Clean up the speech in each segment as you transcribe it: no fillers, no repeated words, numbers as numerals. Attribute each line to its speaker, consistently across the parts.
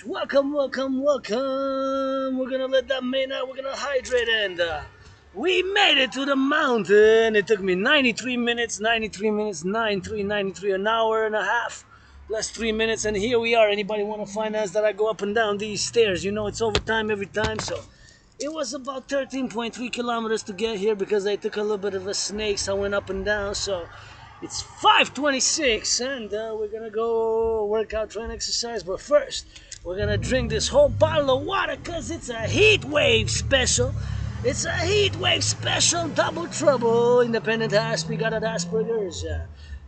Speaker 1: welcome, welcome, welcome. We're gonna let that main out. We're gonna hydrate and we made it to the mountain. It took me 93 minutes, 93 minutes, 93, 93, an hour and a half, plus 3 minutes, and here we are. Anybody want to finance that I go up and down these stairs? You know it's overtime every time, so it was about 13.3 kilometers to get here because I took a little bit of a snake, so I went up and down. So it's 5:26, and we're gonna go work out, try and exercise. But first, we're gonna drink this whole bottle of water because it's a heat wave special. It's a heat wave special, double trouble. Independent we got at Asperger's.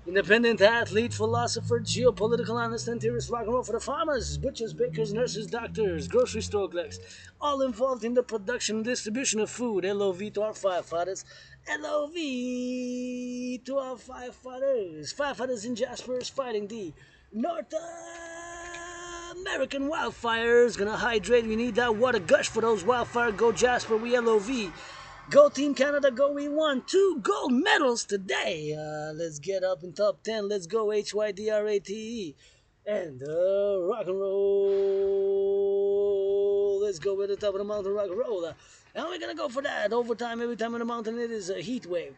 Speaker 1: Independent athlete, philosopher, geopolitical analyst, and theorist, rock and roll for the farmers, butchers, bakers, nurses, doctors, grocery store clerks, all involved in the production and distribution of food. LOV to our firefighters. LOV to our firefighters. Firefighters in Jasper's fighting the North American wildfires. Gonna hydrate. We need that water gush for those wildfires. Go Jasper. We LOV. Go Team Canada, go. We won 2 gold medals today. Let's get up in top 10. Let's go HYDRATE. And rock and roll. Let's go with the top of the mountain, rock and roll. And we're going to go for that. Overtime, every time on the mountain, it is a heat wave.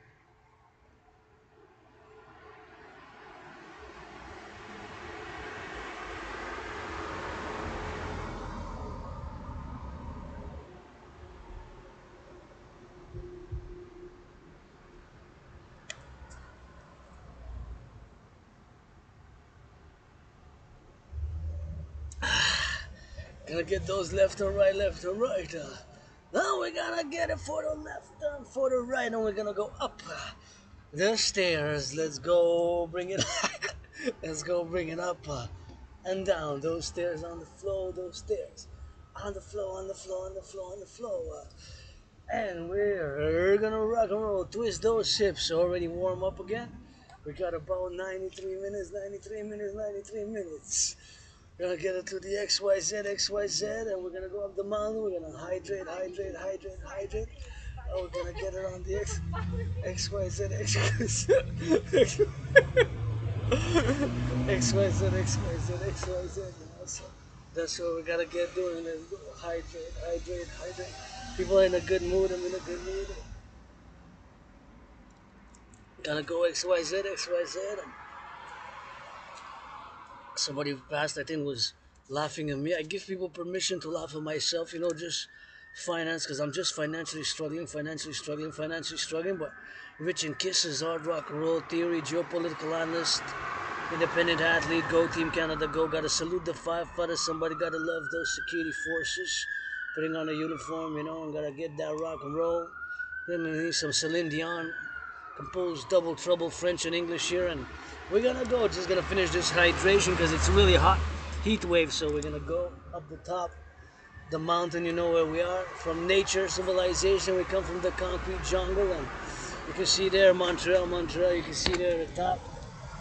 Speaker 1: Gonna get those left or right, left or right. Now we're gonna get it for the left and for the right, and we're gonna go up the stairs. Let's go bring it. Let's go bring it up and down. Those stairs on the floor. Those stairs on the floor. On the floor. On the floor. On the floor. And we're gonna rock and roll. Twist those hips. Already warm up again. We got about 93 minutes. 93 minutes. 93 minutes. We're gonna get it to the XYZ, XYZ, and we're gonna go up the mountain. We're gonna hydrate, hydrate, hydrate, hydrate. Oh, we're gonna get it on the XYZ, XYZ, XYZ, XYZ, XYZ. So that's what we gotta get doing. Let's go hydrate, hydrate, hydrate. People are in a good mood. I'm in a good mood. Gonna go XYZ, XYZ. And somebody passed, I think, was laughing at me. I give people permission to laugh at myself, just finance, because I'm just financially struggling, financially struggling, financially struggling. But Rich in Kisses, hard rock and roll theory, geopolitical analyst, independent athlete, go Team Canada, go. Gotta salute the firefighters. Somebody gotta love those security forces, putting on a uniform, and gotta get that rock and roll. Then we need some Celine Dion, composed double trouble French and English here, and we're gonna go. Just gonna finish this hydration because it's really hot, heat wave. So we're gonna go up the top, the mountain. You know where we are, from nature, civilization. We come from the concrete jungle, and you can see there Montreal, Montreal. You can see there at the top,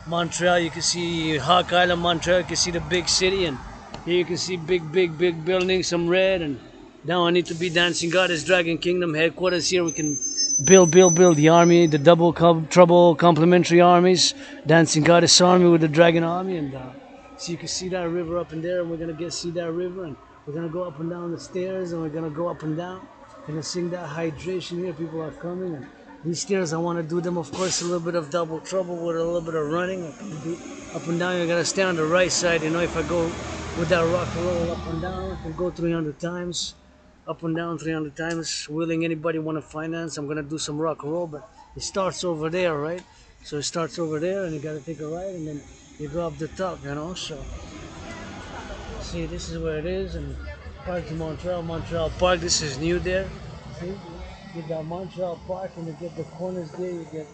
Speaker 1: Montreal. You can see Hawk Island, Montreal. You can see the big city, and here you can see big, big, big buildings, some red. And now I need to be Dancing Goddess Dragon Kingdom headquarters. Here we can build the army, the double trouble complementary armies, Dancing Goddess Army with the Dragon Army, and so you can see that river up in there, and we're gonna see that river, and we're gonna go up and down the stairs, and we're gonna go up and down, gonna sing that hydration here. People are coming, and these stairs I want to do them, of course, a little bit of double trouble with a little bit of running. I can do up and down. You gotta stay on the right side, if I go with that rock and roll up and down, I can go 300 times. Up and down 300 times. Willing anybody want to finance, I'm gonna do some rock and roll, but it starts over there, right? So it starts over there, and you gotta take a right, and then you go up the top, so see, this is where it is. And Park to Montreal Park. This is new there. See, you get that Montreal Park, and you get the corners there. You get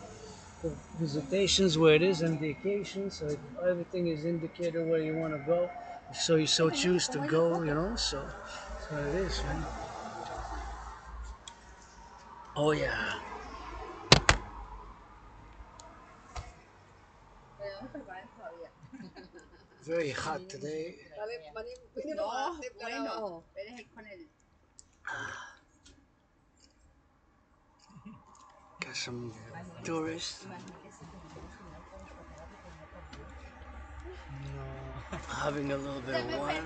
Speaker 1: the visitations where it is, and vacations. So everything is indicated where you want to go. So you so choose to go, So that's what it is, man. Oh yeah. Very hot today. Got some tourists. No. Having a little bit of wine.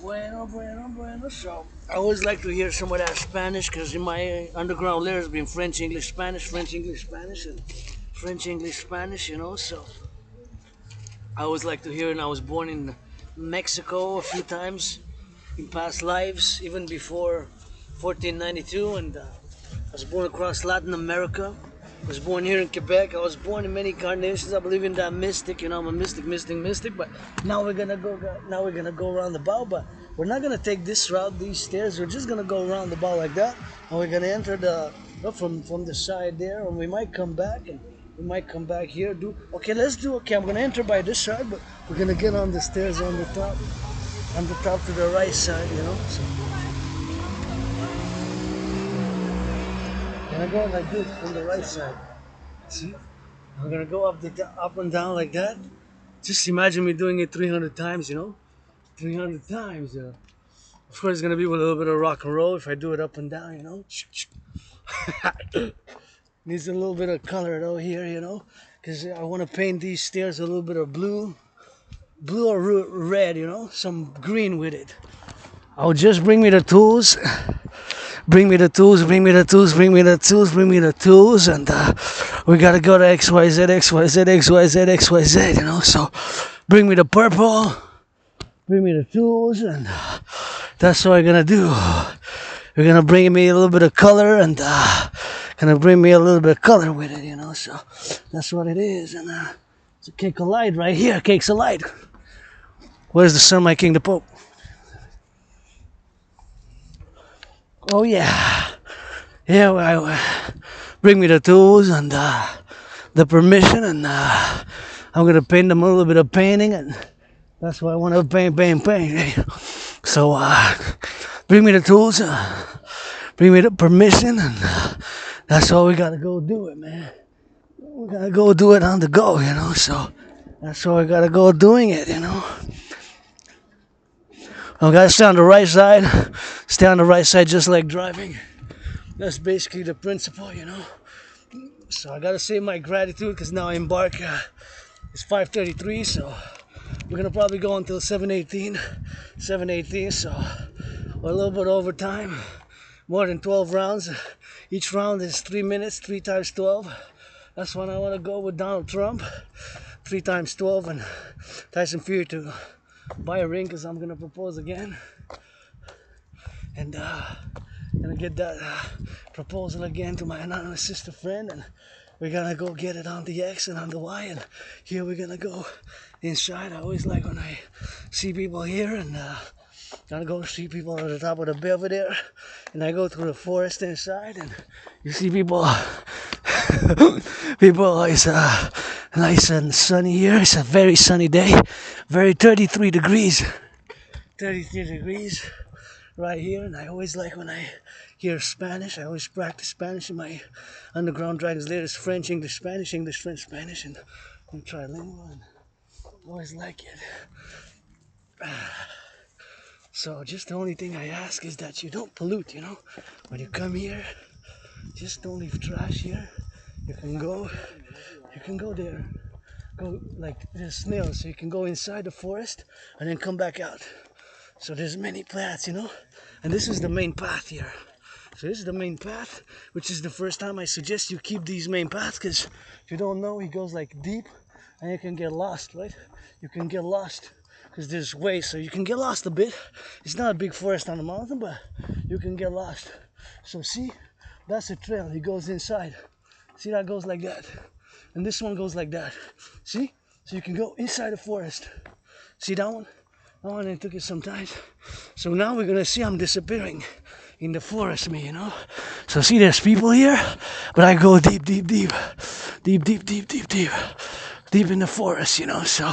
Speaker 1: Bueno, bueno, bueno. So I always like to hear some of that Spanish because in my underground lyrics been French, English, Spanish, French, English, Spanish, and French, English, Spanish. So I always like to hear. And I was born in Mexico a few times in past lives, even before 1492, and I was born across Latin America. I was born here in Quebec. I was born in many incarnations. I believe in that mystic. I'm a mystic. But now we're gonna go. Now we're gonna go around the bow. But we're not gonna take this route, these stairs. We're just gonna go around the bow like that, and we're gonna enter the from the side there, and we might come back and we might come back here. Let's do. Okay, I'm gonna enter by this side, but we're gonna get on the stairs on the top to the right side. So gonna go like this from the right side. See? I'm gonna go up and down like that. Just imagine me doing it 300 times, 300 times. Of course, it's gonna be with a little bit of rock and roll if I do it up and down, Needs a little bit of color though here, because I want to paint these stairs a little bit of blue or red, some green with it. I'll just bring me the tools. Bring me the tools, and we gotta go to XYZ, so bring me the purple, bring me the tools, and that's what we're gonna do. We're gonna bring me a little bit of color, and gonna bring me a little bit of color with it, so that's what it is, and it's a cake of light right here, cakes of light. Where's the sun, my king, the Pope? Oh yeah, bring me the tools and the permission, and I'm gonna paint them a little bit of painting, and that's why I want to paint. So bring me the tools, bring me the permission, and that's all we gotta go do it, man. We gotta go do it on the go, So that's why we gotta go doing it, I gotta stay on the right side. Stay on the right side just like driving. That's basically the principle, So I gotta say my gratitude because now I embark. It's 5:33, so we're gonna probably go until 7:18. 7:18, so we're a little bit over time. More than 12 rounds. Each round is 3 minutes, 3 times 12. That's when I wanna go with Donald Trump. 3 times 12 and Tyson Fury to buy a ring because I'm gonna propose again, and gonna get that proposal again to my anonymous sister friend, and we're gonna go get it on the X and on the Y, and here we're gonna go inside. I always like when I see people here, and gonna go see people at the top of the Belvedere, and I go through the forest inside, and you see people. It's nice and sunny here. It's a very sunny day. Very 33 degrees. 33 degrees right here. And I always like when I hear Spanish. I always practice Spanish in my underground translators. French, English, Spanish, French, Spanish. And I'm trilingual. And I always like it. So just the only thing I ask is that you don't pollute, When you come here, just don't leave trash here. You can go there, go like there's snails, so you can go inside the forest and then come back out. So there's many paths, and this is the main path here. So this is the main path, which is the first time I suggest you keep these main paths, because if you don't know, it goes like deep, and you can get lost, right? You can get lost because there's ways, so you can get lost a bit. It's not a big forest on the mountain, but you can get lost. So see, that's the trail. It goes inside. See, that goes like that. And this one goes like that. See? So you can go inside the forest. See that one? That one, it took it some time. So now we're gonna see I'm disappearing in the forest, So see, there's people here, but I go deep in the forest, So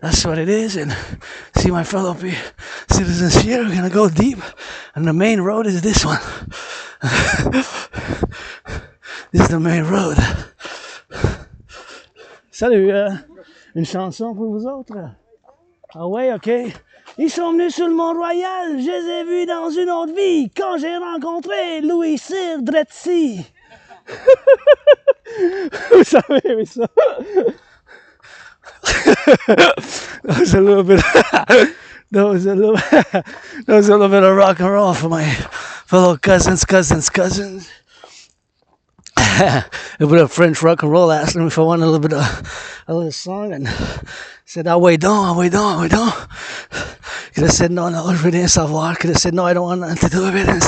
Speaker 1: that's what it is. And see my fellow citizens here, we're gonna go deep. And the main road is this one. This is the main road. Salut, une chanson pour vous autres. Ah ouais, ok. Ils sont venus sur le Mont-Royal, je les ai vus dans une autre vie, quand j'ai rencontré Louis Cyr Dretzy. Vous savez, mais ça. That was a little bit. That was a little bit of rock and roll for my fellow cousins. A bit of French rock and roll. Asked him if I wanted a little bit of a little song, and said, "Ah ouais donc." Could have said, "No, je veux rien savoir." Could have said, "No, I don't want nothing to do with it." And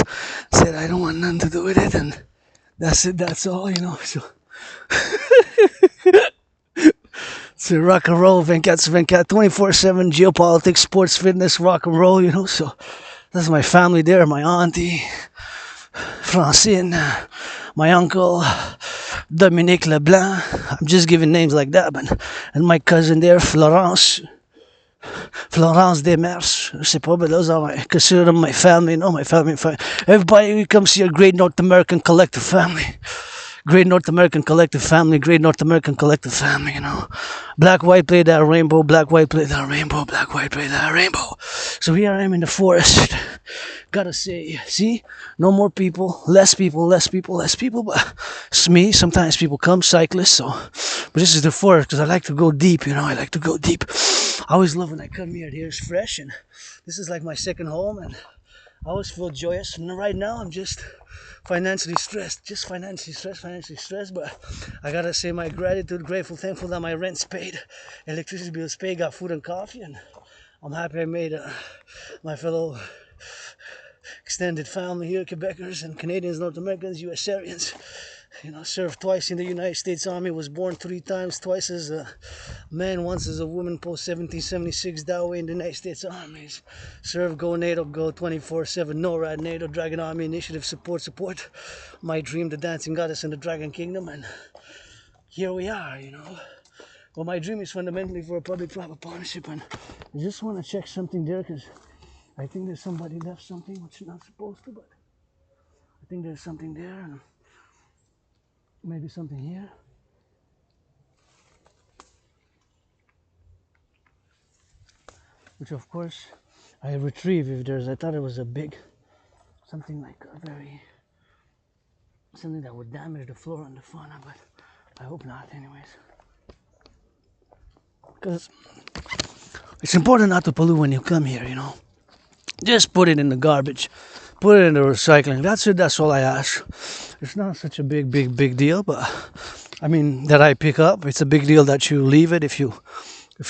Speaker 1: said, "I don't want nothing to do with it," and that's it. That's all, you know. So. It's a rock and roll, 24/7 geopolitics, sports, fitness, rock and roll, you know. So that's my family there, my auntie, Francine, my uncle, Dominique Leblanc. I'm just giving names like that, but and my cousin there, Florence Demers. Je sais pas, but those are consider them my family, you know, my family. Everybody who comes here, great North American collective family. Great North American collective family, you know. Black, white, play that rainbow, black, white, play that rainbow, black, white, play that rainbow. So here I am in the forest. Gotta say, see, no more people, less people, but it's me. Sometimes people come, cyclists, so. But this is the forest because I like to go deep, you know, I always love when I come here. Here's fresh, and this is like my second home, and I always feel joyous. And right now I'm just financially stressed, but I gotta say my gratitude, grateful, thankful that my rent's paid, electricity bill's paid, got food and coffee, and I'm happy I made my fellow extended family here, Quebecers and Canadians, North Americans, USarians. You know, served twice in the United States Army, was born 3 times, twice as a man, once as a woman, post 1776, that way in the United States Army. Served, go NATO, go 24/7, NORAD, NATO, Dragon Army Initiative, support. My dream, the dancing goddess in the Dragon Kingdom, and here we are, you know. Well, my dream is fundamentally for a public-private partnership, and I just want to check something there, because I think there's somebody left something which is not supposed to, but I think there's something there, and maybe something here. Which of course I retrieve if there's, I thought it was a big, something like something that would damage the floor and the fauna, but I hope not anyways. Because it's important not to pollute when you come here, you know. Just put it in the garbage, put it in the recycling. That's it, that's all I ask. It's not such a big deal, but I mean, that I pick up. It's a big deal that you leave it if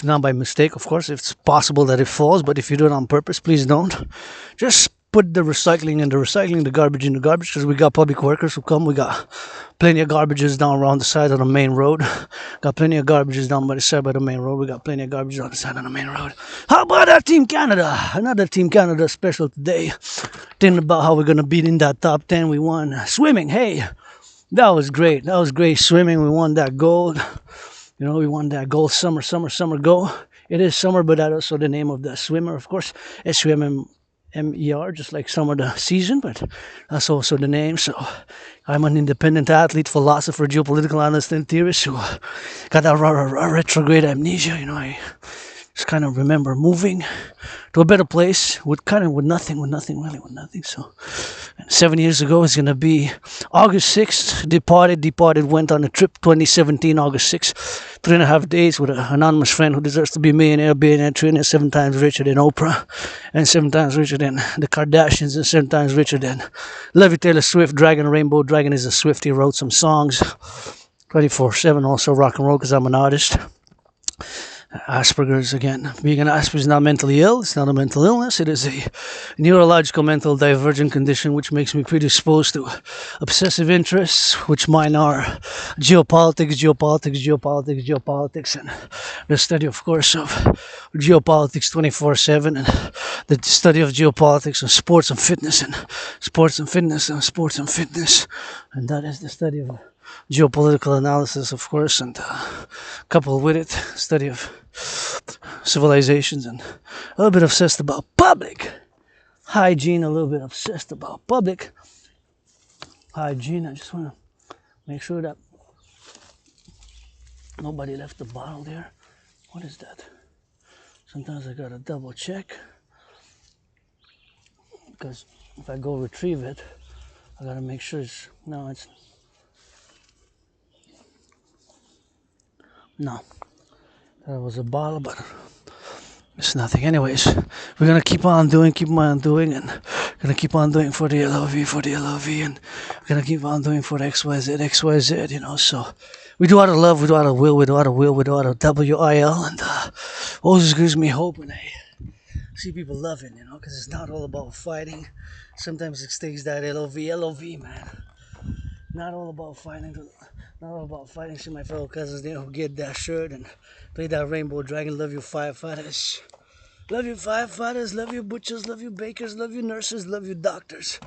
Speaker 1: not by mistake, of course. It's possible that it falls, but if you do it on purpose, please don't. Just put the recycling in the recycling, the garbage in the garbage, because we got public workers who come. We got plenty of garbages down around the side of the main road. Got plenty of garbages down by the side of the main road. We got plenty of garbage on the side of the main road. How about our Team Canada? Another Team Canada special today. Thinking about how we're going to beat in that top 10. We won swimming. Hey, that was great. That was great swimming. We won that gold. You know, we won that gold summer goal. It is summer, but that's also the name of the swimmer, of course. SWMMER, just like summer the season, but that's also the name. So I'm an independent athlete, philosopher, geopolitical analyst, and theorist who got that retrograde amnesia. You know, I just kind of remember moving to a better place with nothing. So 7 years ago, it's going to be August 6th, departed, went on a trip 2017, August 6th, 3.5 days with an anonymous friend who deserves to be millionaire, trillionaire, 7 times richer than Oprah, and 7 times richer than the Kardashians, and 7 times richer than Levi Taylor Swift, Dragon Rainbow. Dragon is a Swift, he wrote some songs, 24/7, also rock and roll, because I'm an artist. Asperger's, again, being an Asperger is not mentally ill. It's not a mental illness. It is a neurological mental divergent condition which makes me predisposed to obsessive interests, which mine are geopolitics, and the study, of course, of geopolitics 24/7, and the study of geopolitics and sports and fitness, and that is the study of geopolitical analysis, of course, and coupled with it, study of civilizations, and a little bit obsessed about public hygiene, I just want to Make sure that nobody left the bottle there. What is that? Sometimes I gotta double check, because if I go retrieve it, I gotta make sure it's, no, no, that was a bottle, but it's nothing. Anyways, we're gonna keep on doing, and gonna keep on doing for the LOV, and we're gonna keep on doing for the XYZ, you know. So we do out of love, we do out of will, we do out of WIL, and always gives me hope when I see people loving, you know, because it's not all about fighting. Sometimes it takes that LOV, man. Not all about fighting. Not all about fighting. See my fellow cousins there who get that shirt and play that Rainbow Dragon. Love you firefighters. Love you firefighters. Love you butchers. Love you bakers. Love you nurses. Love you doctors.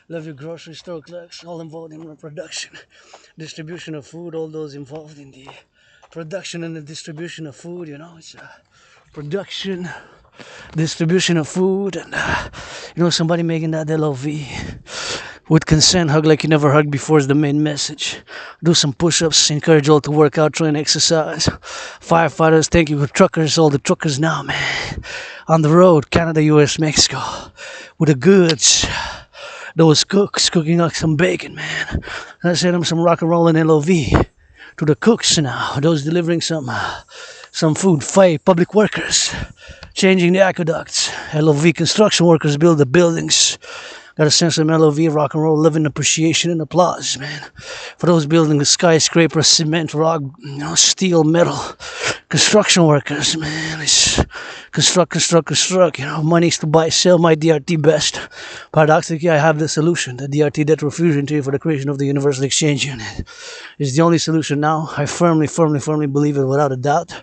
Speaker 1: Love you grocery store clerks. All involved in the production, distribution of food. All those involved in the production and the distribution of food. You know, it's production, distribution of food, and you know, somebody making that LOV. With consent, hug like you never hugged before is the main message. Do some push-ups, encourage all to work out, train, exercise. Firefighters, thank you for truckers, all the truckers now, man. On the road, Canada, US, Mexico. With the goods. Those cooks cooking up some bacon, man. I send them some rock and roll and LOV. To the cooks now, those delivering some food, fais, public workers. Changing the aqueducts. LOV construction workers build the buildings. Got a sense of LOV, rock and roll, living appreciation and applause, man. For those building the skyscraper, cement, rock, you know, steel, metal, construction workers, man. It's construct, you know, monies to buy, sell my DRT best. Paradoxically, I have the solution, the DRT debt refusion tree for the creation of the Universal Exchange Unit. It's the only solution now. I firmly believe it without a doubt.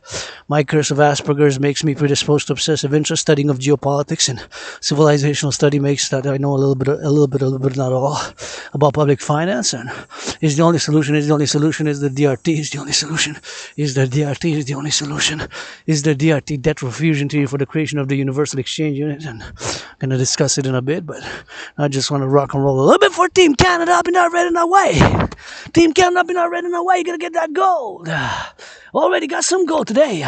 Speaker 1: My curse of Asperger's makes me predisposed to obsessive interest. Studying of geopolitics and civilizational study makes that I know a little bit, not all, about public finance. And is the only solution. Is the DRT. Is the only solution. Is the DRT. Is the only solution. Is the DRT debt refusion to you for the creation of the Universal Exchange Unit. And I'm gonna discuss it in a bit, but I just want to rock and roll a little bit for Team Canada. I've been not ready in our way. Team Canada, I've been not ready in our way. You gotta get that gold. Already got some gold today.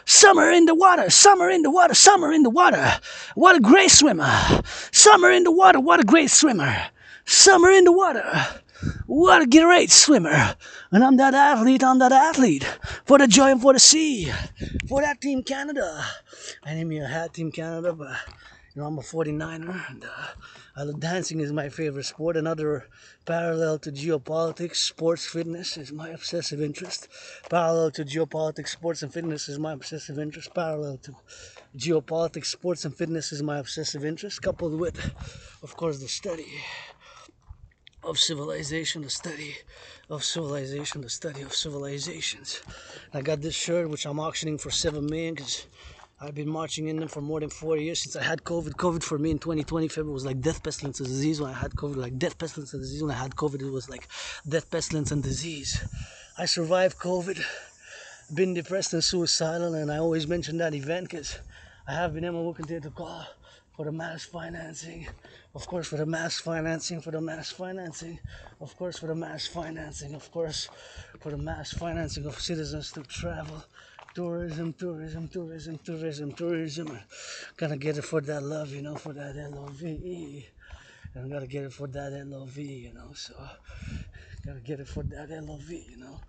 Speaker 1: Summer in the water, summer in the water, summer in the water. What a great swimmer. Summer in the water, what a great swimmer. Summer in the water. What a great swimmer. And I'm that athlete. For the joy and for the sea. For that Team Canada. I named me a hat Team Canada, but you know, I'm a 49er, and dancing is my favorite sport. Another parallel to geopolitics, sports, fitness is my obsessive interest. Parallel to geopolitics, sports, and fitness is my obsessive interest. Parallel to geopolitics, sports, and fitness is my obsessive interest, coupled with, of course, the study of civilization, the study of civilizations. I got this shirt, which I'm auctioning for $7 million, because I've been marching in them for more than 4 years since I had COVID. COVID for me in 2020, February was like death, pestilence, and disease. When I had COVID, like death, pestilence, and disease. When I had COVID, it was like death, pestilence, and disease. I survived COVID, been depressed and suicidal, and I always mention that event because I have been able to continue to call for the mass financing, of course, for the mass financing, of course, for the mass financing, of citizens to travel. Tourism. Gonna get it for that love, you know, for that LOV. And gotta get it for that LOV, you know, so gotta get it for that LOV, you know.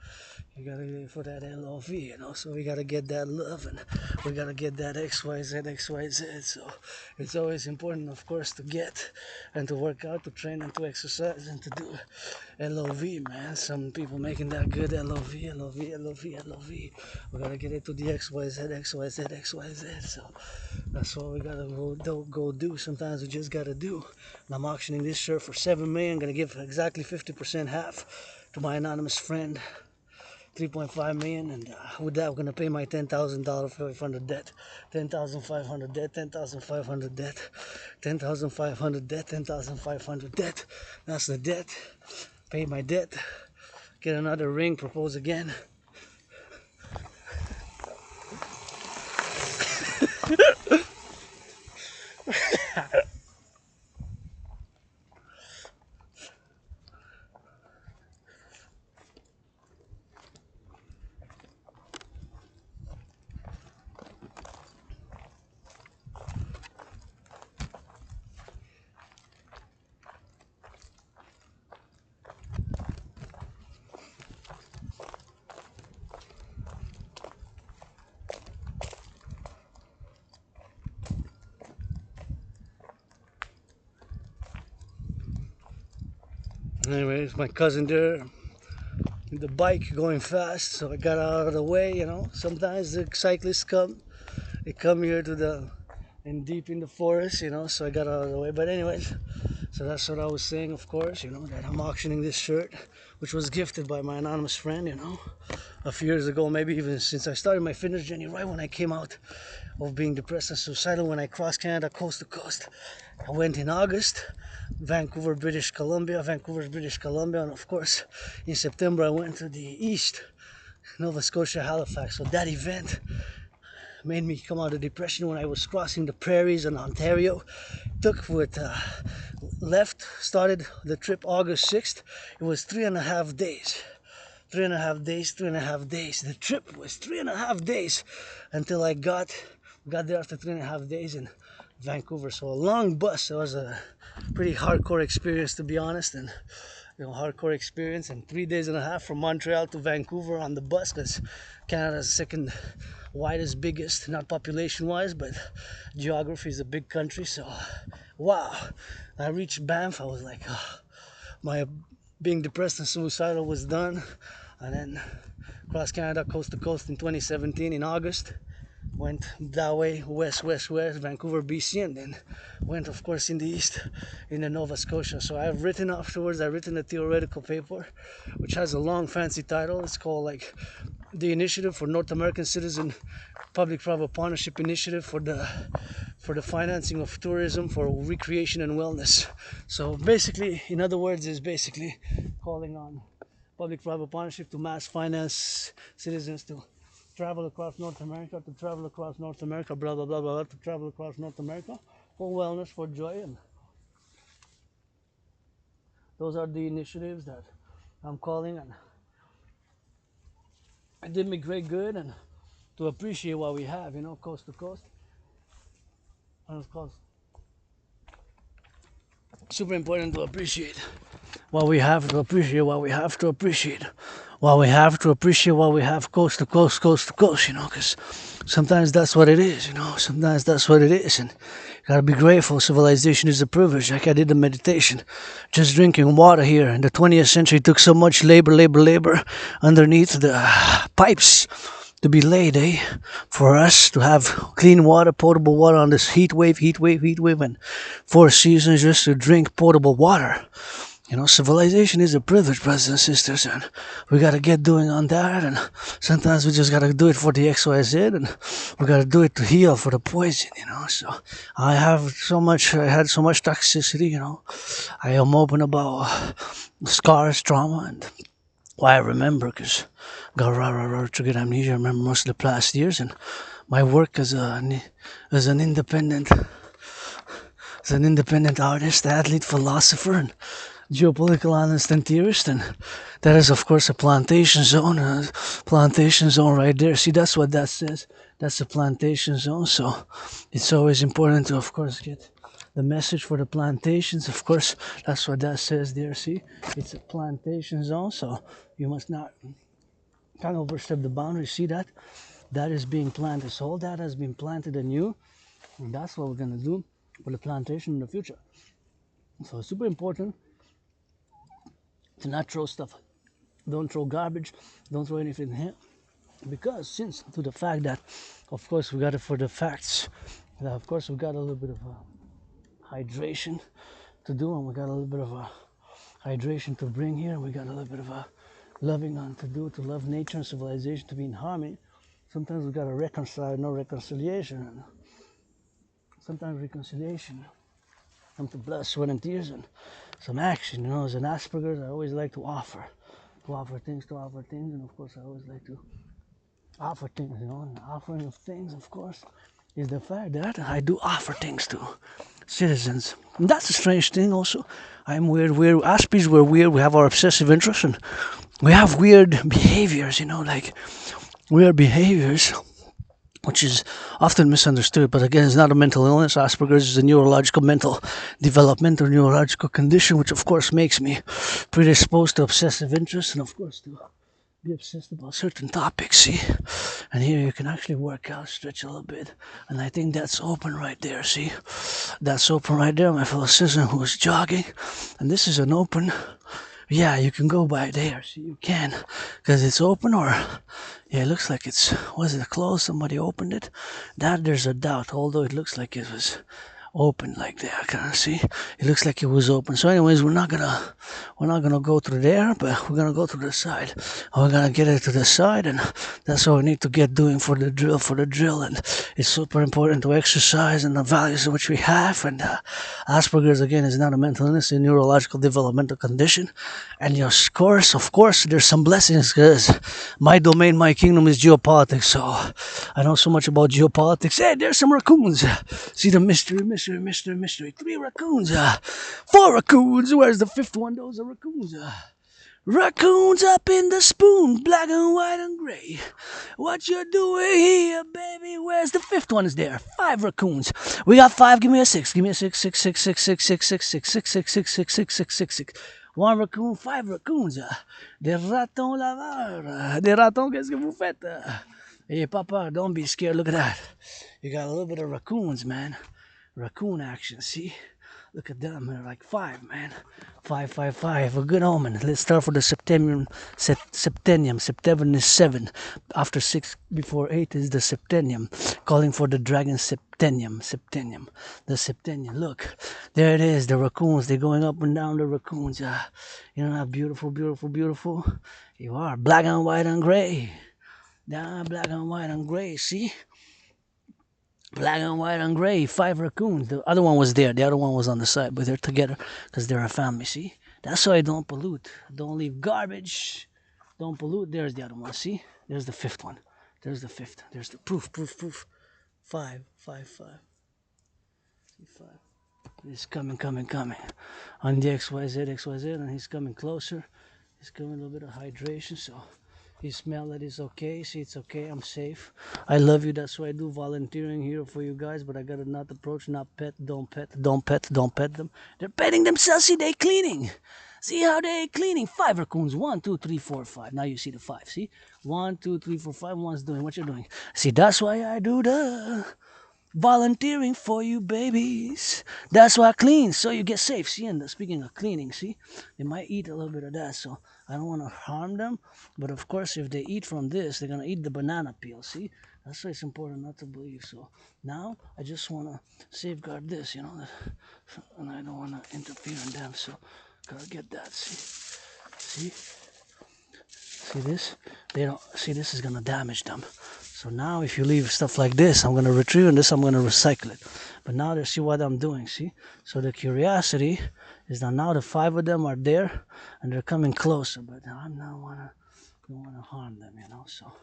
Speaker 1: You gotta get it for that LOV, you know, so we gotta get that love and we gotta get that XYZ. So it's always important, of course, to get and to work out, to train and to exercise and to do LOV, man. Some people making that good LOV. We gotta get it to the XYZ. So that's what we gotta go do. Sometimes we just gotta do. And I'm auctioning this shirt for $7 million. I'm gonna give exactly 50% half to my anonymous friend. 3.5 million, and with that, we're gonna pay my $10,000 500 debt, 10,500 debt, 10,500 debt, 10,500 debt, 10,500 debt. That's the debt. Pay my debt. Get another ring. Propose again. anyways, my cousin there, the bike going fast, so I got out of the way. Sometimes the cyclists they come here and deep in the forest, so I got out of the way. But anyways, so that's what I was saying, of course, that I'm auctioning this shirt, which was gifted by my anonymous friend, a few years ago, maybe even since I started my fitness journey, right when I came out of being depressed and suicidal, when I crossed Canada coast to coast. I went in August, Vancouver, British Columbia, and of course, in September I went to the east, Nova Scotia, Halifax. So that event made me come out of depression when I was crossing the prairies in Ontario. Started the trip August 6th. It was 3.5 days. 3.5 days. The trip was 3.5 days until I got there after 3.5 days in Vancouver. So a long bus. It was a pretty hardcore experience, to be honest, and hardcore experience. And 3.5 days from Montreal to Vancouver on the bus, because Canada's second widest, biggest, not population wise, but geography is a big country. So wow, I reached Banff. I was like, my being depressed and suicidal was done. And then cross Canada coast to coast in 2017 in August. Went that way, west, Vancouver, BC, and then went, of course, in the east, in the Nova Scotia. So I've written a theoretical paper, which has a long, fancy title. It's called the Initiative for North American Citizen Public-Private Partnership Initiative for the financing of tourism for recreation and wellness. So basically, in other words, is basically calling on public-private partnership to mass finance citizens to travel across North America, to travel across North America, for wellness, for joy. And those are the initiatives that I'm calling, and it did me great good, and to appreciate what we have, coast to coast. And of course, super important to appreciate what we have, to appreciate what we have, to appreciate what we have, to appreciate what we have, coast to coast, because sometimes that's what it is, sometimes that's what it is, and you gotta be grateful. Civilization is a privilege. Like I did the meditation, just drinking water here in the 20th century took so much labor underneath the pipes to be laid, for us to have clean water, potable water on this heat wave, and 4 seasons just to drink potable water. Civilization is a privilege, brothers and sisters, and we gotta get doing on that. And sometimes we just gotta do it for the XYZ, and we gotta do it to heal for the poison. So I had so much toxicity. I am open about scars, trauma, and why I remember, because got triggered amnesia. I remember most of the past years, and my work as an independent artist, athlete, philosopher, and geopolitical analyst and theorist, and that is, of course, a plantation zone right there. See, that's what that says. That's a plantation zone. So it's always important to, of course, get the message for the plantations. Of course, that's what that says there. See, it's a plantation zone, so you must not kind of overstep the boundary. See that is being planted. So all that has been planted anew, and that's what we're gonna do for the plantation in the future. So it's super important to not throw stuff. Don't throw garbage. Don't throw anything here, because since to the fact that, of course, we got it for the facts. That of course we got a little bit of hydration to do, and we got a little bit of hydration to bring here. We got a little bit of loving on to do, to love nature and civilization, to be in harmony. Sometimes we got to reconcile, no reconciliation. And sometimes reconciliation comes to blood, sweat, and tears, and some action. As an Asperger's, I always like to offer things, and of course, I always like to offer things, and offering of things, of course, is the fact that I do offer things to citizens. And that's a strange thing also. I'm weird. Aspies, we're weird. We have our obsessive interests, and we have weird behaviors, weird behaviors, which is often misunderstood. But again, it's not a mental illness. Asperger's is a neurological, mental developmental neurological condition, which of course makes me predisposed to obsessive interests, and of course to be obsessed about certain topics, see? And here you can actually work out, stretch a little bit. And I think that's open right there, see? That's open right there, my fellow citizen who is jogging. And this is an open Yeah, you can go by there. See, you can. Because it's open or... Yeah, it looks like it's... Was it closed? Somebody opened it? That there's a doubt. Although it looks like it was open like that. Can I see? It looks like it was open. So anyways, we're not gonna go through there, but we're gonna go to the side. We're gonna get it to the side, and that's what we need to get doing for the drill. And it's super important to exercise and the values which we have. And Asperger's, again, is not a mental illness, a neurological developmental condition. And of course, there's some blessings, because my domain, my kingdom is geopolitics. So I know so much about geopolitics. Hey, there's some raccoons. See the mystery. 3 raccoons. 4 raccoons. Where's the 5th one? Those are raccoons. Raccoons up in the spoon, black and white and gray. What you doing here, baby? Where's the 5th one? Is there? 5 raccoons. We got 5. Give me a 6. Give me a 6. 6, 6, 6, 6, 6, 6, 6, 6, 6, 6, 6, 6, 6, 6, 6. 1 raccoon, 5 raccoons. Des ratons laveurs. Des ratons, qu'est-ce que vous faites? Hey, papa, don't be scared. Look at that. You got a little bit of raccoons, man. Raccoon action, see? Look at them, they're like 5, man. 5, 5, 5, a good omen. Let's start for the septennium. September is 7. After 6, before 8 is the septennium. Calling for the dragon septennium. The septennium, look. There it is, the raccoons. They're going up and down, the raccoons. You know how beautiful you are. Black and white and gray. Down, black and white and gray, see? Black and white and gray, 5 raccoons. The other one was there. The other one was on the side, but they're together because they're a family, see? That's why I don't pollute. Don't leave garbage. Don't pollute. There's the other one, see? There's the 5th one. There's the 5th. There's the proof. 5. See, 5. He's coming. On the XYZ, and he's coming closer. He's coming a little bit of hydration, so... You smell that it's okay. See, it's okay. I'm safe. I love you. That's why I do volunteering here for you guys. But I gotta not approach, not pet. Don't pet them. They're petting themselves. See, they cleaning. See how they cleaning. 5 raccoons. 1, 2, 3, 4, 5. Now you see the 5. See, 1, 2, 3, 4, 5. One's doing what you're doing. See, that's why I do the volunteering for you babies. That's why I clean, so you get safe. See, and speaking of cleaning, see, they might eat a little bit of that, so I don't want to harm them. But of course, if they eat from this, they're gonna eat the banana peel. See, that's why it's important not to believe. So now I just want to safeguard this, you know, and I don't want to interfere in them. So gotta get that. See this? They don't see. This is gonna damage them. So now if you leave stuff like this, I'm going to retrieve, and this I'm going to recycle it. But now they see what I'm doing, see? So the curiosity is that now the 5 of them are there, and they're coming closer. But I don't want to harm them, you know? So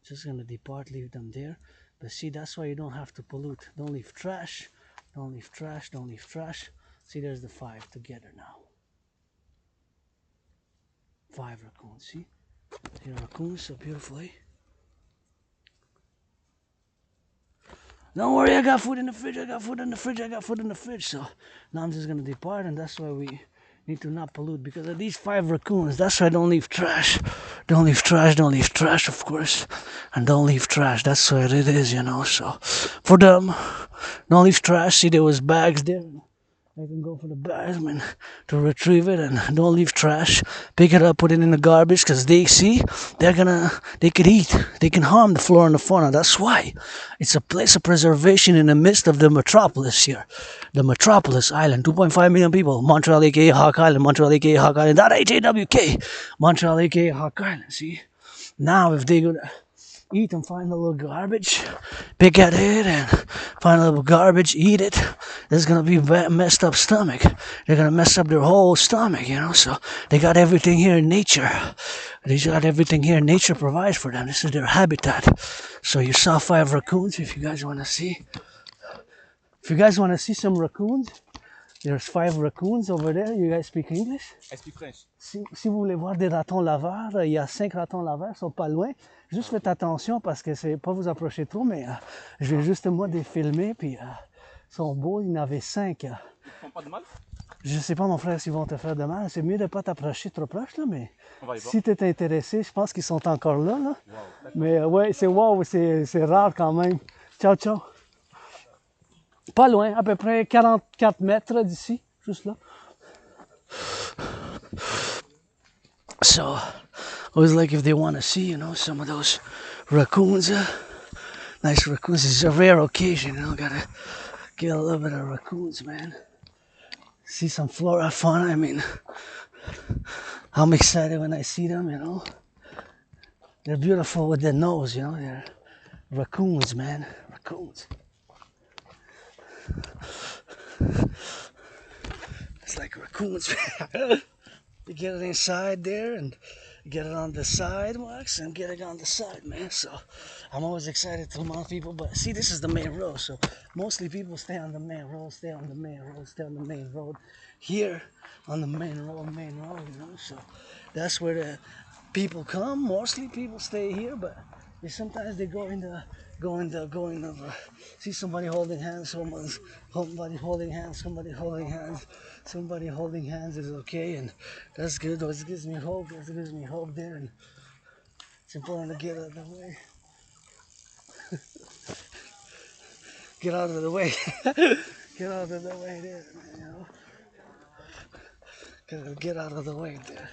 Speaker 1: just going to depart, leave them there. But see, that's why you don't have to pollute. Don't leave trash. See, there's the 5 together now. 5 raccoons, see? Here are raccoons so beautifully. Don't worry, I got food in the fridge. So now I'm just going to depart, and that's why we need to not pollute, because of these 5 raccoons. That's why I don't leave trash. Don't leave trash, of course. And don't leave trash. That's what it is, you know. So for them, don't leave trash. See, there was bags there. I can go for the bagsman to retrieve it, and don't leave trash. Pick it up, put it in the garbage, because they could eat. They can harm the flora and the fauna. That's why it's a place of preservation in the midst of the metropolis here. The metropolis island, 2.5 million people. Montreal, aka Hawk Island. That H-A-W-K. Montreal, aka Hawk Island, see? Now if they go to eat and find a little garbage, pick at it and find a little garbage, eat it, there's gonna be messed up stomach. They're gonna mess up their whole stomach, you know. So they got everything here in nature. Nature provides for them. This is their habitat. So you saw 5 raccoons. If you guys want to see some raccoons, there's 5 raccoons over there. You guys speak English?
Speaker 2: I speak French.
Speaker 1: Si vous voulez voir des ratons laveurs, il y a 5 ratons laveurs, ils sont pas loin. Juste faites attention parce que c'est pas vous approcher trop, mais je vais juste moi les filmer, puis ils sont beaux, il y en avait 5. Ils
Speaker 2: font pas de mal?
Speaker 1: Je sais pas, mon frère, s'ils vont te faire de mal. C'est mieux de pas t'approcher trop proche, là, mais
Speaker 2: si
Speaker 1: tu es intéressé, je pense qu'ils sont encore là.
Speaker 2: Wow,
Speaker 1: mais ouais, c'est rare quand même. Ciao. Pas loin, à peu près 44 mètres d'ici, juste là. So I was like, if they want to see, some of those raccoons, nice raccoons. It's a rare occasion, gotta get a little bit of raccoons, man. See some flora, fauna. I mean, I'm excited when I see them. They're beautiful with their nose, they're raccoons, man, raccoons. It's like raccoons. You get it inside there and get it on the sidewalks and get it on the side, man. So I'm always excited to among people, but see, this is the main road, so mostly people stay on the main road, stay on the main road, stay on the main road. Here on the main road, so that's where the people come. Mostly people stay here, but sometimes they go in the see somebody holding hands, somebody holding hands is okay, and that's good. That gives me hope. That gives me hope there, and it's important to get out of the way. Get out of the way. Get out of the way there, Get out of the way there.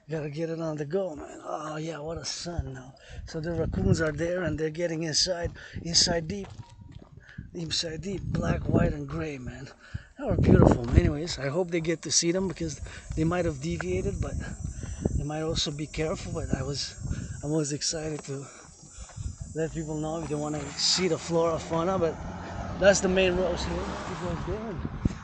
Speaker 1: Gotta get it on the go, man. Oh yeah, what a sun now. So the raccoons are there and they're getting inside deep, black, white, and gray, man. They were beautiful. Anyways, I hope they get to see them because they might have deviated, but they might also be careful. But I'm always excited to let people know if they want to see the flora, fauna. But that's the main road here.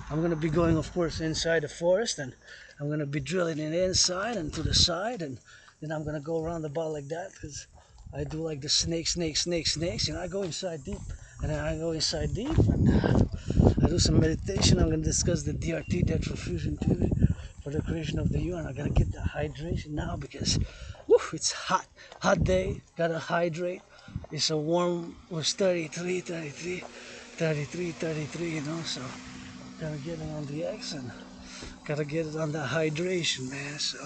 Speaker 1: I'm gonna be going, of course, inside the forest, and I'm gonna be drilling it inside and to the side, and then I'm gonna go around the ball like that because I do like the snakes. I go inside deep, and then I go inside deep, and I do some meditation. I'm gonna discuss the DRT, depth fusion theory, for the creation of the U, and I gotta get the hydration now because, it's hot day. Gotta hydrate. It's a warm. It was 33, so gotta get it on the X and gotta get it on the hydration, man. So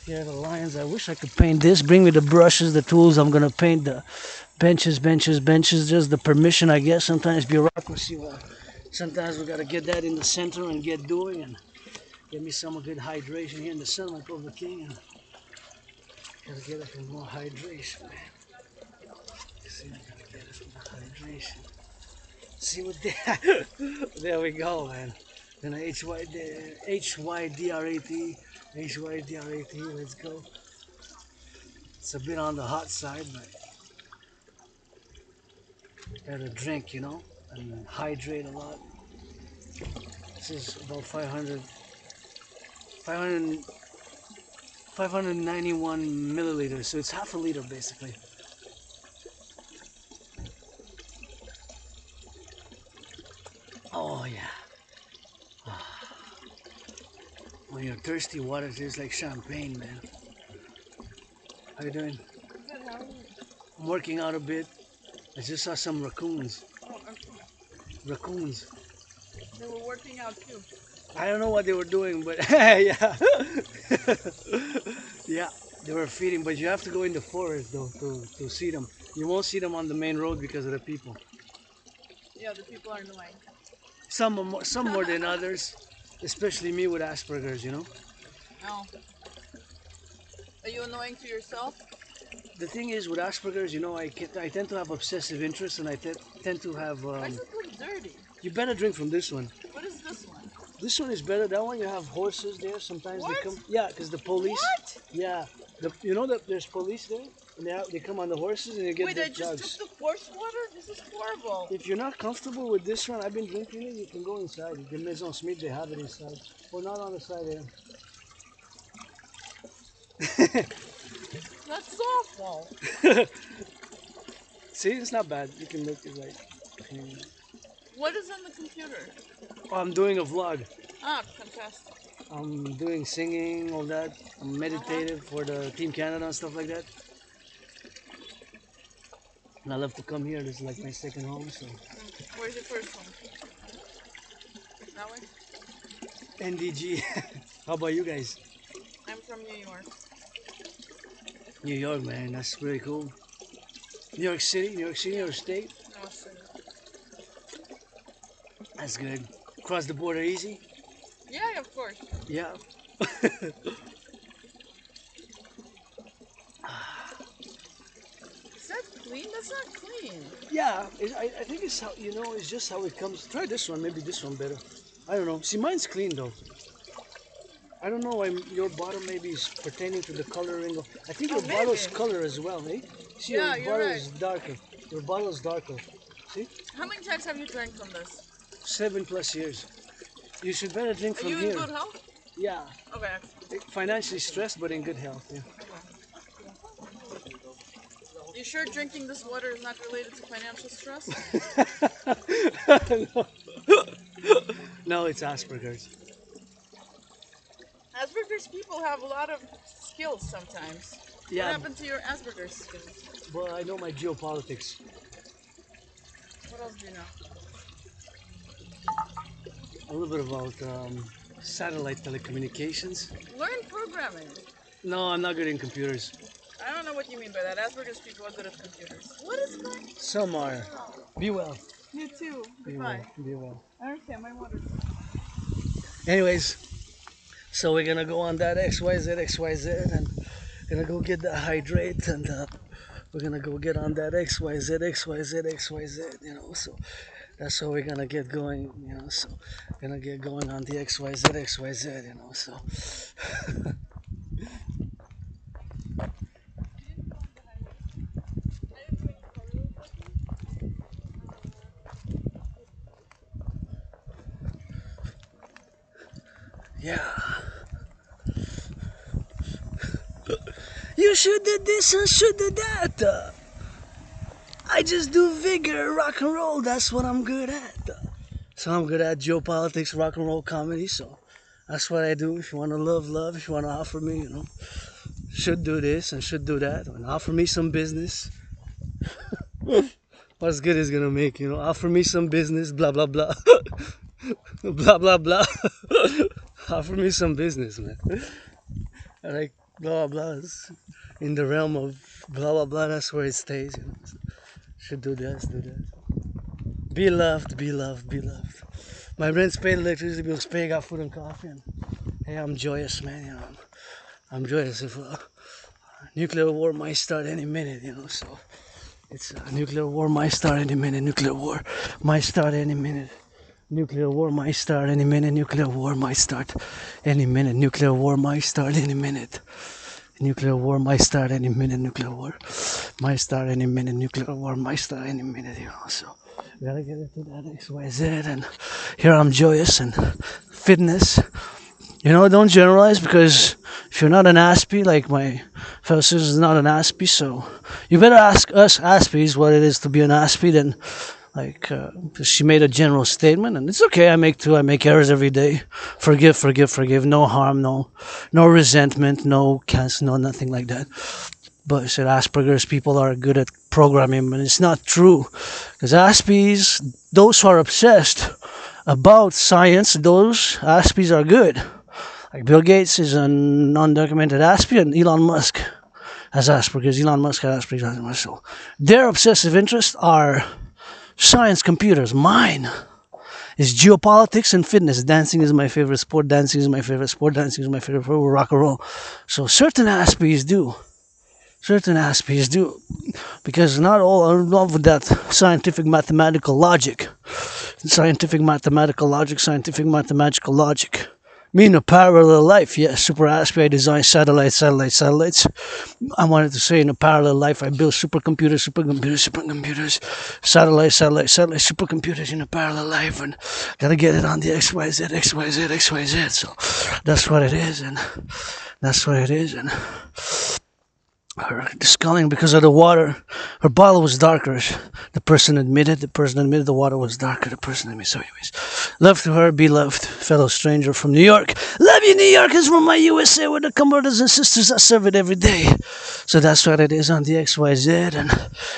Speaker 1: here are the lines. I wish I could paint this. Bring me the brushes, the tools. I'm gonna paint the benches. Just the permission, I guess. Sometimes bureaucracy. Sometimes we gotta get that in the center and get doing and get me some good hydration here in the sun, like over King. And gotta get it for more hydration, man. See, I gotta get it for the hydration. See what there? There we go, man. Then HYDRAT, let's go. It's a bit on the hot side, but gotta drink, and hydrate a lot. This is about 591 milliliters, so it's half a liter basically. Oh yeah. When you're thirsty, water tastes like champagne, man. How you doing?
Speaker 2: Good, how are you?
Speaker 1: I'm working out a bit. I just saw some raccoons.
Speaker 2: Oh,
Speaker 1: Raccoons.
Speaker 2: they were working out too.
Speaker 1: I don't know what they were doing, but yeah. Yeah, they were feeding, but you have to go in the forest though to see them. You won't see them on the main road because of the people.
Speaker 2: Yeah, the people are annoying.
Speaker 1: Some more than others, especially me with Asperger's.
Speaker 2: Oh. Are you annoying to yourself?
Speaker 1: The thing is with Asperger's, I tend to have obsessive interests, and I tend to have.
Speaker 2: Why does it look dirty?
Speaker 1: You better drink from this one.
Speaker 2: What is this one?
Speaker 1: This one is better. That one you have horses there. Sometimes
Speaker 2: What?
Speaker 1: they come. Yeah, because the police.
Speaker 2: What?
Speaker 1: Yeah, you know that there's police there, and they come on the horses and you get
Speaker 2: Wait,
Speaker 1: the
Speaker 2: I just
Speaker 1: drugs.
Speaker 2: took the horse water? This is horrible.
Speaker 1: If you're not comfortable with this one, I've been drinking it. You can go inside. The Maison Smith, they have it inside. Or not on the side there.
Speaker 2: That's awful.
Speaker 1: See, it's not bad. You can look. It's like.
Speaker 2: What is on the computer?
Speaker 1: Oh, I'm doing a vlog.
Speaker 2: Ah, fantastic.
Speaker 1: I'm doing singing, all that. I'm meditative for the Team Canada and stuff like that. And I love to come here. This is like my second home. So.
Speaker 2: Where's your first one? That way?
Speaker 1: NDG. How about you guys?
Speaker 2: I'm from New York.
Speaker 1: New York, man. That's really cool. New York City, New York State.
Speaker 2: No, city.
Speaker 1: That's good. Cross the border easy?
Speaker 2: Yeah, of course.
Speaker 1: Yeah.
Speaker 2: Is that clean? That's not clean.
Speaker 1: Yeah, I think it's how, it's just how it comes. Try this one, maybe this one better. I don't know. See, mine's clean though. I don't know why your bottle maybe is pertaining to the coloring of. I think your bottle's
Speaker 2: maybe.
Speaker 1: color as well, eh? See,
Speaker 2: Yeah,
Speaker 1: your
Speaker 2: you're
Speaker 1: bottle
Speaker 2: right.
Speaker 1: is darker. Your bottle is darker. See?
Speaker 2: How many times have you drank from this?
Speaker 1: 7+ years. You should better drink
Speaker 2: Are
Speaker 1: from
Speaker 2: you in
Speaker 1: here.
Speaker 2: good health?
Speaker 1: Yeah.
Speaker 2: Okay.
Speaker 1: Financially stressed, but in good health. Yeah.
Speaker 2: You sure drinking this water is not related to financial stress?
Speaker 1: no. No, it's Asperger's.
Speaker 2: Asperger's people have a lot of skills sometimes.
Speaker 1: Yeah.
Speaker 2: What happened to your Asperger's skills?
Speaker 1: Well, I know my geopolitics.
Speaker 2: What else do you know?
Speaker 1: A little bit about satellite telecommunications.
Speaker 2: Learn programming.
Speaker 1: No, I'm not good in computers.
Speaker 2: I don't know what you mean by that. Asperger's people are good at computers. What is that?
Speaker 1: Some are. Be well.
Speaker 2: You too.
Speaker 1: Be
Speaker 2: Goodbye.
Speaker 1: well. Be well.
Speaker 2: I understand my water.
Speaker 1: Anyways, so we're gonna go on that XYZ, and gonna go get the hydrate, and we're gonna go get on that XYZ. So that's how we're gonna get going. So gonna get going on the XYZ. So. Yeah. You should do this and should do that. I just do vigor, rock and roll. That's what I'm good at. So I'm good at geopolitics, rock and roll comedy. So that's what I do. If you want to love. If you want to offer me, should do this and should do that. And offer me some business. What's good is gonna make, offer me some business, blah blah blah. Blah blah blah. Offer me some business, man. I like blah blah blah. In the realm of blah blah blah, that's where it stays. Should do this, do that. Be loved, be loved, be loved. My rent's paid, electricity bills paid, got food and coffee, and hey, I'm joyous, man. I'm joyous. If nuclear war might start any minute, so it's nuclear war might start any minute. Nuclear war might start any minute. Nuclear war might start any minute. Nuclear war might start any minute. Nuclear war might start any minute. Nuclear war might start any minute. Nuclear war might start any minute. Nuclear war might start any minute. So we gotta get into that XYZ, and here I'm joyous and fitness. Don't generalize, because if you're not an Aspie, like my fellow citizen is not an Aspie, so you better ask us Aspies what it is to be an Aspie. Then, she made a general statement, and it's okay. I make errors every day. Forgive. No harm, no resentment, no cancel, no nothing like that. But I said Asperger's people are good at programming, but it's not true. Because Aspies, those who are obsessed about science, those Aspies are good. Like Bill Gates is an undocumented Aspie, and Elon Musk has Asperger's. Elon Musk has Asperger's. So their obsessive interests are science, computers. Mine is geopolitics and fitness. Dancing is my favorite sport. Dancing is my favorite sport. Rock and roll. So certain Aspies do. Because not all are in love with that scientific mathematical logic. Me in a parallel life, yes, super Aspie, I design satellites. I wanted to say in a parallel life, I build supercomputers, satellites, supercomputers in a parallel life, and gotta get it on the XYZ. So that's what it is, and her discoloring because of the water. Her bottle was darker. The person admitted the water was darker. So anyways, love to her, be loved, fellow stranger from New York. Love you, New Yorkers, from my USA, with the brothers and sisters that serve it every day. So that's what it is on the XYZ, and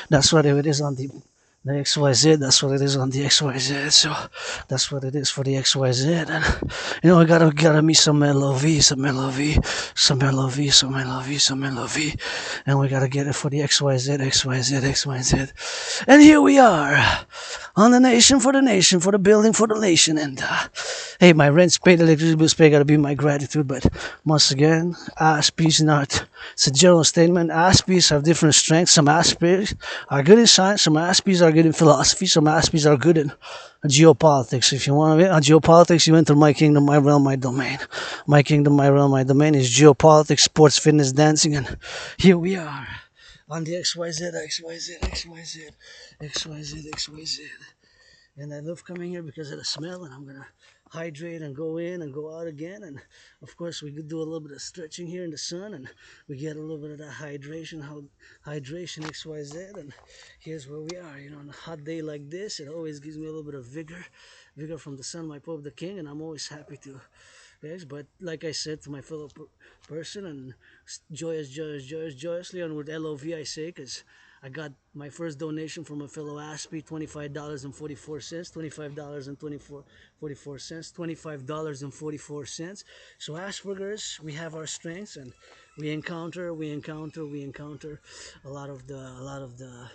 Speaker 1: that's what it is on the The XYZ, that's what it is on the XYZ. So that's what it is for the XYZ. And I gotta meet some LOV, some LOV, some LOV, some LOV, some LOV. And we gotta get it for the XYZ, XYZ, XYZ. And here we are on the nation, for the building, for the nation. And hey, my rent's paid, electricity bills paid, gotta be my gratitude. But once again, ASPs not. It's a general statement. ASPs have different strengths. Some ASPs are good in science, some ASPs are good in philosophy, some ASPs are good in geopolitics. If you want to be on geopolitics, you enter my kingdom, my realm, my domain. My kingdom, my realm, my domain is geopolitics, sports, fitness, dancing, and here we are on the XYZ, XYZ, XYZ, XYZ, XYZ. And I love coming here because of the smell, and I'm gonna hydrate and go in and go out again. And of course, we could do a little bit of stretching here in the sun, and we get a little bit of that hydration XYZ. And here's where we are. On a hot day like this, it always gives me a little bit of vigor from the sun, my Pope the King, and I'm always happy to. Yes, but like I said to my fellow person, and joyously, and with LOV I say, because I got my first donation from a fellow ASPE, $25.44, $25.44, $25.44. So Asperger's, we have our strengths, and we encounter a lot of the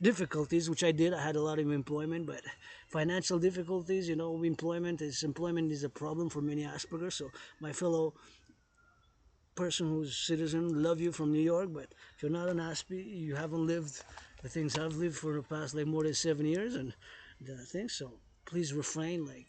Speaker 1: difficulties, which I did. I had a lot of employment, but financial difficulties, employment is a problem for many Asperger. So my fellow person who's citizen love you from New York, but if you're not an Aspie, you haven't lived the things I've lived for the past like more than 7 years, and the things. So please refrain. Like,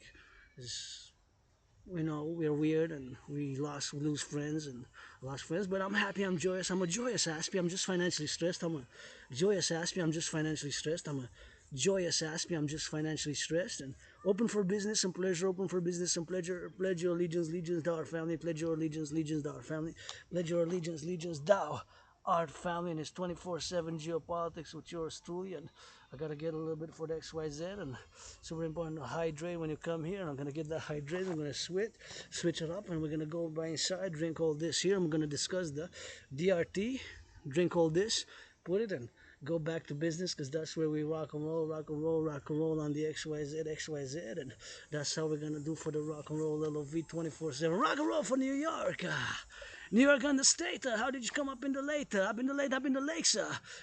Speaker 1: we're weird and we lose friends and lost friends, but I'm happy, I'm joyous. I'm a joyous Aspie. I'm just financially stressed. I'm a joyous Aspie. I'm just financially stressed. I'm a joyous Aspie. I'm just financially stressed and open for business and pleasure. Open for business and pleasure. Pledge your allegiance to our family. Pledge your allegiance to our family. Pledge your allegiance thou art family, and it's 24/7 geopolitics with yours truly. And I gotta get a little bit for the XYZ, and super important to hydrate when you come here. I'm gonna get that hydrated. I'm gonna switch it up, and we're gonna go by inside, drink all this here. I'm gonna discuss the DRT, drink all this, put it, and go back to business, because that's where we rock and roll, rock and roll, rock and roll on the XYZ, and that's how we're gonna do for the rock and roll LOV 24/7. Rock and roll for New York. New York on the state, how did you come up in the late? Up in the late, up in the lakes,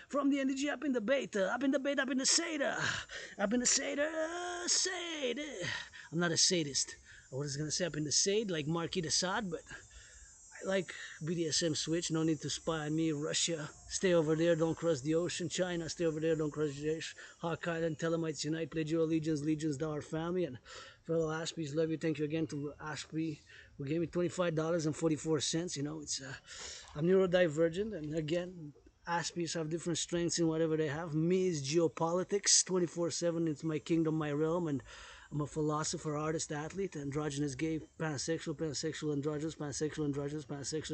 Speaker 1: from the NDG up in the bait, up in the bait, up in the Seder, up in the Seder, Seder. I'm not a sadist. I was gonna say up in the Sade, like Marquis de Sade, but I like BDSM switch. No need to spy on me. Russia, stay over there. Don't cross the ocean. China, stay over there. Don't cross the ocean. Hawk Island, Telemites unite. Pledge your legions to our family. And fellow Aspies, love you. Thank you again to Aspie who gave me $25.44. I'm neurodivergent, and again, Aspies have different strengths in whatever they have. Me is geopolitics 24/7. It's my kingdom, my realm, and I'm a philosopher, artist, athlete, androgynous, gay, pansexual, androgynous, pansexual,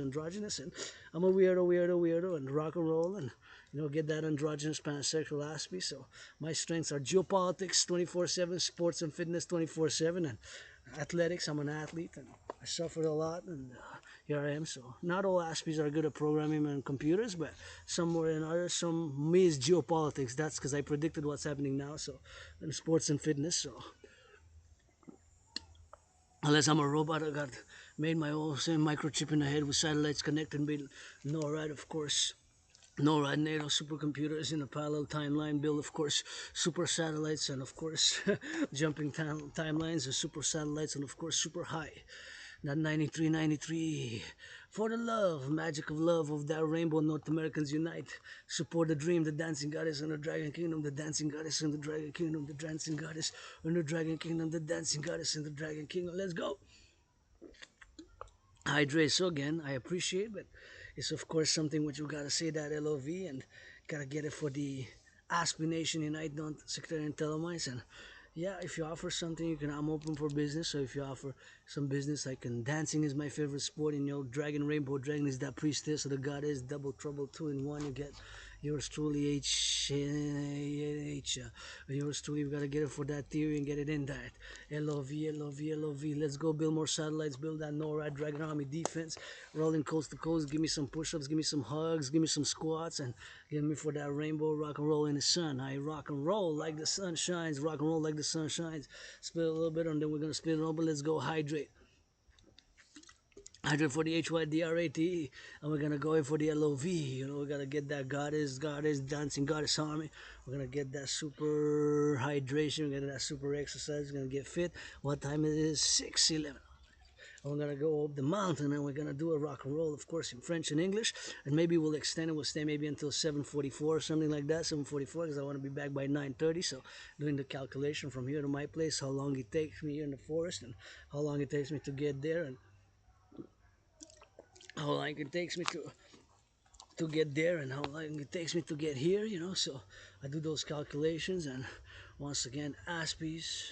Speaker 1: androgynous, and I'm a weirdo, and rock and roll, and get that androgynous, pansexual aspect. So my strengths are geopolitics 24/7, sports and fitness 24/7, and athletics. I'm an athlete, and I suffered a lot, and here I am. So not all Aspies are good at programming and computers, but some more than others. Some me is geopolitics. That's because I predicted what's happening now. So in sports and fitness. So unless I'm a robot, I got made my own same microchip in the head with satellites connected, made NORAD, of course. NORAD, NATO supercomputers in a parallel timeline, build, of course, super satellites, and of course, jumping timelines and super satellites, and of course, super high. Not 93. For the love, magic of love of that rainbow, North Americans unite. Support the dream, the dancing goddess and the dragon kingdom, the dancing goddess and the dragon kingdom, the dancing goddess and the dragon kingdom, the dancing goddess and the dragon kingdom. Let's go. Hydrate. So again, I appreciate, but it's of course something which you gotta say that LOV and gotta get it for the Aspen Nation Unite, don't sectarian telemites. And yeah, if you offer something, I'm open for business. So if you offer some business, dancing is my favorite sport, and dragon, rainbow dragon is that priestess of the goddess, double trouble, 2 in 1. Yours truly, H. Yours truly, we gotta get it for that theory and get it in that. LOV, LOV, LOV. Let's go build more satellites, build that NORAD Dragon Army defense, rolling coast to coast. Give me some push ups, give me some hugs, give me some squats, and give me for that rainbow rock and roll in the sun. I rock and roll like the sun shines, rock and roll like the sun shines. Split a little bit, and then we're gonna split it over. Let's go hydrate. Hydrate for the HYDRATE, and we're gonna go in for the LOV. You know, we gotta get that goddess, dancing goddess army. We're gonna get that super hydration, we're gonna get that super exercise, we're gonna get fit. What time it is? 6:11. And we're gonna go up the mountain and we're gonna do a rock and roll, of course, in French and English, and maybe we'll extend it. We'll stay maybe until 7:44 or something like that. 7:44 because I want to be back by 9:30. So doing the calculation from here to my place, how long it takes me here in the forest, and how long it takes me to get there, and how long it takes me to get there, and how long it takes me to get here. You know, so I do those calculations, and once again, Aspies.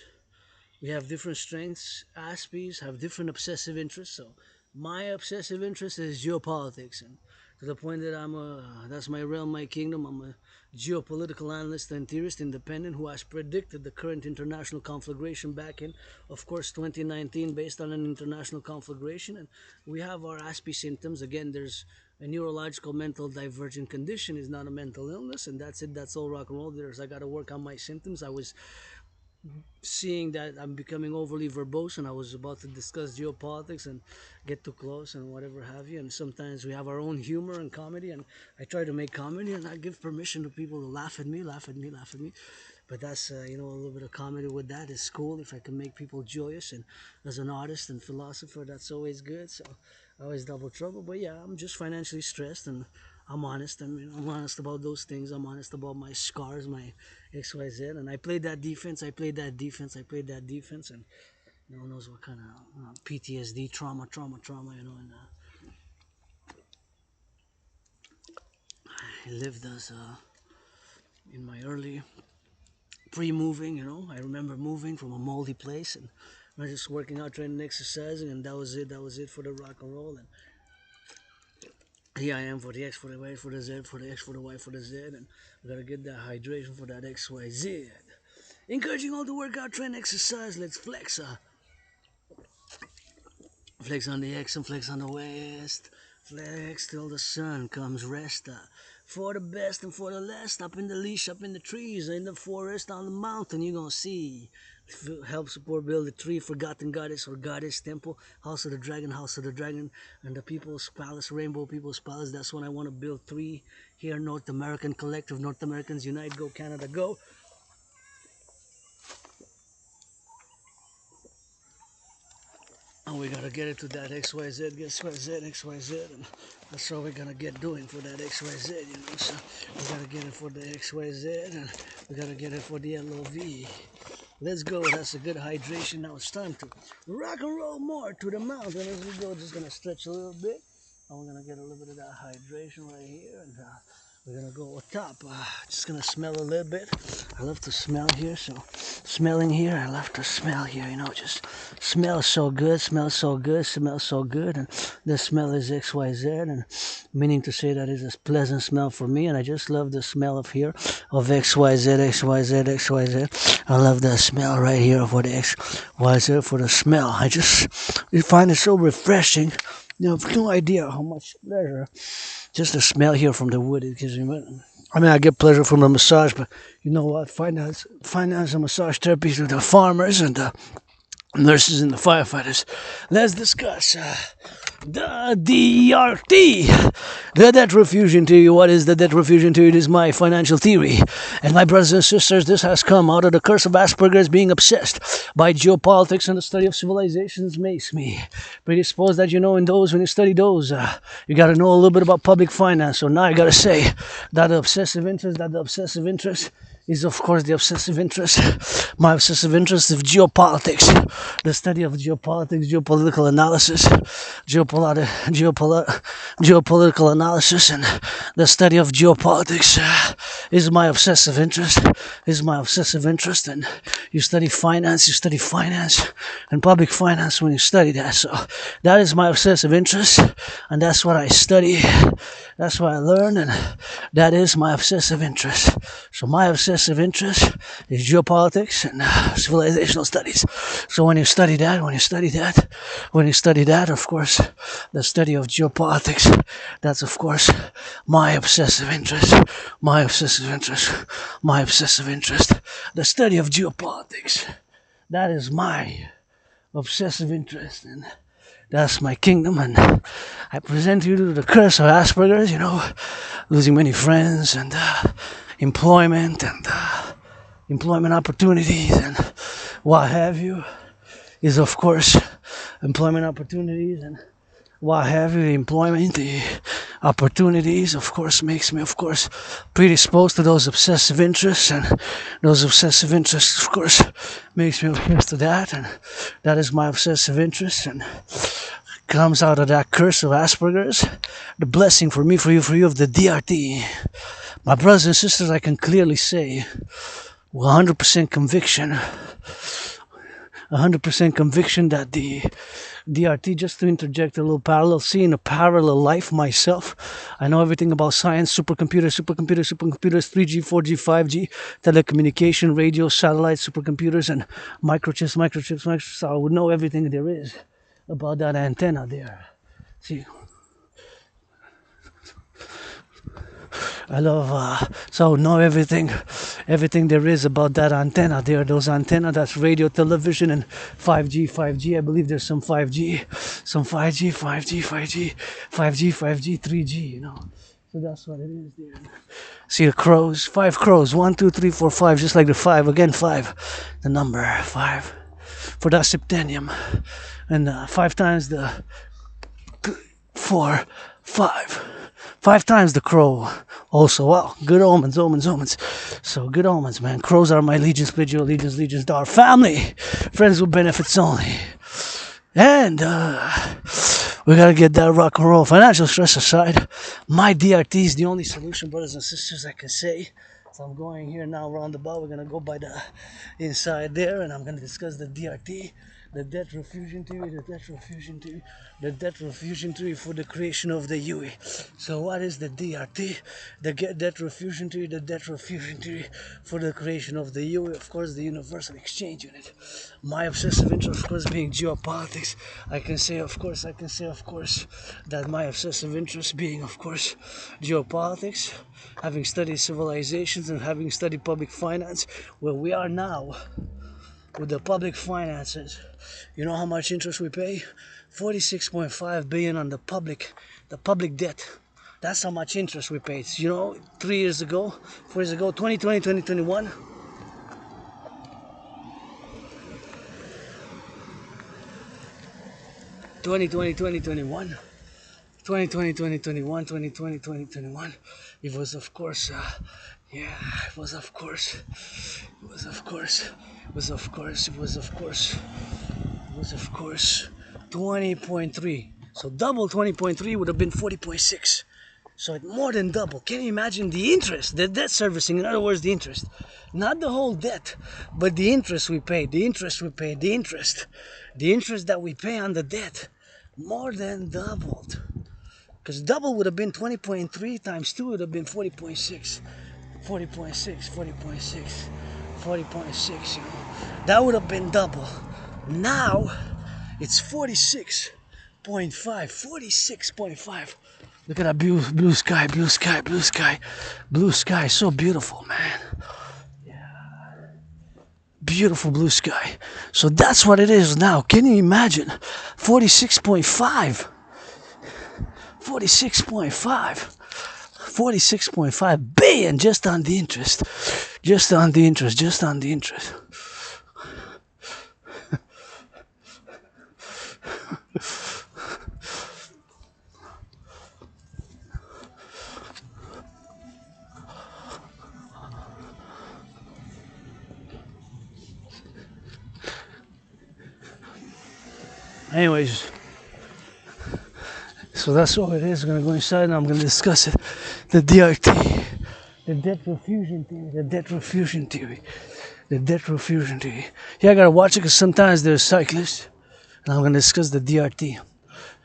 Speaker 1: We have different strengths. Aspies have different obsessive interests. So my obsessive interest is geopolitics, and to the point that that's my realm, my kingdom. I'm a geopolitical analyst and theorist, independent, who has predicted the current international conflagration back in, of course, 2019, based on an international conflagration. And we have our Aspie symptoms. Again, there's a neurological mental divergent condition, is not a mental illness, and that's it. That's all rock and roll. I got to work on my symptoms. I was seeing that I'm becoming overly verbose, and I was about to discuss geopolitics and get too close and whatever have you. And sometimes we have our own humor and comedy, and I try to make comedy and I give permission to people to laugh at me, laugh at me, laugh at me. But that's a little bit of comedy with that is cool if I can make people joyous. And as an artist and philosopher, that's always good. So I always double trouble. But yeah, I'm just financially stressed, and I'm honest. I'm honest about those things. I'm honest about my scars, my XYZ. And I played that defense. I played that defense. I played that defense. And no one knows what kind of PTSD, trauma. And I lived as in my early pre-moving. I remember moving from a moldy place, and I was just working out, training, exercising, and that was it. That was it for the rock and roll. And here I am for the X, for the Y, for the Z, for the X, for the Y, for the Z, and we gotta get that hydration for that XYZ. Encouraging all to work out, train, exercise. Let's flex. Flex on the X and flex on the West. Flex till the sun comes rest. For the best and for the last. Up in the leash, up in the trees, in the forest, on the mountain, you gonna see. Help support build the tree, forgotten goddess or goddess temple, house of the dragon, and the people's palace, rainbow people's palace. That's when I want to build 3 here. North American collective, North Americans unite, go Canada, go. And we gotta get it to that XYZ, XYZ, and that's all we're gonna get doing for that XYZ, So we gotta get it for the XYZ, and we gotta get it for the LOV. Let's go. That's a good hydration. Now it's time to rock and roll more to the mountain as we go. Just gonna stretch a little bit, and we're gonna get a little bit of that hydration right here, and we're gonna go up top. Just gonna smell a little bit. I love to smell here, so smelling here. I love to smell here. Just smells so good. Smells so good. Smells so good. And the smell is XYZ, and meaning to say that it's a pleasant smell for me. And I just love the smell of here of XYZ, XYZ, XYZ. I love the smell right here for the XYZ for the smell. You find it so refreshing. You have no idea how much pleasure just the smell here from the wood it gives me. I mean, I get pleasure from the massage, but you know what? Finance and massage therapies with the farmers and the nurses and the firefighters. Let's discuss the DRT, the debt refusion theory. What is the debt refusion theory? It is my financial theory. And my brothers and sisters, this has come out of the curse of Asperger's being obsessed by geopolitics and the study of civilizations makes me predisposed that, in those, when you study those, you got to know a little bit about public finance. So now I got to say that the obsessive interest is of course the obsessive interest. My obsessive interest is geopolitics, the study of geopolitics, geopolitical analysis, geopolitical analysis, and the study of geopolitics is my obsessive interest. And you study finance and public finance when you study that. So that is my obsessive interest, and that's what I study. That's what I learned, and that is my obsessive interest. So my obsessive interest is geopolitics and civilizational studies. So when you study that, of course, the study of geopolitics, that's of course my obsessive interest. The study of geopolitics, that is my obsessive interest, and that's my kingdom. And I present you to the curse of Asperger's, losing many friends and employment opportunities and what have you, is of course employment opportunities and what have you. The opportunities of course makes me of course predisposed to those obsessive interests, and those obsessive interests of course makes me obsessed to that, and that is my obsessive interest, and comes out of that curse of Asperger's, the blessing for me, for you of the DRT. My brothers and sisters, I can clearly say with 100% conviction that the DRT, just to interject a little parallel, seeing a parallel life myself. I know everything about science, supercomputers, 3G, 4G, 5G, telecommunication, radio, satellites, supercomputers, and microchips. So I would know everything there is about that antenna there. See, I love, so know everything there is about that antenna there. Those antenna, that's radio, television, and 5G. I believe there's some 5G, 3G, So that's what it is there. See the crows, 5 crows, 1, 2, 3, 4, 5, just like the 5, again 5, the number 5, for that septennium, and 5 times the 4, 5 times the crow. Also, wow, good omens. So good omens, man. Crows are my legions, pledge your allegiance to our family. Friends with benefits only. And we gotta get that rock and roll. Financial stress aside, my DRT is the only solution, brothers and sisters, I can say. So I'm going here now roundabout. We're gonna go by the inside there, and I'm gonna discuss the DRT, the debt refusion theory, the debt refusion theory for the creation of the UE. So what is the DRT? The debt refusion theory, for the creation of the UE, of course, the Universal Exchange Unit. My obsessive interest, of course, being geopolitics. I can say, of course, that my obsessive interest being, of course, geopolitics, having studied civilizations and having studied public finance, where we are now with the public finances. You know how much interest we pay? 46.5 billion on the public debt. That's how much interest we paid. 3 years ago, 4 years ago, 2020, 2021. 2021. It was of course 20.3. So double 20.3 would have been 40.6. So it more than double. Can you imagine the interest, the debt servicing? In other words, the interest, not the whole debt, but the interest we paid, the interest that we pay on the debt, more than doubled. Because double would have been 20.3 times 2 would have been 40.6. That would have been double. Now it's 46.5. Look at that blue sky, so beautiful, man. Beautiful blue sky. So that's what it is now. Can you imagine? 46.5 billion just on the interest. Anyways, so that's all it is. We're gonna go inside and I'm gonna discuss it. The DRT, the debt refusion theory, the debt refusion theory, the debt refusion theory. Yeah, I gotta watch it because sometimes there's cyclists, and I'm gonna discuss the DRT.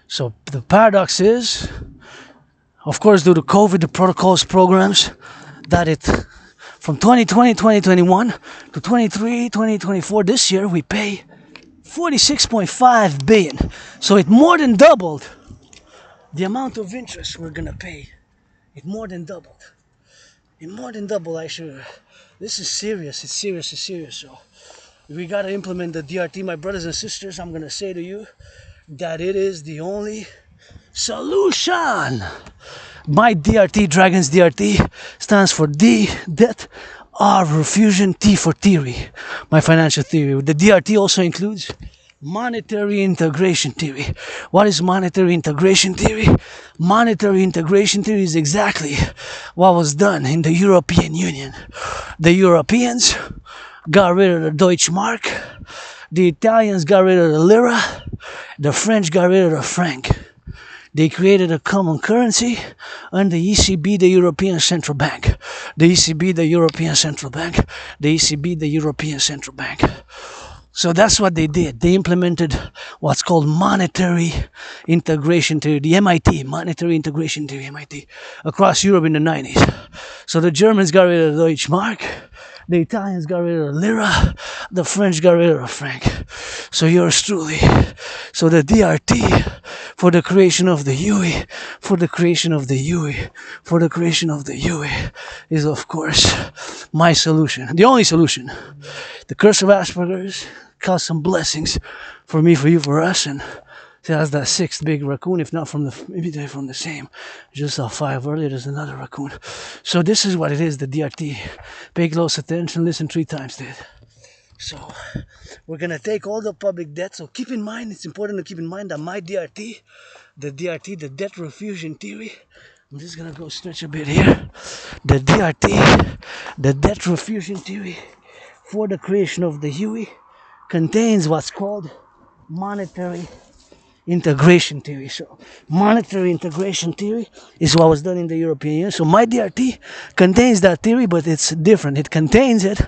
Speaker 1: So the paradox is, of course, due to COVID, the protocols, programs, that it from 2020, 2021 to 23, 2024, this year we pay 46.5 billion. So it more than doubled the amount of interest we're gonna pay. It more than doubled. It more than doubled, actually. This is serious. It's serious. It's serious. So we gotta implement the DRT, my brothers and sisters. I'm gonna say to you that it is the only solution. My DRT, Dragon's DRT, stands for D, debt, R, refusion, T for theory, my financial theory. The DRT also includes monetary integration theory. What is monetary integration theory? Monetary integration theory is exactly what was done in the European Union. The Europeans got rid of the Deutschmark, the Italians got rid of the lira, the French got rid of the franc. They created a common currency, and the ECB, the European Central Bank. The ECB, the European Central Bank. The ECB, the European Central Bank. So that's what they did. They implemented what's called monetary integration theory, the MIT, monetary integration theory, MIT, across Europe in the 90s. So the Germans got rid of the Deutschmark, the Italians got rid of the lira, the French got rid of the franc. So yours truly. So the DRT for the creation of the UE, for the creation of the UE, for the creation of the UE is of course my solution. The only solution. The curse of Asperger's caused some blessings for me, for you, for us, and that's that sixth big raccoon, if not from the, maybe they're from the same. Just saw 5 earlier, there's another raccoon. So this is what it is, the DRT. Pay close attention, listen 3 times, dude. So we're gonna take all the public debt. So keep in mind, it's important to keep in mind that my DRT, the debt refusion theory, I'm just gonna go stretch a bit here. The DRT, the debt refusion theory for the creation of the UE contains what's called monetary integration theory. So monetary integration theory is what was done in the European Union. So my DRT contains that theory, but it's different. It contains it,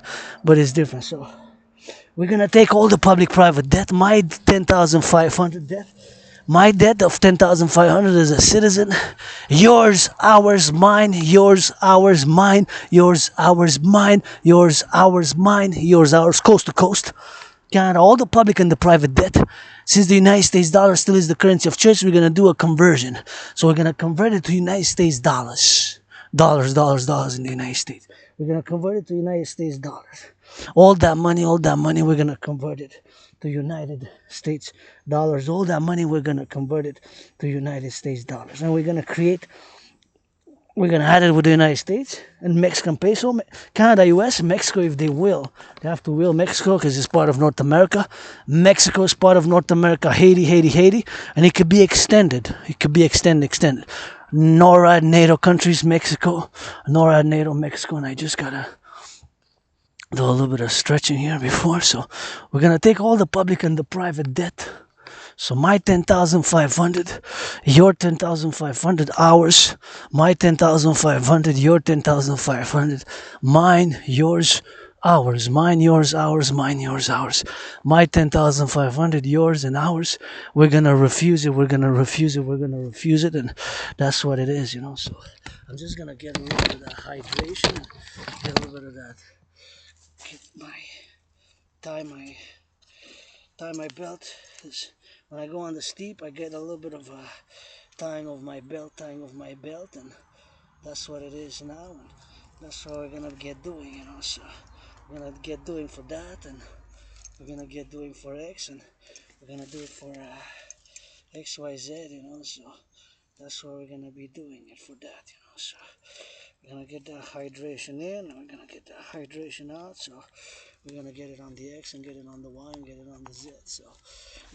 Speaker 1: but it's different. So we're gonna take all the public-private debt, my 10,500 debt, my debt of 10,500 as a citizen, yours, ours, mine, yours, ours, mine, yours, ours, mine, yours, ours, mine, yours, ours, coast to coast. Canada, all the public and the private debt. Since the United States dollar still is the currency of choice, we're gonna do a conversion. So we're gonna convert it to United States dollars. Dollars in the United States. We're gonna convert it to United States dollars. All that money, we're gonna convert it to United States dollars. All that money, we're gonna convert it to United States dollars. And we're gonna add it with the United States and Mexican peso, Canada, US, Mexico, if they will. They have to will Mexico because it's part of North America. Mexico is part of North America, Haiti. And it could be extended. Extended. NORAD, NATO countries, Mexico. NORAD, NATO, Mexico. And I just gotta do a little bit of stretching here before. So we're gonna take all the public and the private debt. So my 10,500, your 10,500, ours, my 10,500, your 10,500, mine, yours, ours, mine, yours, ours, mine, yours, ours, my 10,500, yours and ours. We're gonna refuse it, and that's what it is, you know. So I'm just gonna get a little bit of that hydration, get a little bit of that, tie my belt. When I go on the steep, I get a little bit of a tying of my belt, and that's what it is now, and that's what we're gonna get doing, you know. So we're gonna get doing for that, and we're gonna get doing for X, and we're gonna do it for XYZ, you know. So that's what we're gonna be doing it for that, you know. So we're gonna get that hydration in, and we're gonna get that hydration out. So we're gonna get it on the X and get it on the Y and get it on the Z. So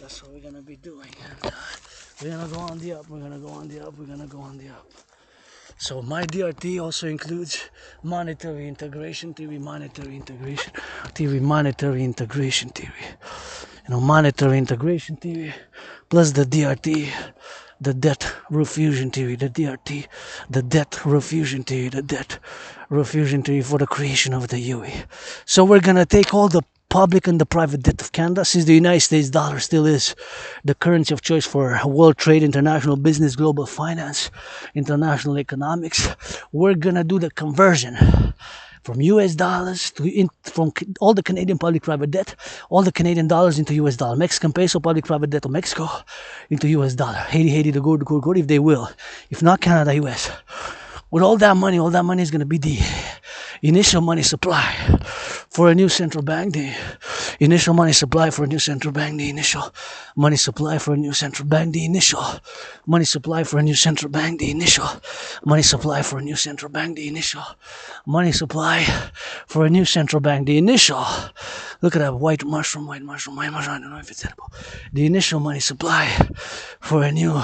Speaker 1: that's what we're gonna be doing. And we're gonna go on the up. So my DRT also includes monetary integration theory. monetary integration theory, plus the DRT, the debt refusion theory, the DRT, the debt refusion theory, the debt refusion theory for the creation of the UE. So we're gonna take all the public and the private debt of Canada, since the United States dollar still is the currency of choice for world trade, international business, global finance, international economics. We're gonna do the conversion from US dollars from all the Canadian public private debt, all the Canadian dollars into US dollar. Mexican peso public private debt of Mexico into US dollar. Haiti, the good, if they will. If not, Canada, US. With all that money is going to be the initial money supply for a new central bank, the initial money supply for a new central bank, the initial money supply for a new central bank, the initial money supply for a new central bank, the initial money supply for a new central bank, the initial money supply for a new central bank, the initial, look at that white mushroom, I don't know if it's edible, the initial money supply for a new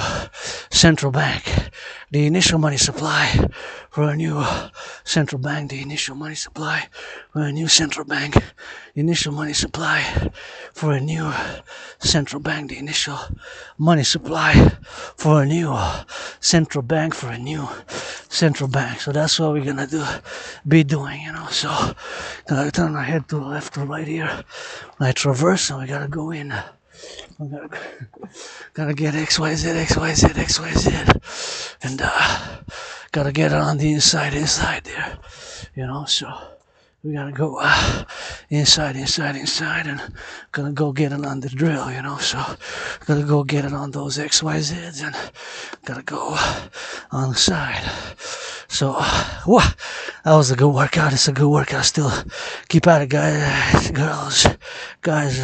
Speaker 1: central bank, the initial money supply for a new central bank, the initial money supply for a new central bank, the initial money supply for a new central bank, the initial money supply for a new central bank, for a new central bank. So that's what we're gonna be doing, So gotta turn our head to the left or right here. I traverse and we gotta go in. We gotta get XYZ, and gotta get it on the inside there, So we gotta go inside, and gonna go get it on the drill, So gotta go get it on those XYZs, and gotta go on the side. So, that was a good workout. It's a good workout. Still, keep at it, guys, girls, guys.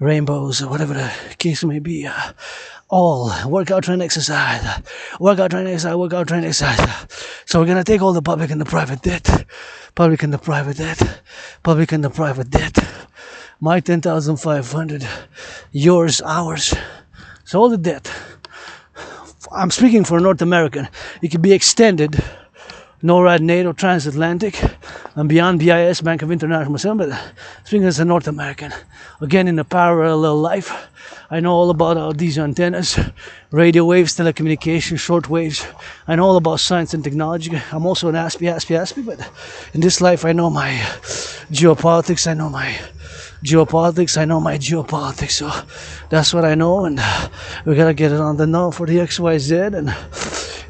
Speaker 1: Rainbows, or whatever the case may be, all workout, train, exercise, workout, train, exercise, workout, train, exercise. So we're gonna take all the public and the private debt, public and the private debt, public and the private debt. My 10,500, yours, ours. So all the debt. I'm speaking for North American. It could be extended. NORAD, NATO, transatlantic, and beyond BIS, Bank of International Settlement. But speaking as a North American, again in a parallel life, I know all about these antennas, radio waves, telecommunications, short waves. I know all about science and technology. I'm also an ASPE, but in this life I know my geopolitics, I know my geopolitics, so that's what I know, and we gotta get it on the know for the XYZ, and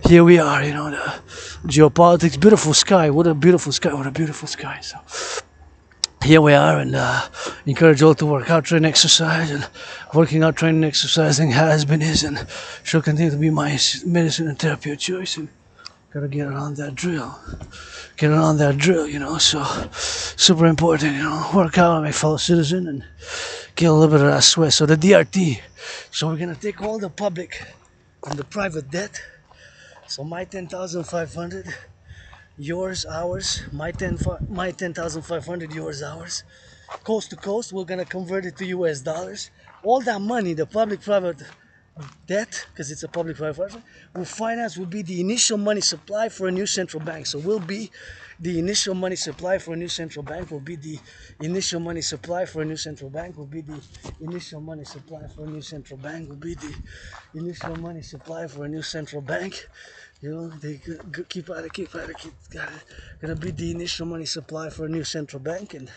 Speaker 1: here we are, the geopolitics, beautiful sky, what a beautiful sky, so here we are, and encourage all to work out, train, exercise, and working out, training, exercising has been, is, and shall continue to be my medicine and therapy of choice, and gotta get it on that drill, so super important, work out, my fellow citizen, and get a little bit of that sweat. So the DRT, so we're gonna take all the public and the private debt. So my 10,500, yours, ours, my 10,500, yours, ours. Coast to coast, we're gonna convert it to US dollars. All that money, the public-private debt, because it's a public-private partnership, will be the initial money supply for a new central bank. So will be the initial money supply for a new central bank. Will be the initial money supply for a new central bank. Will be the initial money supply for a new central bank. Will be the initial money supply for a new central bank. They keep at it. Gonna be the initial money supply for a new central bank, and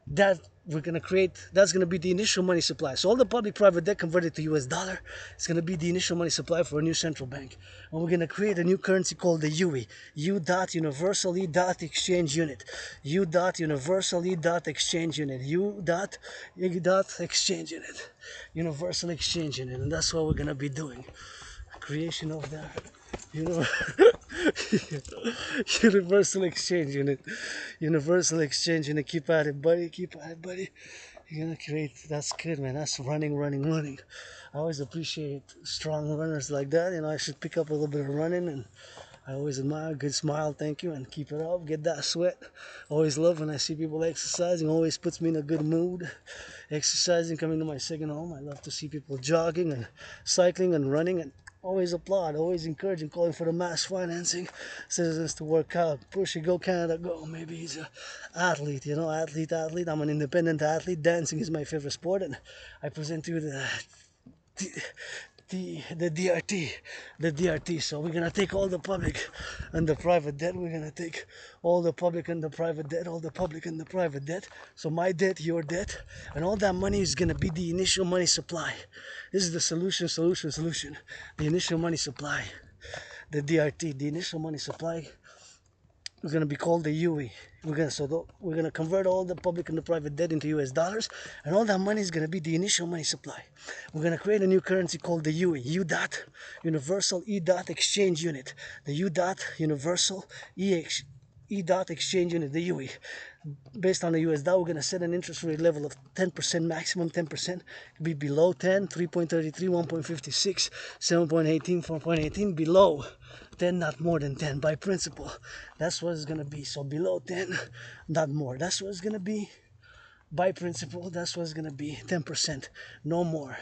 Speaker 1: that we're gonna create. That's gonna be the initial money supply. So all the public-private debt converted to US dollar, it's gonna be the initial money supply for a new central bank, and we're gonna create a new currency called the UE. U dot universal E dot exchange unit. U dot universal E dot exchange unit. U dot exchange unit. Universal exchange unit, and that's what we're gonna be doing. Creation of that. Universal exchange unit. Universal exchange unit. Keep at it, buddy. You're gonna create. That's good, man. That's running. I always appreciate strong runners like that. I should pick up a little bit of running, and I always admire. Good smile, thank you, and keep it up. Get that sweat. Always love when I see people exercising. Always puts me in a good mood. Exercising, coming to my second home. I love to see people jogging and cycling and running and always applaud, always encouraging, calling for the mass financing, citizens to work out, push it, go Canada, go. Maybe he's a athlete, athlete. I'm an independent athlete. Dancing is my favorite sport, and I present to you the DRT, the DRT. So we're gonna take all the public and the private debt. We're gonna take all the public and the private debt, all the public and the private debt. So my debt, your debt, and all that money is gonna be the initial money supply. This is the solution. The initial money supply, the DRT, the initial money supply. Is going to be called the UE. We're gonna convert all the public and the private debt into US dollars, and all that money is gonna be the initial money supply. We're gonna create a new currency called the UE, U dot Universal E dot Exchange Unit. The U dot Universal E dot Exchange Unit, the UE. Based on the US dollar, we're going to set an interest rate level of 10%, maximum 10%. Could be below 10, 3.33, 1.56, 7.18, 4.18, below 10, not more than 10 by principle. That's what it's going to be. So below 10, not more. That's what it's going to be by principle. That's what it's going to be, 10%, no more.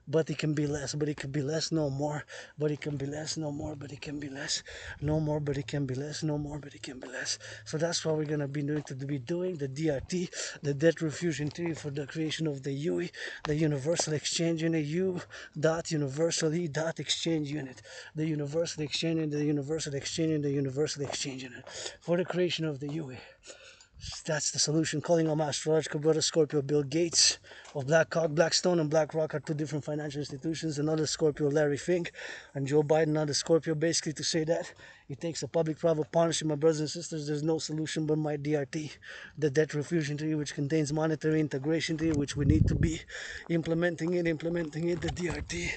Speaker 1: But it can be less, but it can be less, no more, but it can be less, no more, but it can be less, no more, but it can be less, no more, but it can be less. So that's what we're going to be doing, the DRT, the debt refusion theory for the creation of the UE, the Universal Exchange Unit, U dot Universal E dot Exchange Unit, the Universal Exchange Unit, the Universal Exchange Unit, the Universal Exchange Unit, for the creation of the UE. That's the solution. Calling on my astrological brother Scorpio Bill Gates of Blackstone and BlackRock are two different financial institutions. Another Scorpio Larry Fink and Joe Biden, another Scorpio, basically to say that it takes a public-private partnership. My brothers and sisters, there's no solution but my DRT, the debt refusion theory, which contains monetary integration theory, which we need to be implementing it, the DRT,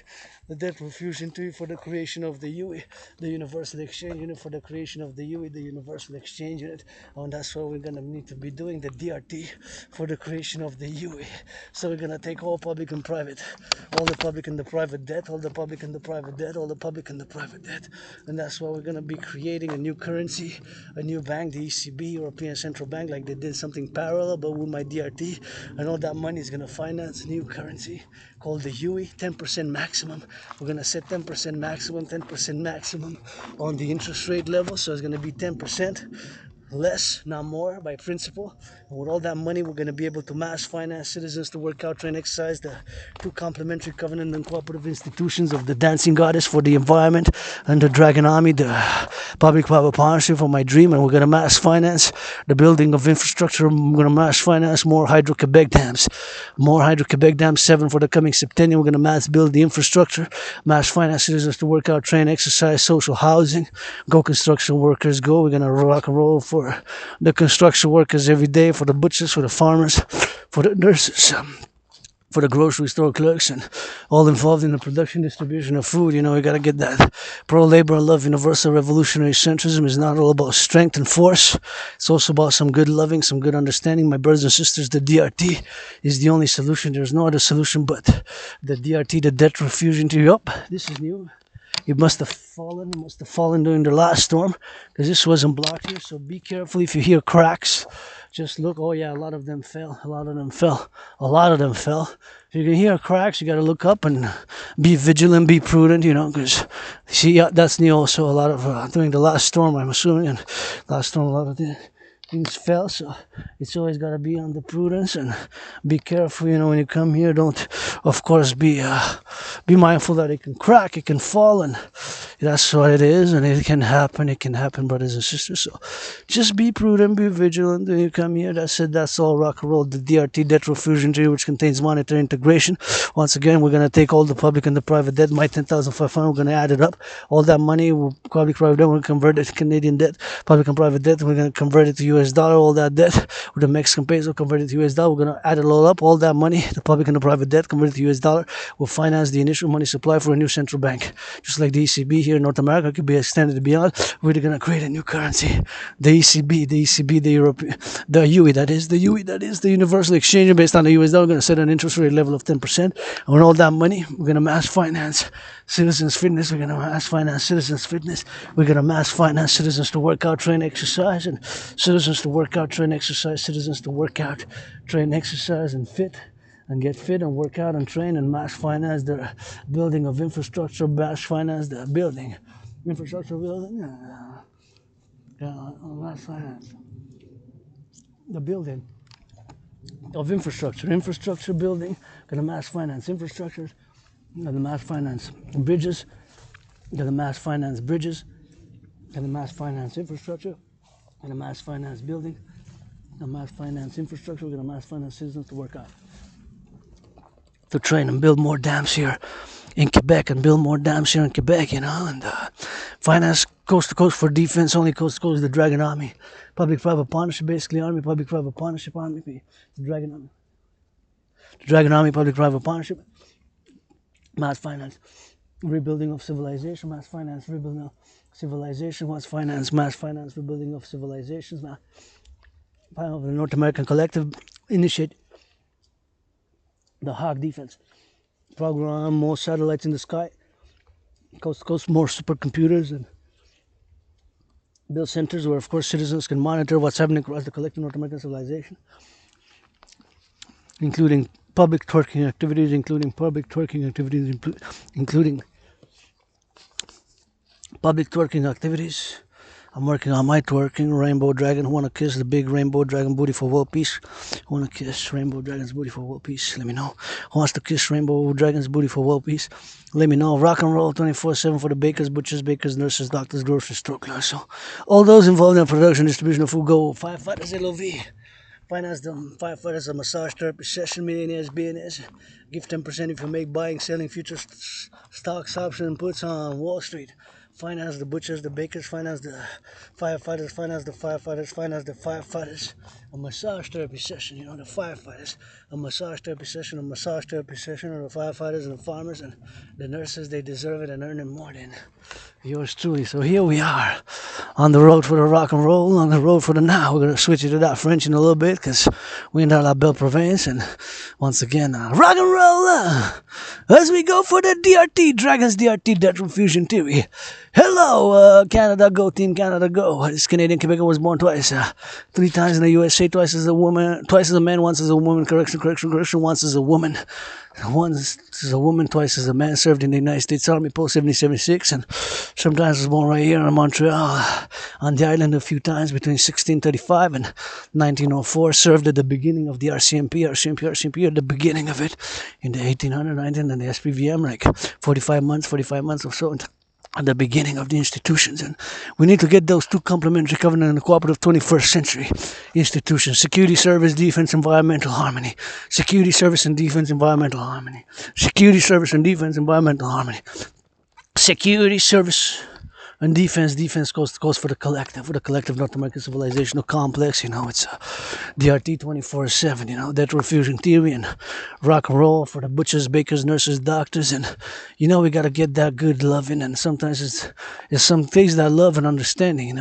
Speaker 1: the debt refusion theory for the creation of the UE, the Universal Exchange Unit for the creation of the UE, the Universal Exchange Unit, and that's what we're going to need to be doing, the DRT for the creation of the UE. So we're going to take all public and private, all the public and the private debt, all the public and the private debt, all the public and the private debt, and that's why we're going to be creating a new currency, a new bank, the ECB, European Central Bank, like they did something parallel, but with my DRT, and all that money is going to finance a new currency called the UE, 10% maximum. We're going to set 10% maximum on the interest rate level, so it's going to be 10% less, not more, by principle. And with all that money, we're going to be able to mass finance citizens to work out, train, exercise, the two complementary covenant and cooperative institutions of the Dancing Goddess for the environment and the Dragon Army, the public-private partnership for my dream. And we're going to mass finance the building of infrastructure. We're going to mass finance more Hydro-Quebec dams, 7 for the coming September. We're going to mass build the infrastructure, mass finance citizens to work out, train, exercise, social housing. Go construction workers, go. We're going to rock and roll for the construction workers every day, for the butchers, for the farmers, for the nurses, for the grocery store clerks, and all involved in the production, distribution of food. We got to get that pro-labor and love. Universal revolutionary centrism is not all about strength and force. It's also about some good loving, some good understanding. My brothers and sisters, the DRT is the only solution. There's no other solution but the DRT, the debt refusion theory. This is new. It must have fallen during the last storm, because this wasn't blocked here. So be careful if you hear cracks. Just look. Oh yeah, a lot of them fell. If you can hear cracks, you got to look up and be vigilant, be prudent, because see, that's new also. A lot of during the last storm, I'm assuming, and last storm, a lot of things fell, so it's always got to be on the prudence and be careful. When you come here, don't, of course, be mindful that it can crack, it can fall, and that's what it is, and it can happen, brothers and sisters. So just be prudent, be vigilant when you come here. That's it. That's all. Rock and roll. The DRT, debt refusion theory, which contains monetary integration. Once again, we're going to take all the public and the private debt, my 10,500, we're going to add it up. All that money, public private debt, we're going to convert it to Canadian debt, public and private debt, we're going to convert it to US dollar. All that debt with the Mexican peso converted to US dollar, we're going to add it all up. All that money, the public and the private debt converted to US dollar, will finance the initial money supply for a new central bank. Just like the ECB here in North America could be extended beyond, we're going to create a new currency. The ECB, the European, the UE, that is the Universal Exchange, based on the US dollar. We're going to set an interest rate level of 10%. And with all that money, we're going to mass finance citizens' fitness. We're going to mass finance citizens' fitness. We're going to mass finance citizens to work out, train, exercise, and citizens to work out, train, exercise, citizens to work out, train, exercise, and fit. and get fit and work out and train and mass finance the building of infrastructure, mass finance the building, infrastructure building, mass finance the building of infrastructure building, gonna mass finance infrastructure, gonna mass finance bridges, gonna mass finance bridges, gonna mass finance infrastructure, gonna mass finance building, gonna mass finance infrastructure, gonna mass finance citizens to work out, to train and build more dams here in Quebec and build more dams here in Quebec, and finance coast to coast for defense, only coast to coast the Dragon Army, public-private partnership, basically army, public-private partnership, army, the Dragon Army. The Dragon Army, public-private partnership, mass finance, rebuilding of civilization, mass finance, rebuilding of civilization, mass finance, rebuilding of civilizations, the North American Collectif initiate the Hawk defense program, more satellites in the sky, coast to coast, more supercomputers, and build centers where, of course, citizens can monitor what's happening across the collective North American civilization, including public twerking activities, including public twerking activities. I'm working on my twerking, rainbow dragon, who wanna kiss the big rainbow dragon booty for world peace? Who wanna kiss rainbow dragon's booty for world peace? Let me know. Who wants to kiss rainbow dragon's booty for world peace? Let me know. Rock and roll 24/7 for the bakers, butchers, nurses, doctors, grocery store clerks. So all those involved in production, distribution of food go. Firefighters LOV. Finance them. Firefighters, a massage therapy session, millionaires, billionaires. Give 10% if you make buying, selling futures, stocks, options, and puts on Wall Street. Finance the butchers, the bakers, finance the firefighters, a massage therapy session, the firefighters, a massage therapy session, of the firefighters and the farmers and the nurses, they deserve it and earn it more than yours truly. So here we are on the road for the rock and roll, on the road for the now. We're going to switch it to that French in a little bit because we're in La Belle Province, and once again, rock and roll as we go for the DRT, Dragons DRT, Death Fusion Theory. Hello, Canada Go, Team Canada Go. This Canadian Quebecer was born twice, 3 times in the USA, twice as a woman, twice as a man, once as a woman, correction, once as a woman. Once as a woman, twice as a man, served in the United States Army post 1776, and sometimes was born right here in Montreal, on the island a few times between 1635 and 1904, served at the beginning of the RCMP, at the beginning of it, in the 1800, 19, and the SPVM, like 45 months or so, at the beginning of the institutions. And we need to get those two complementary covenant in the cooperative 21st century institutions: security, service, defense, environmental harmony. Security, service, and defense, environmental harmony. Security, service, and defense, environmental harmony. Security, service, and defense goes for the collective North American civilizational complex. It's DRT 24/7. That refusing theory and rock and roll for the butchers, bakers, nurses, doctors, and we gotta get that good loving, and sometimes it's some takes that love and understanding.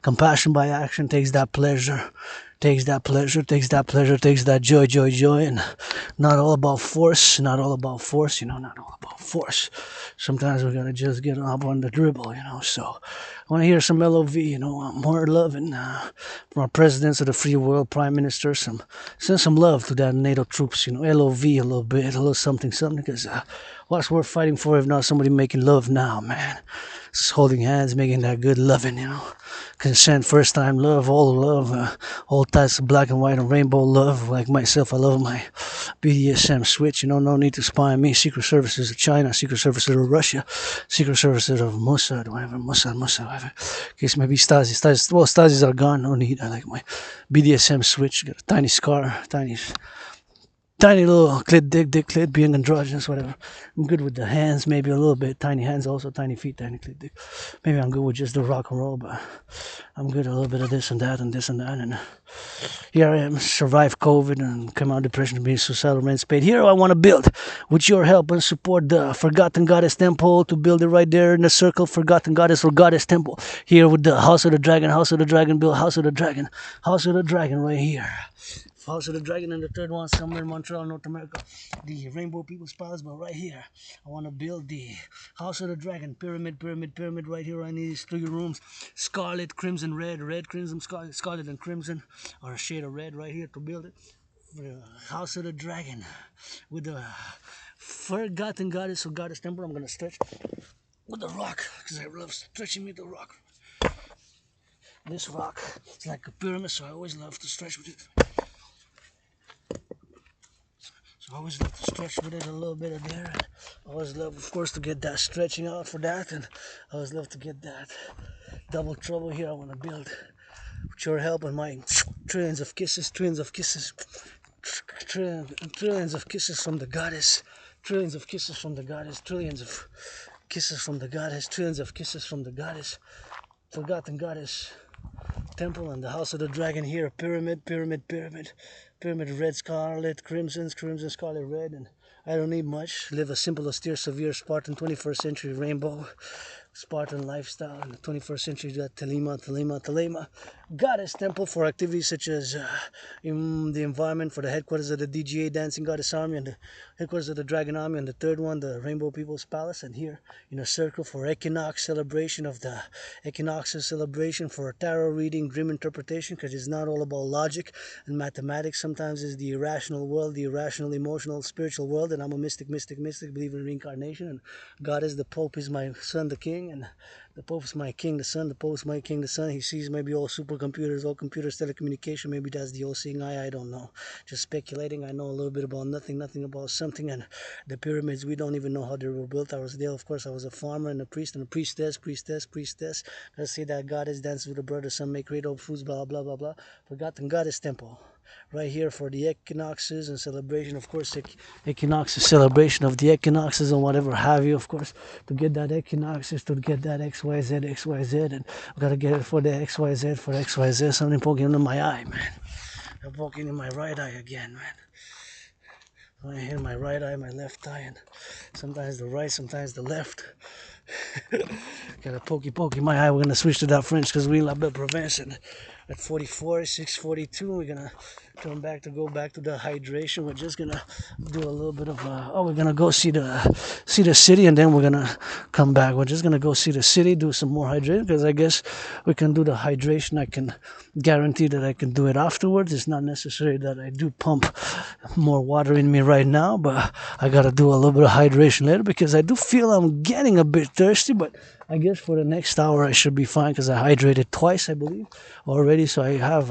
Speaker 1: Compassion by action takes that pleasure. Takes that joy, and not all about force, not all about force. Sometimes we gotta just get up on the dribble, So I want to hear some LOV, more loving from our presidents of the free world, prime minister. Send some love to that NATO troops, LOV a little bit, a little something, because what's worth fighting for if not somebody making love now, man? Just holding hands, making that good loving, Consent, first time love, all types of black and white and rainbow love. Like myself, I love my BDSM switch, no need to spy on me. Secret services of China, secret services of Russia, secret services of Mossad, whatever, whatever. In case maybe Stasis are gone, no need. I like my BDSM switch, got a tiny scar, tiny little clit, dick clit, being androgynous, whatever. I'm good with the hands, maybe a little bit. Tiny hands also, tiny feet, tiny clit, dick. Maybe I'm good with just the rock and roll, but I'm good a little bit of this and that and this and that. And here I am, survived COVID and come out depression, being suicidal, rent paid. Here I want to build, with your help and support, the Forgotten Goddess Temple, to build it right there in the circle, Forgotten Goddess or Goddess Temple. Here with the House of the Dragon, build House of the Dragon right here. House of the Dragon, and the third one somewhere in Montreal, North America. The Rainbow People's Palace, but right here, I want to build the House of the Dragon, pyramid right here. I need these 3 rooms, scarlet, crimson, red, crimson, scarlet, and crimson, or a shade of red right here to build it. for the house of the dragon with the forgotten goddess or goddess temple. I'm gonna stretch with the rock because I love stretching with the rock. This rock is like a pyramid, so I always love to stretch with it. So I always love to stretch with it a little bit of there. I always love, of course, to get that stretching out for that, and I always love to get that double trouble here. I want to build with your help and my trillions of kisses, trillions of kisses, trillions of kisses from the goddess, trillions of kisses from the goddess, trillions of kisses from the goddess, trillions of kisses from the goddess, forgotten goddess temple and the house of the dragon here. Pyramid, pyramid, pyramid, pyramid, red, scarlet, crimson, scarlet, red, and I don't need much. Live a simple, austere, severe, Spartan 21st century rainbow Spartan lifestyle in the 21st century. Got Telema, goddess temple for activities such as in the environment, for the headquarters of the DGA Dancing Goddess Army and the headquarters of the Dragon Army, and the third one, the Rainbow People's Palace, and here in a circle for equinox celebration of the equinoxes celebration, for tarot reading, dream interpretation, because it's not all about logic and mathematics. Sometimes it's the irrational world, the irrational, emotional, spiritual world, and I'm a mystic, believe in reincarnation, and God is the Pope is my son, the king, and the Pope is my king, the son. The Pope is my king, the son. He sees maybe all supercomputers, all computers, telecommunication. Maybe that's the all-seeing eye. I don't know. Just speculating. I know a little bit about nothing about something. And the pyramids, we don't even know how they were built. I was there, of course. I was a farmer and a priest and a priestess. Gotta say that goddess dances with a brother. Some make great old foods, blah, blah, blah, blah. Forgotten goddess temple. Right here for the equinoxes and celebration, of course, equinoxes, celebration of the equinoxes and whatever have you, of course, to get that equinoxes, to get that XYZ, and we gotta get it for the XYZ, for XYZ. Something poking under my eye, man. I'm poking in my right eye again, man. I hit my right eye, my left eye, and sometimes the right, sometimes the left. Got a pokey my eye. We're gonna switch to that French because we love the prevention. At 44, 6:42, we're gonna go back to the hydration. We're just gonna do a little bit of we're gonna go see the city, and then we're gonna come back. We're just gonna go see the city, do some more hydration, because I guess we can do the hydration. I can guarantee that I can do it afterwards. It's not necessary that I do pump more water in me right now, but I gotta do a little bit of hydration later because I do feel I'm getting a bit thirsty, but I guess for the next hour I should be fine because I hydrated twice, I believe, already. So I have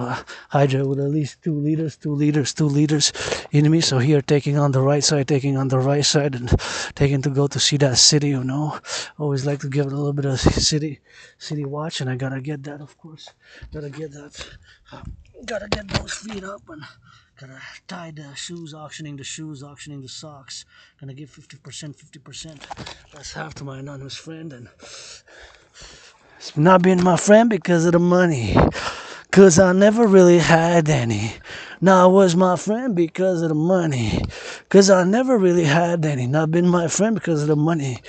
Speaker 1: hydrated with at least 2 liters in me. So here, taking on the right side, and taking to go to see that city, you know. Always like to give it a little bit of city watch, and I gotta get that, of course. Gotta get those feet up, and gotta tie the shoes, auctioning the socks. Gonna give 50%. That's half to my anonymous friend, and it's not being my friend because of the money. Cause I never really had any. Now I was my friend because of the money. Cause I never really had any. Not been my friend because of the money.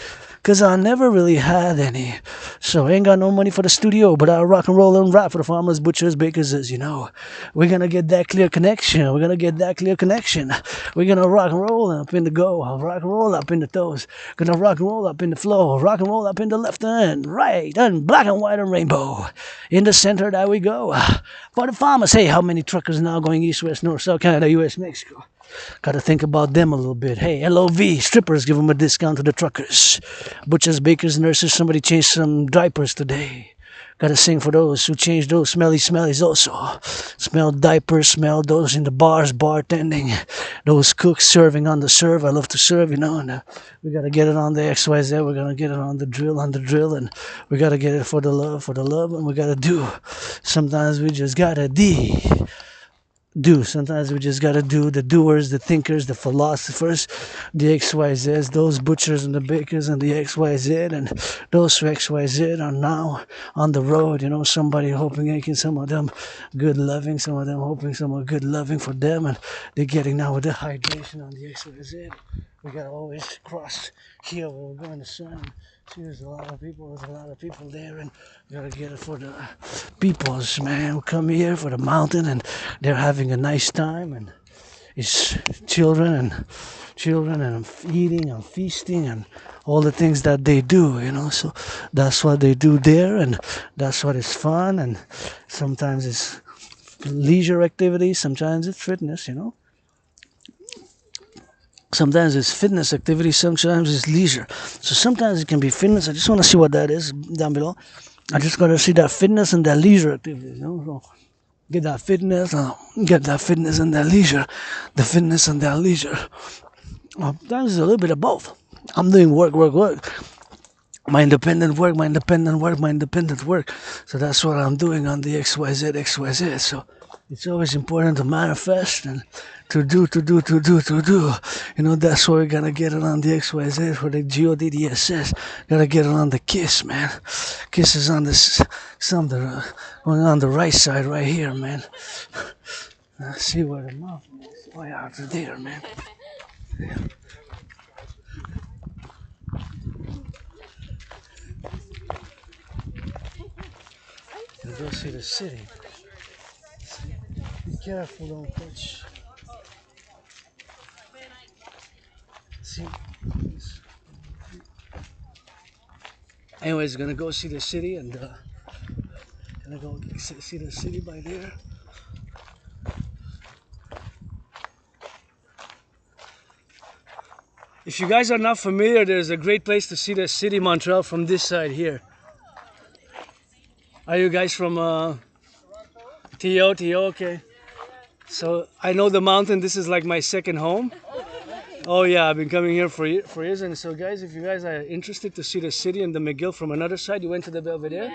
Speaker 1: Cause I never really had any. So I ain't got no money for the studio, but I rock and roll and rap for the farmers, butchers, bakers, as you know. We're gonna get that clear connection. We're gonna rock and roll up in the go. I'll rock and roll up in the toes. Gonna rock and roll up in the flow. Rock and roll up in the left and right and black and white and rainbow. In the center, there we go. For the farmers, hey, how many truckers now going east, west, north, south, Canada, US, Mexico? Gotta think about them a little bit. Hey, LOV, strippers, give them a discount to the truckers. Butchers, bakers, nurses, somebody changed some diapers today. Gotta sing for those who changed those smelly smellies also. Smell diapers, smell those in the bars, bartending. Those cooks serving on the serve. I love to serve, you know, and we gotta get it on the XYZ. We're gonna get it on the drill, and we gotta get it for the love, and we gotta do. Sometimes we just gotta do. Sometimes we just gotta do. The doers, the thinkers, the philosophers, the XYZs, those butchers and the bakers and the XYZ, and those XYZ are now on the road, you know, somebody hoping making some of them good loving, some of them hoping some are good loving for them, and they're getting now with the hydration on the XYZ. We gotta always cross here where we're going to sun. See, there's a lot of people there, and we gotta get it for the peoples, man, who come here for the mountain, and they're having a nice time, and it's children and eating and feasting and all the things that they do, you know. So that's what they do there, and that's what is fun, and sometimes it's leisure activities, sometimes it's fitness, you know. Sometimes it's fitness activity, sometimes it's leisure. So sometimes it can be fitness. I just want to see what that is down below. I just got to see that fitness and that leisure activity. So get that fitness, get that fitness and that leisure. The fitness and that leisure. Sometimes it's a little bit of both. I'm doing work, work, work. My independent work, my independent work, my independent work. So that's what I'm doing on the XYZ, XYZ. So it's always important to manifest and to do. That's why we gotta get it on the XYZ for the GODDSS. Gotta get it on the KISS, man. KISS is on this, going on the right side right here, man. Let's see where the mountain is. Oh, yeah, it's there, man. And go see the city. Be careful, don't touch. See? Anyways, gonna go see the city and gonna go see the city by there. If you guys are not familiar, there's a great place to see the city Montreal from this side here. Are you guys from TO, okay. So I know the mountain, this is like my second home. Oh yeah, I've been coming here for years. And so guys, if you guys are interested to see the city and the McGill from another side, you went to the Belvedere?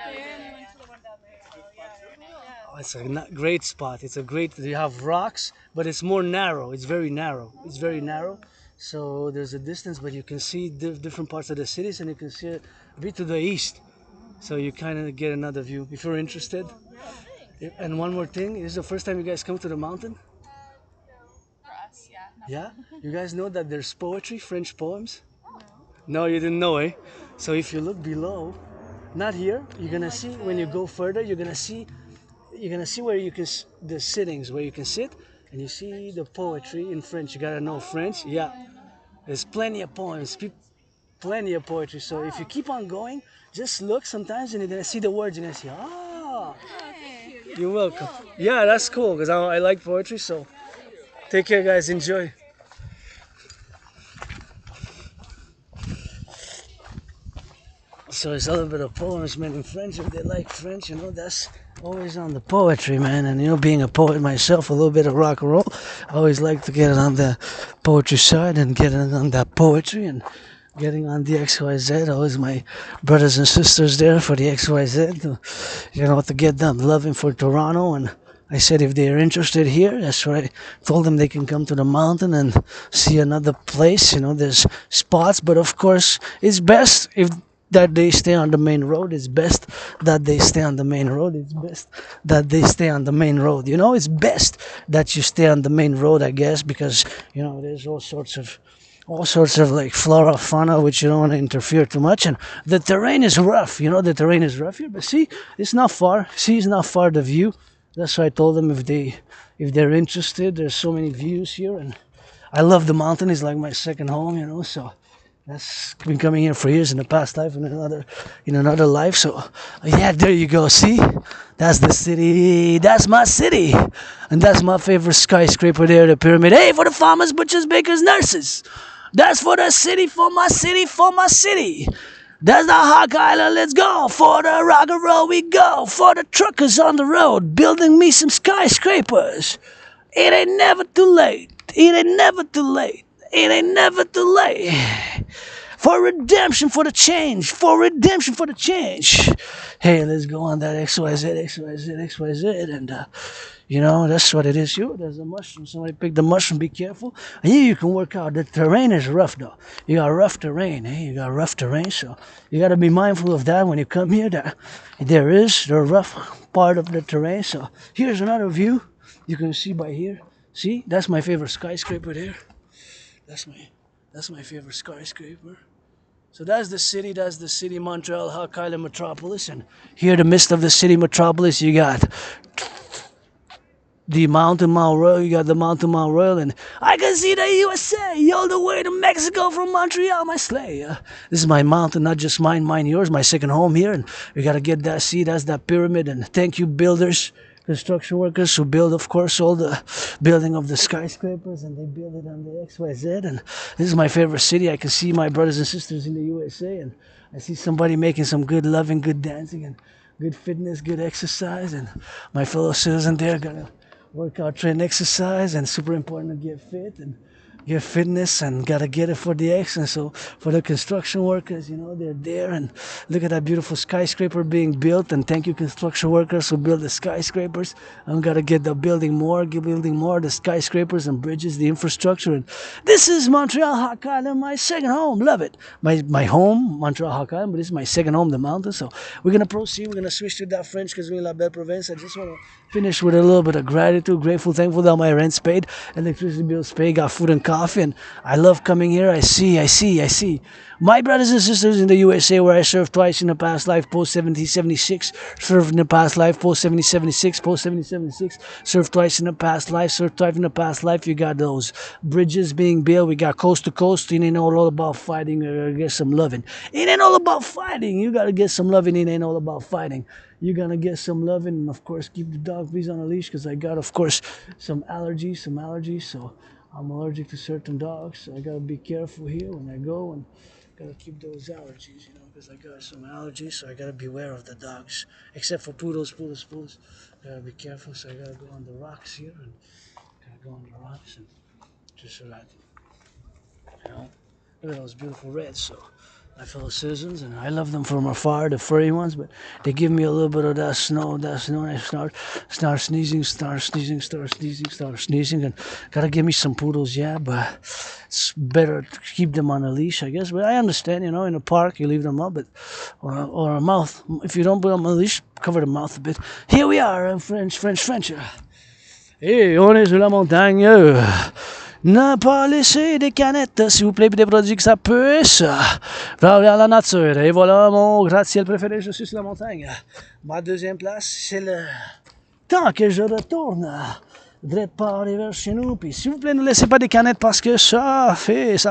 Speaker 1: Oh, it's a great spot. You have rocks, but it's more narrow. It's very narrow. So there's a distance, but you can see different parts of the cities, and you can see a bit to the east. So you kind of get another view if you're interested. And one more thing, this is the first time you guys come to the mountain?
Speaker 2: For us, yeah.
Speaker 1: Yeah? You guys know that there's poetry, French poems? No, you didn't know, eh? So if you look below, not here, you're gonna see when you go further, you're gonna see where you can, the sittings, where you can sit, and you see the poetry in French. You gotta know French, yeah. There's plenty of poems, plenty of poetry. So if you keep on going, just look sometimes and you're gonna see the words. You're gonna see, you're welcome. Yeah, that's cool because I like poetry. So take care, guys. Enjoy. So it's a little bit of poems, man, in French. If they like French, that's always on the poetry, man. And being a poet myself, a little bit of rock and roll, I always like to get it on the poetry side and get it on that poetry and getting on the XYZ. Always my brothers and sisters there for the XYZ to get them loving for Toronto. And I said if they're interested here, that's what I told them, they can come to the mountain and see another place. There's spots, but of course it's best that they stay on the main road. It's best that they stay on the main road. It's best that they stay on the main road. It's best that you stay on the main road, I guess, because there's all sorts of like flora, fauna, which you don't want to interfere too much. And the terrain is rough. The terrain is rough here, but see, it's not far. It's not far, the view. That's why I told them if they're interested, there's so many views here, and I love the mountain. It's like my second home, so that's been coming here for years in the past life and in another life. So yeah, there you go. See, that's the city. That's my city, and that's my favorite skyscraper there, the pyramid. Hey, for the farmers, butchers, bakers, nurses. That's for the city, for my city, for my city. That's the Hawk Island, let's go. For the rock and roll we go. For the truckers on the road, building me some skyscrapers. It ain't never too late. It ain't never too late. It ain't never too late. For redemption, for the change. For redemption, for the change. Hey, let's go on that XYZ. And, that's what it is. There's a mushroom. Somebody picked the mushroom. Be careful. And here you can work out. The terrain is rough, though. You got rough terrain. So you got to be mindful of that when you come here. That there is the rough part of the terrain. So here's another view. You can see by here. See, that's my favorite skyscraper there. That's my favorite skyscraper. So that's the city, Montreal, Hawk Island metropolis. And here, the midst of the city metropolis, you got the Mountain Mount Royal. You got the Mountain Mount Royal, and I can see the USA all the way to Mexico from Montreal, my sleigh. This is my mountain, not just mine, yours, my second home here. And we gotta get that. See, that's that pyramid. And thank you, builders. construction workers who build, of course, all the building of the skyscrapers, and they build it on the XYZ. And this is my favorite city. I can see my brothers and sisters in the USA, and I see somebody making some good loving, good dancing, and good fitness, good exercise, and my fellow citizens there gonna work out, train, exercise, and super important to get fit and get fitness, and gotta get it for the X. And so for the construction workers, they're there, and look at that beautiful skyscraper being built, and thank you construction workers who build the skyscrapers. I'm gotta get the building more, the skyscrapers and bridges, the infrastructure. And this is Montreal, Hawk Island, my second home. Love it. My home, Montreal, Hawk Island, but this is my second home, the mountains. So we're gonna proceed. We're gonna switch to that French because we're in La Belle Province. I just wanna finish with a little bit of gratitude, grateful, thankful that my rent's paid, electricity bills paid, got food and coffee, and I love coming here. I see. My brothers and sisters in the USA, where I served twice in the past life, post 1776, served in the past life, post 1776, post 1776, served twice in the past life, served twice in the past life. You got those bridges being built. We got coast to coast. It ain't all about fighting. Get some loving. It ain't all about fighting. You gotta get some loving. It ain't all about fighting. You're gonna get some loving, and of course keep the dog please on a leash, because I got, of course, some allergies, so I'm allergic to certain dogs, so I gotta be careful here when I go, and gotta keep those allergies, because I got some allergies, so I gotta beware of the dogs, except for poodles. Gotta be careful, so I gotta go on the rocks here, and just so that, look at those beautiful reds. So my fellow citizens, and I love them from afar, the furry ones, but they give me a little bit of that snow, and I start sneezing, and gotta give me some poodles, yeah, but it's better to keep them on a leash, I guess. But I understand, in a park, you leave them up, but, or a mouth. If you don't put them on a leash, cover the mouth a bit. Here we are, French. Et on est sur la montagne. Ne pas laisser des canettes, s'il vous plaît, puis des produits que ça puisse. Vers la nature. Et voilà mon gratte-ciel préféré, je suis sur la montagne. Ma deuxième place, c'est le temps que je retourne. Drette par vers chez nous. Puis s'il vous plaît, ne laissez pas des canettes parce que ça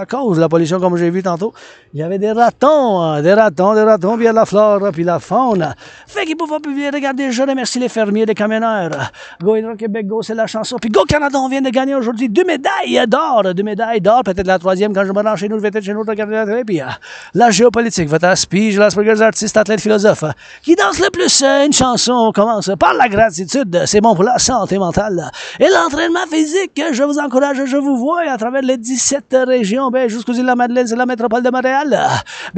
Speaker 1: cause la pollution, comme j'ai vu tantôt. Il y avait des ratons, puis il y a de la flore, puis la faune. Fait qu'il ne faut pas plus bien regarder. Je remercie les fermiers, les camionneurs. Go Hydro-Québec, go, c'est la chanson. Puis Go Canada, on vient de gagner aujourd'hui 2 médailles d'or. Peut-être la troisième quand je me rends chez nous, je vais être chez nous, regarder la télé. Puis la géopolitique, votre aspige, l'Asperger's artiste, athlète, philosophe. Qui danse le plus une chanson, on commence par la gratitude. C'est bon pour la santé mentale. Et l'entraînement physique, je vous encourage, je vous vois à travers les 17 régions, jusqu'aux îles de la Madeleine, c'est la métropole de Montréal.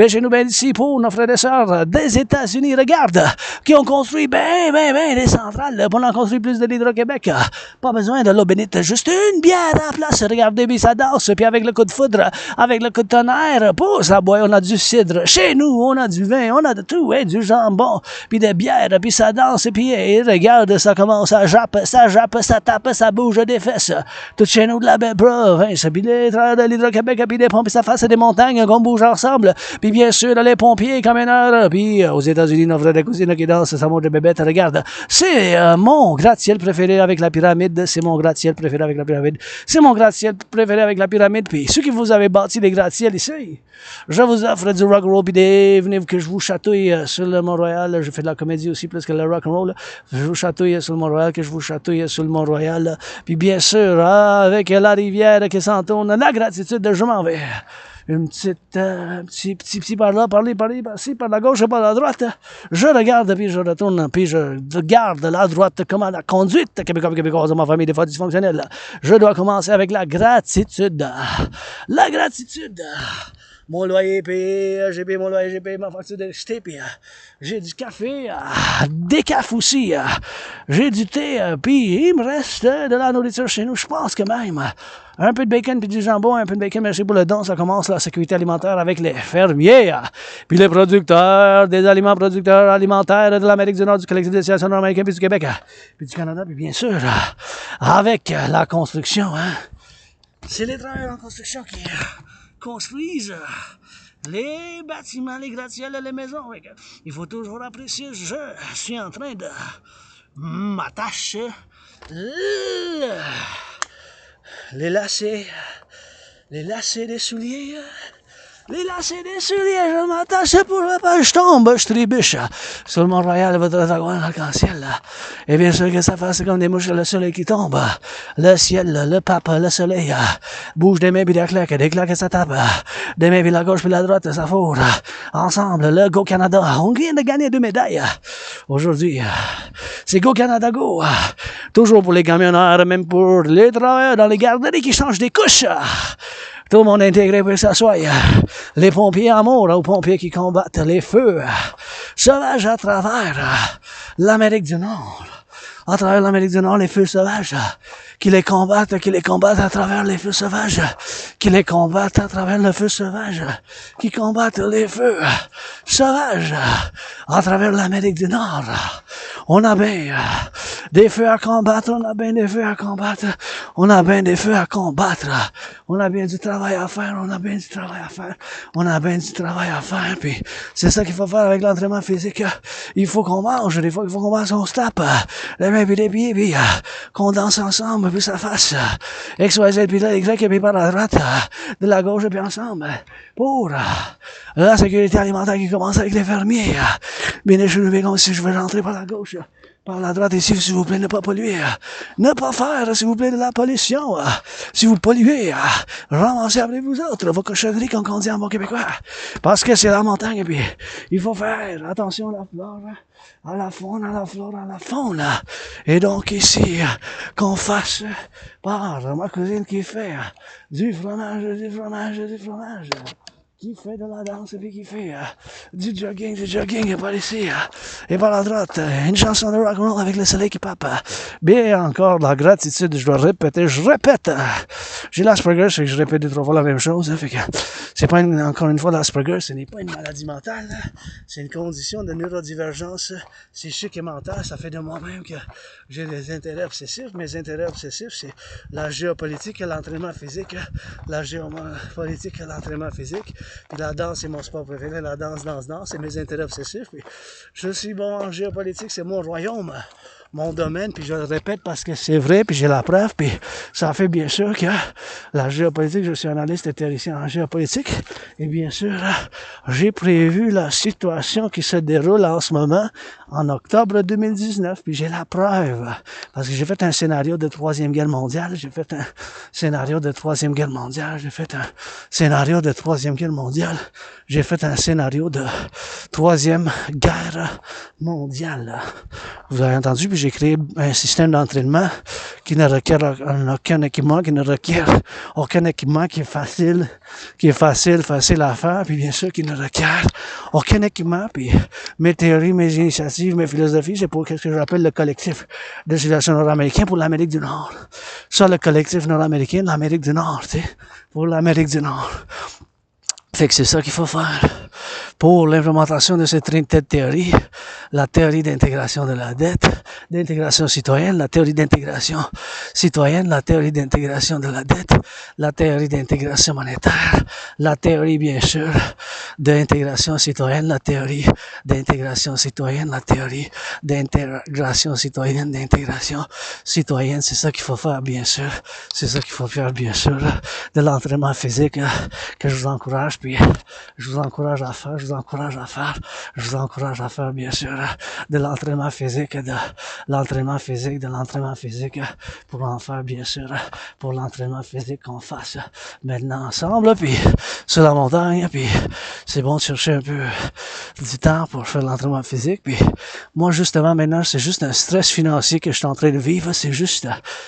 Speaker 1: Chez nous, ici, pour nos frères et sœurs des États-Unis, regarde, qui ont construit des centrales pour en construire plus de l'Hydro-Québec. Pas besoin de l'eau bénite, juste une bière à la place. Regardez, puis ça danse, puis avec le coup de foudre, avec le coup de tonnerre, pour ça boire, on a du cidre. Chez nous, on a du vin, on a de tout, du jambon, puis des bières, puis ça danse, puis regarde, ça commence à jappe, ça tape, ça bouge des fesses. Tout chez nous de la belle province, puis les travailleurs de l'Hydro-Québec, puis des pompes, puis ça fasse des montagnes qu'on bouge ensemble. Puis bien sûr, les pompiers, camionneurs, puis aux États-Unis, nos frères et cousines qui dansent, ça monte de bébête, regarde. C'est mon gratte-ciel préféré avec la pyramide, C'est mon gratte-ciel préféré avec la pyramide, puis ceux qui vous avez bâti des gratte-ciels ici, je vous offre du rock'n'roll, puis venez que je vous chatouille sur le Mont-Royal. Je fais de la comédie aussi, plus que le rock'n'roll. Je vous chatouille sur le Mont-Royal, puis bien sûr, avec la rivière qui s'entourne, la gratitude, je m'en vais. Une petite, petit par là, par ici, par la gauche et par la droite. Je regarde, puis je retourne, puis je garde la droite comme la conduite québécoise de ma famille, des fois dysfonctionnelle. Je dois commencer avec la gratitude. La gratitude. Mon loyer est payé, j'ai payé ma facture d'électricité, puis j'ai du café, des cafés aussi, j'ai du thé, puis il me reste de la nourriture chez nous, je pense que même. Un peu de bacon puis du jambon, un peu de bacon, merci pour le don, ça commence la sécurité alimentaire avec les fermiers, puis les producteurs, des producteurs alimentaires de l'Amérique du Nord, du Collectif de Civilisation Americain, puis du Québec, puis du Canada, puis bien sûr, avec la construction, c'est les travailleurs en construction qui construisent les bâtiments, les gratte-ciels, les maisons. Il faut toujours apprécier, je suis en train de m'attacher les lacets des souliers Les lacets des souliers, je m'attache pour le pas, je tombe, je trébuche. Sur le Mont-Royal, votre dragon arc-en-ciel. Et bien sûr que ça fasse comme des mouches, le soleil qui tombe. Le ciel, le pape, le soleil. Bouge des mains puis des claques ça tape. Des mains puis la gauche puis la droite, ça fourre. Ensemble, le Go Canada. On vient de gagner 2 médailles. Aujourd'hui, c'est Go Canada Go. Toujours pour les camionneurs, même pour les travailleurs dans les garderies qui changent des couches. Tout le monde intégré pour s'asseoir. Les pompiers amour aux pompiers qui combattent les feux sauvages à travers l'Amérique du Nord. À travers l'Amérique du Nord, les feux sauvages qui les combattent à travers les feux sauvages, qui les combattent à travers le feu sauvage, qui combattent les feux sauvages à travers l'Amérique du Nord. On a bien des feux à combattre, on a bien des feux à combattre, on a bien des feux à combattre, on a bien du travail à faire, on a bien du travail à faire, on a bien du travail à faire, puis c'est ça qu'il faut faire avec l'entraînement physique. Il faut qu'on mange, des fois il faut qu'on mange, on se tape les mains puis les pieds, puis qu'on danse ensemble, puis ça fasse XYZ, puis là, Y, puis par la droite, de la gauche, puis ensemble, pour la sécurité alimentaire qui commence avec les fermiers. Bien échoué, comme si je veux rentrer par la gauche, par la droite ici, s'il vous plaît, ne pas polluer, ne pas faire, s'il vous plaît, de la pollution. Si vous polluez, ramassez après vous autres vos cochonneries, comme on dit en bon québécois, parce que c'est la montagne, et puis il faut faire attention à la flore, à la faune, à la flore, à la faune. Et donc ici, qu'on fasse par ma cousine qui fait du fromage, qui fait de la danse et puis qui fait du jogging par ici et par la droite, une chanson de rock'n'roll avec le soleil qui pape. Bien encore de la gratitude, je dois répéter, je répète. J'ai l'Asperger, c'est que je répète 2-3 fois la même chose, fait que c'est pas encore une fois l'Asperger, ce n'est pas une maladie mentale, c'est une condition de neurodivergence psychique et mentale. Ça fait de moi-même que j'ai des intérêts obsessifs. Mes intérêts obsessifs, c'est la géopolitique et l'entraînement physique, la géopolitique et l'entraînement physique. Puis la danse, c'est mon sport préféré. La danse, c'est mes intérêts obsessifs. Puis je suis bon en géopolitique, c'est mon royaume, mon domaine. Puis je le répète parce que c'est vrai, puis j'ai la preuve. Puis ça fait bien sûr que la géopolitique, je suis analyste et théoricien en géopolitique. Et bien sûr, j'ai prévu la situation qui se déroule en ce moment en octobre 2019. Puis j'ai la preuve. Parce que j'ai fait un scénario de 3e guerre mondiale. J'ai fait un scénario de 3e guerre mondiale. J'ai fait un scénario de 3e guerre mondiale. J'ai fait un scénario de 3e guerre mondiale. Vous avez entendu, puis j'ai créé un système d'entraînement qui ne requiert aucun équipement, qui est facile à faire, puis bien sûr qui ne requiert aucun équipement, puis mes théories, mes initiatives, mes philosophies, c'est pour ce que j'appelle le collectif de civilisation nord-américain pour l'Amérique du Nord. Ça, le collectif nord-américain de l'Amérique du Nord, tu sais, pour l'Amérique du Nord. Fait que c'est ça qu'il faut faire pour l'implémentation de cette trinité de théorie, la théorie d'intégration de la dette, d'intégration citoyenne, la théorie d'intégration citoyenne, la théorie d'intégration de la dette, la théorie d'intégration monétaire, la théorie, bien sûr, d'intégration citoyenne, la théorie d'intégration citoyenne, la théorie d'intégration citoyenne, d'intégration citoyenne. C'est ça qu'il faut faire, bien sûr. C'est ça qu'il faut faire, bien sûr. De l'entraînement physique que je vous encourage, puis je vous encourage à faire, je vous encourage à faire, bien sûr, de l'entraînement physique, pour en faire, bien sûr, pour l'entraînement physique qu'on fasse maintenant ensemble, puis sur la montagne, puis c'est bon de chercher un peu du temps pour faire l'entraînement physique, puis moi, justement, maintenant, c'est juste un stress financier que je suis en train de vivre, c'est juste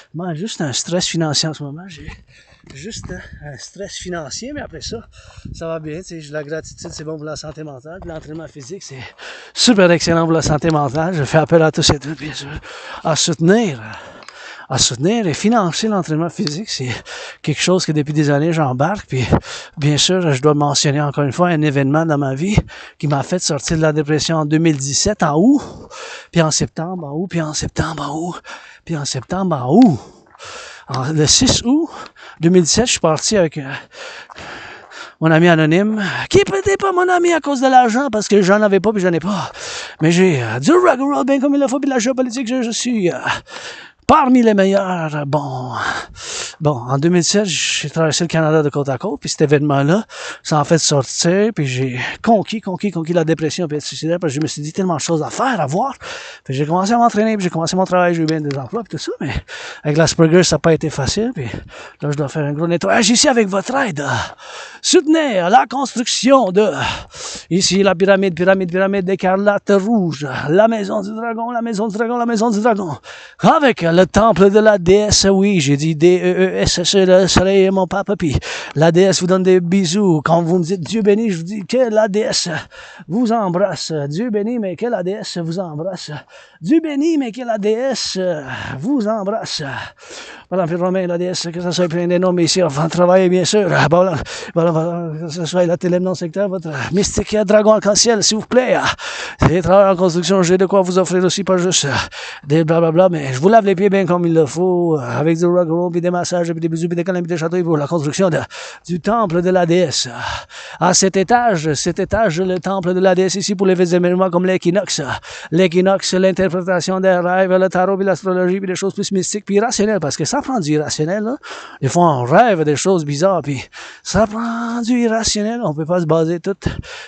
Speaker 1: un stress financier en ce moment, j'ai juste un stress financier, mais après ça, ça va bien, tu sais, la gratitude, c'est bon pour la santé mentale, puis l'entraînement physique, c'est super excellent pour la santé mentale. Je fais appel à tous et toutes, bien sûr, à soutenir et financer l'entraînement physique. C'est quelque chose que depuis des années, j'embarque, puis bien sûr, je dois mentionner encore une fois un événement dans ma vie qui m'a fait sortir de la dépression en 2017, en août, puis en septembre, le 6 août 2017, je suis parti avec mon ami anonyme, qui n'était pas mon ami à cause de l'argent, parce que j'en avais pas puis j'en ai pas. Mais j'ai du rock'n'roll bien comme il le faut, puis de la géopolitique, je suis
Speaker 3: parmi les meilleurs, bon, en 2007, j'ai traversé le Canada de côte à côte, puis cet événement-là, ça en fait sortir, puis j'ai conquis la dépression puis être suicidaire, parce que je me suis dit tellement de choses à faire, à voir. Puis j'ai commencé à m'entraîner, puis j'ai commencé mon travail, j'ai eu bien des emplois, puis tout ça, mais avec l'Asperger, ça n'a pas été facile, puis là, je dois faire un gros nettoyage ici avec votre aide. Soutenez la construction de, ici, la pyramide d'écarlate rouge, la maison du dragon, la maison du dragon, la maison du dragon, avec le temple de la déesse, oui, j'ai dit D-E-E-S-S, le soleil est mon papa, puis la déesse vous donne des bisous. Quand vous me dites Dieu béni, je vous dis que la déesse vous embrasse. Dieu béni, mais que la déesse vous embrasse. Dieu béni, mais que la déesse vous embrasse. Voilà, puis Romain, la déesse, que ça soit plein de noms, mais ici, enfin, travaillez bien sûr. Voilà, que ce soit la télé non secteur, votre mystique dragon arc-en-ciel, s'il vous plaît. Les travailleurs en construction, j'ai de quoi vous offrir aussi, pas juste des blablabla, mais je vous lave les pieds bien comme il le faut, avec du rock'n'roll, puis des massages, puis des bisous, puis des câlins, puis des châteaux, pour la construction du temple de la déesse. À cet étage, le temple de la déesse ici pour les événements comme l'équinoxe. L'équinoxe, l'interprétation des rêves, le tarot, puis l'astrologie, puis des choses plus mystiques, puis irrationnelles, parce que ça prend du irrationnel, là. Des fois, on rêve des choses bizarres, puis ça prend du irrationnel. On peut pas se baser tout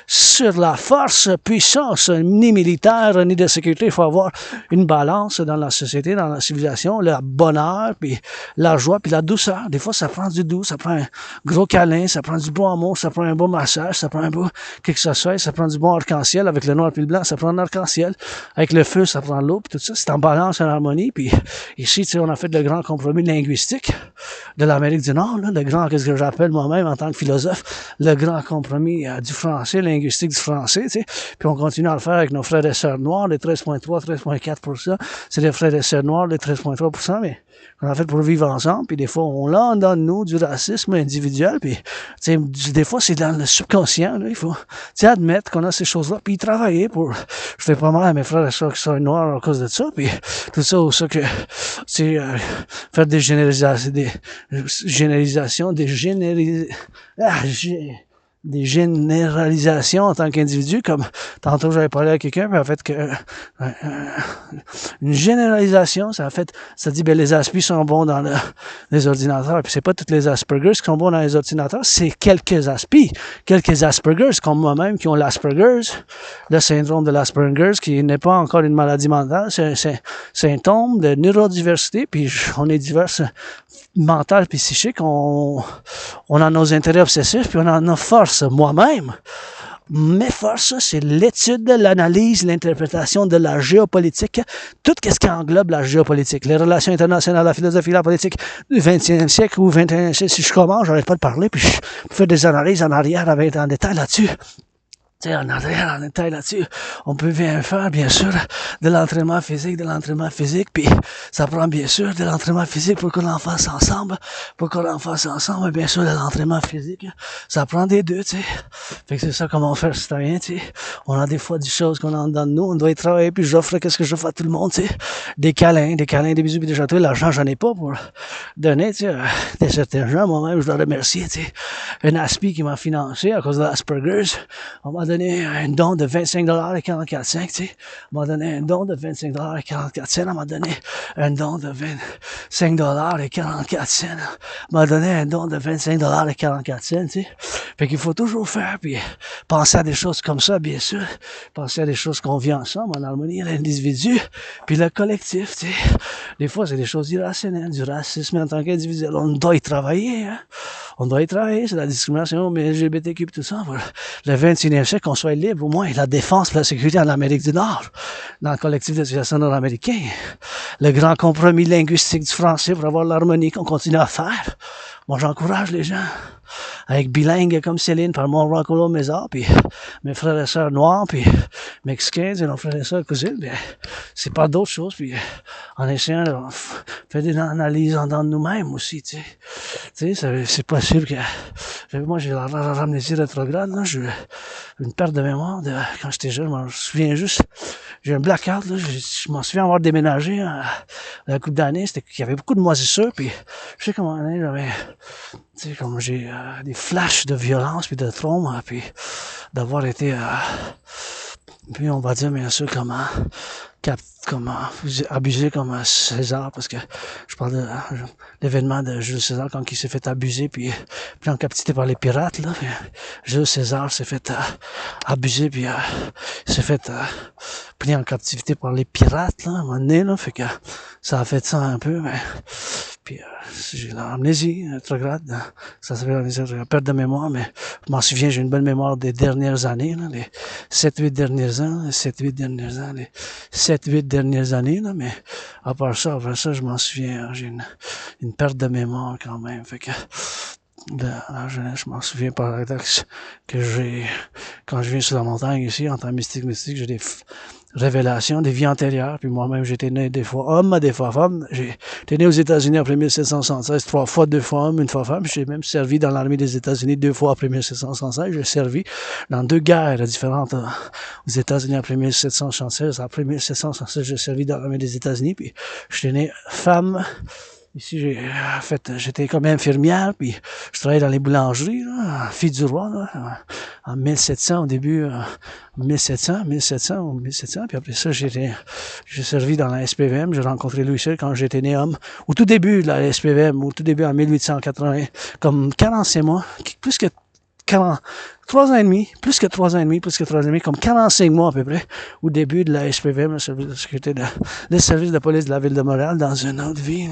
Speaker 3: sur la force, puissance, ni militaire, ni de sécurité. Il faut avoir une balance dans la société, dans la civilisation, le bonheur, puis la joie, puis la douceur. Des fois, ça prend du doux, ça prend un gros câlin, ça prend du bon amour, ça prend un bon massage, ça prend un beau quelque chose, ça prend du bon arc-en-ciel. Avec le noir puis le blanc, ça prend un arc-en-ciel. Avec le feu, ça prend l'eau, puis tout ça, c'est en balance, en harmonie. Puis ici, tu sais, on a fait le grand compromis linguistique de l'Amérique du Nord, là, le grand, qu'est-ce que j'appelle moi-même en tant que philosophe, le grand compromis du français, linguistique du français, tu sais. Puis on continue à le faire avec nos frères et sœurs noirs, les 13,3, 13,4%. C'est les frères et sœurs noirs, les 13,3%, mais on a fait pour vivre ensemble, puis des fois, on l'a dans nous du racisme individuel, puis des fois, c'est dans le subconscient, là, il faut admettre qu'on a ces choses-là, puis travailler pour... Je fais pas mal à mes frères et sœurs qui sont noirs à cause de ça, puis tout ça, ça que... faire des généralisations en tant qu'individu, comme tantôt j'avais parlé à quelqu'un, puis en fait que une généralisation, ça dit ben les Aspi sont bons dans les ordinateurs, puis c'est pas tous les Aspergers qui sont bons dans les ordinateurs, c'est quelques Aspergers comme moi-même qui ont l'Aspergers, le syndrome de l'Aspergers qui n'est pas encore une maladie mentale, c'est un symptôme de neurodiversité, puis on est divers mental puis psychique, on a nos intérêts obsessifs, puis on a nos forces. Moi-même, mes forces, c'est l'étude, l'analyse, l'interprétation de la géopolitique, tout ce qui englobe la géopolitique, les relations internationales, la philosophie, la politique du 20e siècle ou 21e siècle. Si je commence, j'arrête pas de parler, puis je fais des analyses en arrière avec en détail là-dessus. En arrière, en détail là-dessus, on peut bien faire, bien sûr, de l'entraînement physique, puis ça prend bien sûr de l'entraînement physique pour qu'on en fasse ensemble, bien sûr, de l'entraînement physique, ça prend des deux, tu sais. Fait que c'est ça comment on fait, citoyen, tu sais. On a des fois des choses qu'on a dans nous, on doit y travailler, puis j'offre qu'est-ce que j'offre à tout le monde, tu sais. Des câlins, des bisous, puis des châteaux. L'argent, j'en ai pas pour donner, tu sais, des certains gens, moi-même, je dois remercier, tu sais, un Aspi qui m'a financé à cause de l'Asperger's. On m'a donné un don de 25$ et 44 cents, tu sais. On m'a donné un don de 25$ et 44 cents. On m'a donné un don de 25$ et 44 cents. On m'a donné un don de 25$ et 44 cents, tu sais. Fait qu'il faut toujours faire, puis penser à des choses comme ça, bien sûr. Penser à des choses qu'on vit ensemble, en harmonie, l'individu, puis le collectif, tu sais. Des fois, c'est des choses irrationnelles, du racisme en tant qu'individuel. On doit y travailler, hein. On doit y travailler, c'est la discrimination, mais LGBTQ, tout ça. Pour le 21e siècle, qu'on soit libre, au moins, la défense, la sécurité en Amérique du Nord, dans le collectif de civilisation nord-américain. Le grand compromis linguistique du français pour avoir l'harmonie qu'on continue à faire. Moi, j'encourage les gens, avec bilingue comme Céline, par mon rock'n'roll Mézard, puis mes frères et sœurs noirs, puis mexicains, et nos frères et sœurs cousines, puis c'est pas d'autres choses, puis en essayant de faire des analyses en nous-mêmes aussi, tu sais, c'est possible que, moi, j'ai la amnésie rétrograde, là, j'ai une perte de mémoire de quand j'étais jeune, je me souviens juste, j'ai un blackout, là, je m'en souviens avoir déménagé la couple d'années, c'était qu'il y avait beaucoup de moisissures, puis je sais comment j'avais, tu sais, comme j'ai des flashs de violence puis de trauma, puis d'avoir été puis on va dire bien sûr comment abusé comme César, parce que je parle de l'événement de Jules César quand il s'est fait abuser puis pris en captivité par les pirates là. Puis, Jules César s'est fait abuser puis il s'est fait pris en captivité par les pirates là, à un moment donné là, fait que ça a fait ça un peu, mais puis j'ai l'amnésie rétrograde, ça s'appelle la perte de mémoire, mais je m'en souviens, j'ai une bonne mémoire des dernières années, là, les 7-8 dernières années, les 7-8 dernières années, là, mais à part ça, après ça, je m'en souviens, j'ai une perte de mémoire quand même, fait que de la jeunesse, je m'en souviens par paradoxe que quand je viens sur la montagne ici, en temps mystique, j'ai des révélations des vies antérieures, puis moi-même, j'étais né des fois homme, des fois femme. J'étais né aux États-Unis après 1776, 3 fois, 2 fois homme, 1 fois femme. J'ai même servi dans l'armée des États-Unis 2 fois après 1776. J'ai servi dans 2 guerres différentes aux États-Unis après 1776. Après 1776, j'ai servi dans l'armée des États-Unis, puis j'étais né femme. Ici, j'étais comme infirmière, puis je travaillais dans les boulangeries, là, fille du roi, là, en 1700, au début, 1700, puis après ça, j'ai servi dans la SPVM, j'ai rencontré Louis Seul quand j'étais né homme, au tout début de la SPVM, au tout début en 1880, comme 45 mois, plus que 3 ans et demi, comme 45 mois à peu près, au début de la SPVM, le service de sécurité le service de police de la ville de Montréal, dans une autre vie.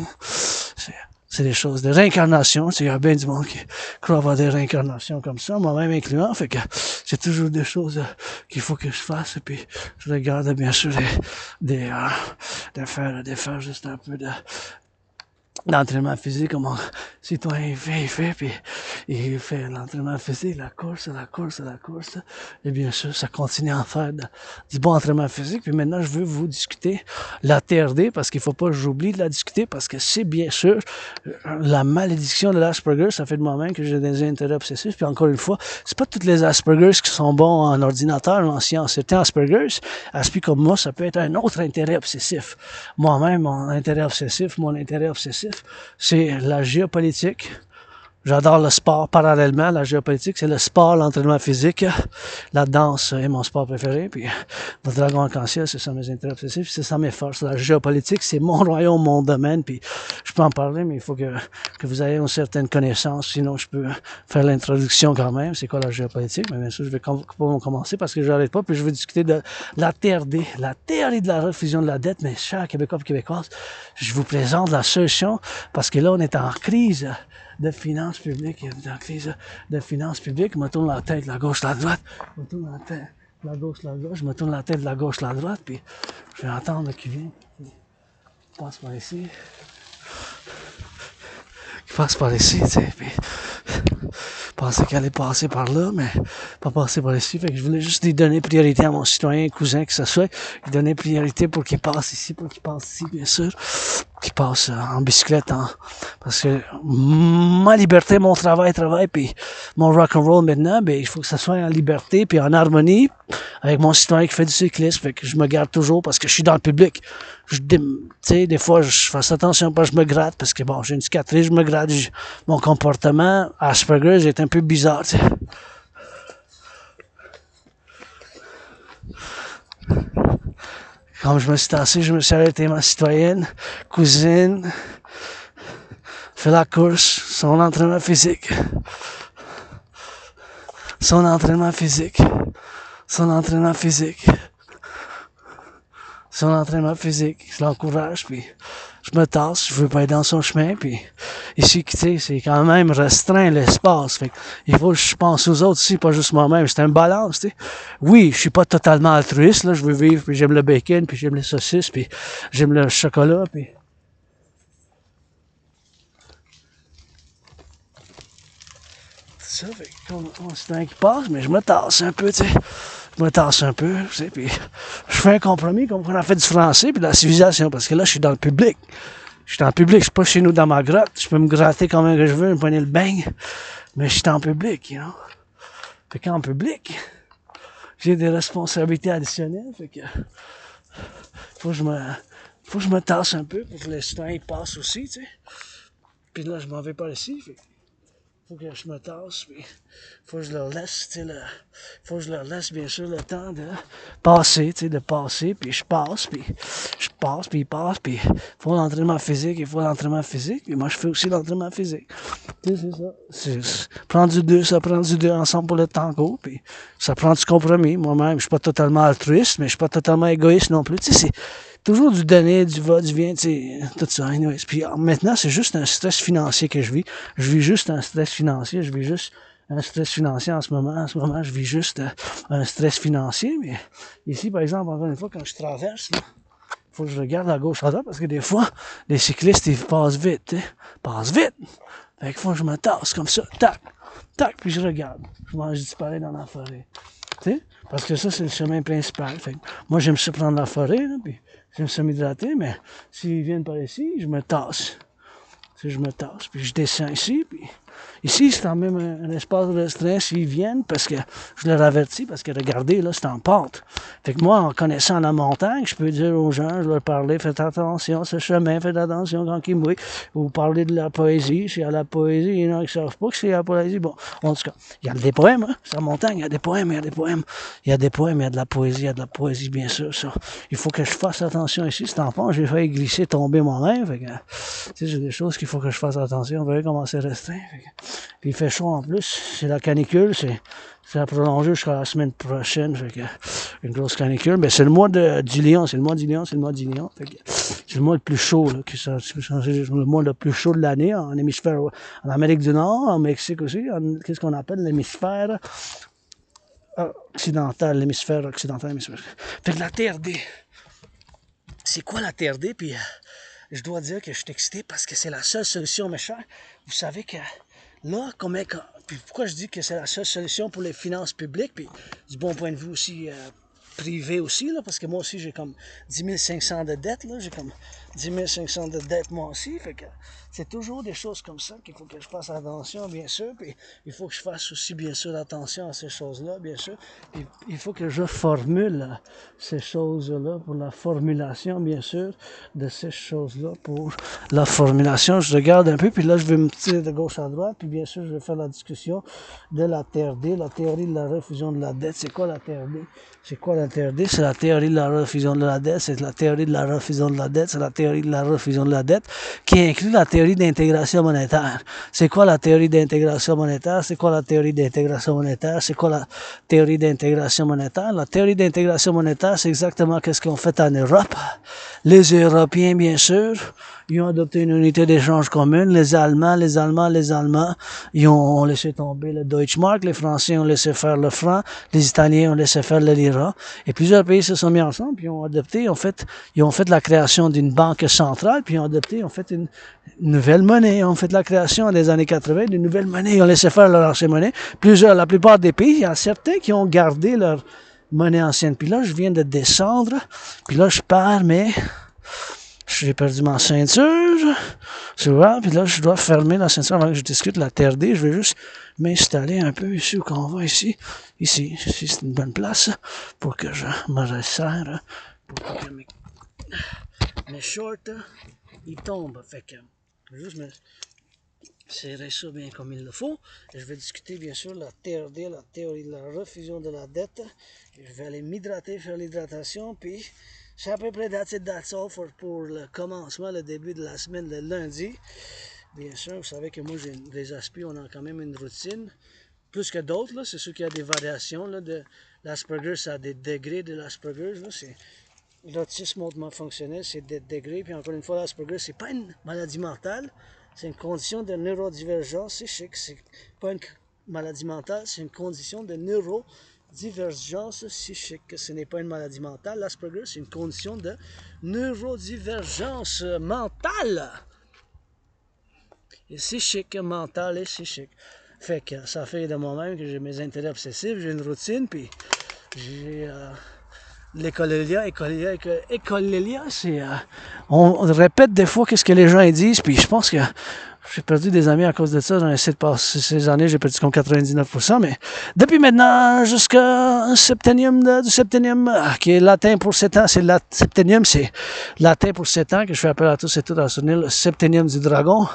Speaker 3: C'est des choses de réincarnation. Il y a bien du monde qui croit avoir des réincarnations comme ça, moi-même incluant. Fait que c'est toujours des choses qu'il faut que je fasse. Et puis je regarde bien sûr de faire juste un peu d'entraînement physique comme mon citoyen fait, puis il fait l'entraînement physique, la course, et bien sûr, ça continue à faire du bon entraînement physique, puis maintenant, je veux vous discuter la TRD, parce qu'il faut pas que j'oublie de la discuter, parce que c'est bien sûr la malédiction de l'Asperger, ça fait de moi-même que j'ai des intérêts obsessifs, puis encore une fois, c'est pas toutes les Aspergers qui sont bons en ordinateur ou en sciences, certains Aspergers, comme moi, ça peut être un autre intérêt obsessif. Moi-même, mon intérêt obsessif, c'est la géopolitique. J'adore le sport parallèlement. La géopolitique, c'est le sport, l'entraînement physique. La danse est mon sport préféré. Puis le dragon arc-en-ciel, c'est ça mes intérêts obsessifs. C'est ça mes forces. La géopolitique, c'est mon royaume, mon domaine. Puis je peux en parler, mais il faut que vous ayez une certaine connaissance. Sinon, je peux faire l'introduction quand même. C'est quoi la géopolitique? Mais bien sûr, je vais pas commencer parce que j'arrête pas. Puis je vais discuter de la TRD, la théorie de la refusion de la dette. Mais chers Québécois et Québécoises, je vous présente la solution parce que là, on est en crise de finances publiques, dans la crise de finances publiques, je me tourne la tête de la gauche, la droite, je me tourne la tête de la gauche, la gauche, je me tourne la tête de la gauche, la droite, puis je vais entendre qui vient, qui passe par ici, tu sais, puis je pensais qu'elle allait passer par là, mais pas passer par ici. Fait que je voulais juste lui donner priorité à mon citoyen, cousin, que ce soit. Lui donner priorité pour qu'il passe ici, bien sûr. Qu'il passe en bicyclette, parce que ma liberté, mon travail, puis mon rock'n'roll maintenant, ben, il faut que ça soit en liberté, puis en harmonie, avec mon citoyen qui fait du cyclisme. Fait que je me garde toujours parce que je suis dans le public. Tu sais, des fois, je fais attention pas je me gratte, parce que bon, j'ai une cicatrice, je me gratte, mon comportement, Asperger, est un peu bizarre, tu sais. Comme je me suis tassé, je me suis arrêté, ma citoyenne, cousine, fait la course, son entraînement physique. Je l'encourage, puis je me tasse, je veux pas être dans son chemin, puis ici, tu sais, c'est quand même restreint l'espace, fait il faut que je pense aux autres aussi, pas juste moi-même, c'est un balance, tu sais. Oui, je suis pas totalement altruiste, là, je veux vivre, puis j'aime le bacon, puis j'aime les saucisses, puis j'aime le chocolat, puis ça, fait qu'on c'est un qui passe, mais je me tasse un peu, tu sais. Puis je fais un compromis, comme on a fait du français, puis de la civilisation, parce que là, je suis dans le public. Je suis pas chez nous dans ma grotte. Je peux me gratter comme que je veux, me poigner le beigne, mais je suis en public, you know. Fait qu'en public, j'ai des responsabilités additionnelles, fait que faut que je me tasse un peu pour que les citoyens passent aussi, tu sais. Puis là, je m'en vais par ici, fait faut que je me tasse, puis faut que je leur laisse, faut que je leur laisse bien sûr le temps de passer, puis je passe, puis ils passent, puis il faut l'entraînement physique, puis moi je fais aussi l'entraînement physique. Tu sais, c'est ça. Prendre du deux, ça prend du deux ensemble pour le tango, puis ça prend du compromis. Moi-même, je suis pas totalement altruiste, mais je suis pas totalement égoïste non plus. Tu sais, c'est toujours du donner, du va, du vient, tu sais, tout ça. Anyways. Puis maintenant, c'est juste un stress financier que je vis. Je vis juste un stress financier. Je vis juste un stress financier en ce moment. En ce moment, je vis juste un stress financier. Mais ici, par exemple, encore une fois, quand je traverse, là, faut que je regarde à gauche, à droite, parce que des fois, les cyclistes, ils passent vite, tu sais. Passent vite! Fait qu'il faut que je me tasse comme ça. Tac! Tac! Puis je regarde. Je mange disparais dans la forêt. Tu sais? Parce que ça, c'est le chemin principal. Fait que moi, j'aime ça prendre la forêt, là, puis j'aime ça m'hydrater, mais s'ils viennent par ici, je me tasse. Tu sais, je me tasse, puis je descends ici, puis ici, c'est quand même un espace restreint s'ils viennent, parce que je leur avertis, parce que regardez, là, c'est en pente. Fait que moi, en connaissant la montagne, je peux dire aux gens, je leur parler, faites attention, ce chemin, faites attention quand il mouille. Ou parler de la poésie, s'il y a la poésie, il y en a qui ne savent pas que c'est la poésie. Bon, en tout cas, il y a des poèmes, hein, c'est la montagne, il y a des poèmes, il y a des poèmes. Il y a des poèmes, il y a de la poésie, bien sûr, ça. Il faut que je fasse attention ici, c'est en pente, j'ai failli glisser, tomber moi-même, fait que, tu sais, j'ai des choses qu'il faut que je fasse attention, vous voyez comment c'est restreint, fait que, puis il fait chaud en plus, c'est la canicule, c'est à prolonger jusqu'à la semaine prochaine, fait que une grosse canicule. Mais c'est le mois du lion, c'est le mois du lion. Fait que c'est le mois le plus chaud, là, le mois le plus chaud de l'année en hémisphère, en Amérique du Nord, en Mexique aussi, qu'est-ce qu'on appelle l'hémisphère occidental, Fait que la TRD, c'est quoi la TRD? Puis je dois dire que je suis excité parce que c'est la seule solution, mes chers. Vous savez que là, puis pourquoi je dis que c'est la seule solution pour les finances publiques, puis du bon point de vue aussi privé aussi, là, parce que moi aussi j'ai comme 10 500 de dette, là, j'ai comme 10 500 de dette moi aussi, fait que c'est toujours des choses comme ça qu'il faut que je fasse attention, bien sûr, puis il faut que je fasse aussi, bien sûr, attention à ces choses-là, bien sûr, puis il faut que je formule ces choses-là pour la formulation, bien sûr, de ces choses-là pour la formulation. Je regarde un peu, puis là, je vais me tirer de gauche à droite, puis bien sûr, je vais faire la discussion de la TRD, la théorie de la refusion de la dette. C'est quoi la TRD? C'est quoi la TRD? C'est la théorie de la refusion de la dette, c'est la théorie de la refusion de la dette, c'est la théorie de la refusion de la dette qui inclut la théorie d'intégration monétaire. C'est quoi la théorie d'intégration monétaire? C'est quoi la théorie d'intégration monétaire? C'est quoi la théorie d'intégration monétaire? La théorie d'intégration monétaire, c'est exactement ce qu'on fait en Europe. Les Européens, bien sûr, ils ont adopté une unité d'échange commune. Les Allemands, ils ont laissé tomber le Deutschmark. Les Français ont laissé faire le franc. Les Italiens ont laissé faire le lira. Et plusieurs pays se sont mis ensemble, puis ont adopté, ils ont fait la création d'une banque centrale, puis ils ont fait une nouvelle monnaie. Ils ont fait la création des années 80 d'une nouvelle monnaie. Ils ont laissé faire leur ancienne monnaie. La plupart des pays, il y a certains qui ont gardé leur monnaie ancienne. Puis là, je viens de descendre, puis là, je pars, mais j'ai perdu ma ceinture, c'est vrai, puis là, je dois fermer la ceinture avant que je discute la TRD. Je vais juste m'installer un peu ici où on va, ici, c'est une bonne place pour que je me resserre, pour que mes shorts, ils tombent. Fait que je vais juste me serrer ça bien comme il le faut. Et je vais discuter, bien sûr, la TRD, la théorie de la refusion de la dette. Et je vais aller m'hydrater, faire l'hydratation, puis c'est à peu près that's all pour le commencement, le début de la semaine, le lundi. Bien sûr, vous savez que moi, j'ai des aspis, on a quand même une routine. Plus que d'autres, là, c'est sûr qu'il y a des variations. Là, de l'Asperger, ça a des degrés de l'Asperger. L'autisme hautement fonctionnel, c'est des degrés. Puis encore une fois, l'Asperger, c'est pas une maladie mentale. C'est une condition de neurodivergence psychique. C'est pas une maladie mentale, c'est une condition de neurodivergence psychique. Ce n'est pas une maladie mentale. L'Asperger, c'est une condition de neurodivergence mentale. Et psychique, mentale et psychique. Fait que ça fait de moi-même que j'ai mes intérêts obsessifs, j'ai une routine, puis j'ai l'écolélia, c'est... on répète des fois qu'est-ce que les gens disent, puis je pense que j'ai perdu des amis à cause de ça. J'en ai essayé de passer ces années, j'ai perdu comme 99%, mais depuis maintenant jusqu'à septenium, du septenium, qui est latin pour 7 ans, c'est septenium, c'est latin pour 7 ans, que je fais appel à tous et toutes à soutenir le septenium du dragon,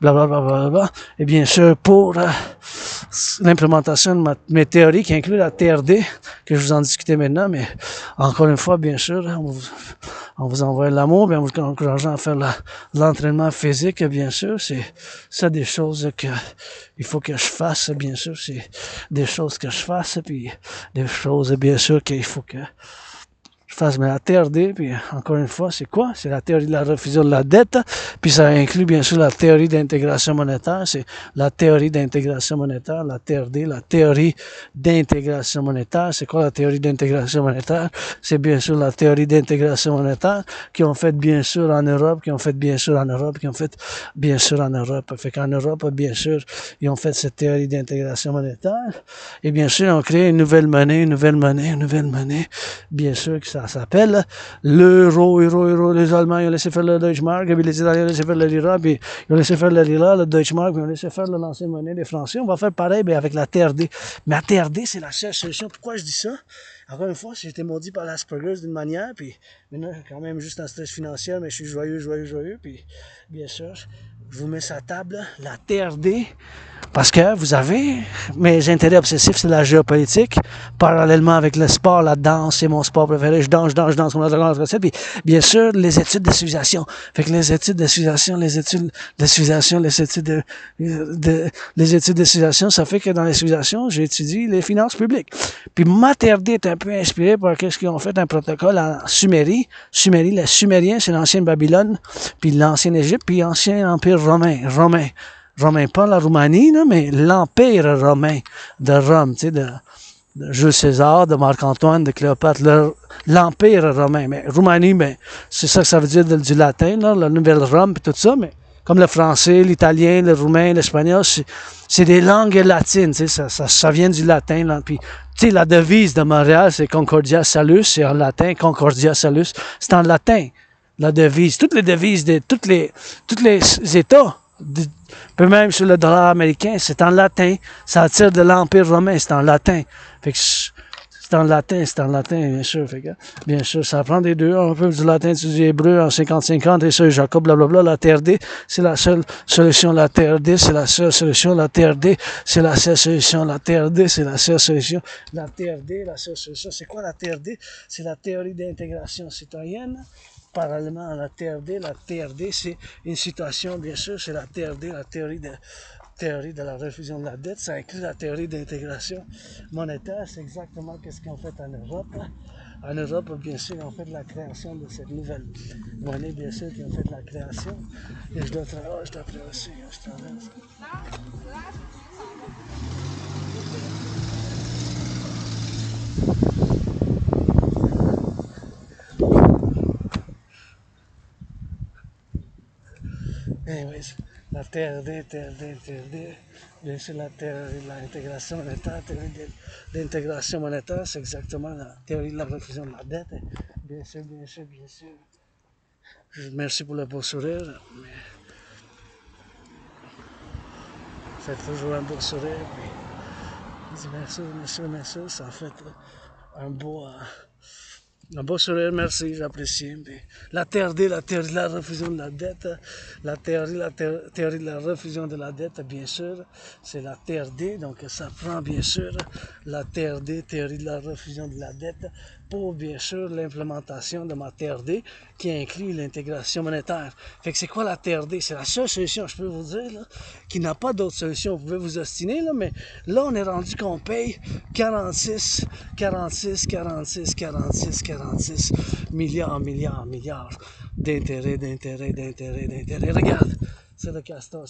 Speaker 3: blablabla. Et bien sûr, pour l'implémentation de mes théories, qui inclut la TRD, que je vous en discutais maintenant, mais encore une fois, bien sûr, on vous envoie l'amour, bien, on vous encourage à faire l'entraînement physique, bien sûr, c'est ça des choses que il faut que je fasse, bien sûr, c'est des choses que je fasse, puis des choses, bien sûr, qu'il faut que je fasse. Mais la TRD, puis encore une fois, c'est quoi? C'est la théorie de la refusion de la dette, puis ça inclut bien sûr la théorie d'intégration monétaire, c'est la théorie d'intégration monétaire, la TRD, la théorie d'intégration monétaire. C'est quoi la théorie d'intégration monétaire? C'est bien sûr la théorie d'intégration monétaire qui ont fait bien sûr en Europe, qui ont fait bien sûr en Europe. Fait qu'en Europe, bien sûr, ils ont fait cette théorie d'intégration monétaire, et bien sûr, ils ont créé une nouvelle monnaie, bien sûr que ça s'appelle l'euro. Les Allemands, ils ont laissé faire le Deutschmark, puis les Italiens ont laissé faire le lira, puis ils ont laissé faire le lira, le Deutschmark, puis ils ont laissé faire l'ancienne monnaie des Français. On va faire pareil, mais avec la TRD. Mais la TRD, c'est la seule solution. Pourquoi je dis ça? Encore une fois, j'ai été maudit par l'Asperger d'une manière, puis maintenant, quand même juste en stress financier, mais je suis joyeux, puis bien sûr, je vous mets sur la table la TRD, parce que vous avez mes intérêts obsessifs, c'est la géopolitique, parallèlement avec le sport, la danse, c'est mon sport préféré, je danse, puis bien sûr, les études de civilisation. Fait que les études de civilisation, les études de civilisation, ça fait que dans les civilisations, j'étudie les finances publiques. Puis ma TRD est un peu inspirée par qu'est-ce qu'ils ont fait un protocole en Sumérie. Les Sumériens, c'est l'ancienne Babylone, puis l'ancienne Égypte, puis l'ancien empire romain, pas la Roumanie, là, mais l'empire romain de Rome, tu sais, de Jules César, de Marc-Antoine, de Cléopâtre, l'empire romain. Mais Roumanie, ben, c'est ça que ça veut dire du latin, là, la nouvelle Rome, puis tout ça, mais comme le français, l'italien, le roumain, l'espagnol, c'est des langues latines, tu sais, ça vient du latin, là, puis tu sais, la devise de Montréal, c'est Concordia Salus, c'est en latin, Concordia Salus, c'est en latin, la devise. Toutes les devises de tous les États, peu même sur le dollar américain, c'est en latin. Ça attire de l'Empire romain, c'est en latin. Fait que c'est en latin, bien sûr. Fait que, bien sûr, ça prend des deux. Un peu du latin, du hébreu en 50-50, et ça, Jacob, blablabla. La TRD, c'est la seule solution. La TRD, c'est la seule solution. La TRD, c'est la seule solution. La TRD, c'est la seule solution. La TRD, la seule solution. C'est quoi la TRD? C'est la théorie d'intégration citoyenne. Parallèlement à la TRD, c'est une situation, bien sûr, c'est la TRD, la théorie de la refusion de la dette. Ça inclut la théorie d'intégration monétaire. C'est exactement ce qu'ils ont fait en Europe. En Europe, bien sûr, ils ont fait de la création de cette nouvelle monnaie, bien sûr, qu'ils ont fait de la création. Et je dois traverser, je traverse. Anyways, la TRD, bien sûr, la théorie de l'intégration monétaire, l'intégration monétaire, c'est exactement la théorie de la refusion de la dette. Bien sûr. Merci pour le beau sourire, mais c'est toujours un beau sourire. Puis, merci, ça a fait un beau sourire, merci, j'apprécie. La théorie de la refusion de la dette, la théorie de la refusion de la dette, bien sûr, c'est la TRD, donc ça prend bien sûr la TRD, théorie de la refusion de la dette, pour bien sûr l'implémentation de ma TRD qui inclut l'intégration monétaire. Fait que c'est quoi la TRD? C'est la seule solution, je peux vous dire, là, qui n'a pas d'autre solution. Vous pouvez vous ostiner, là, mais là, on est rendu qu'on paye 46 milliards d'intérêts. Regarde, c'est le castor.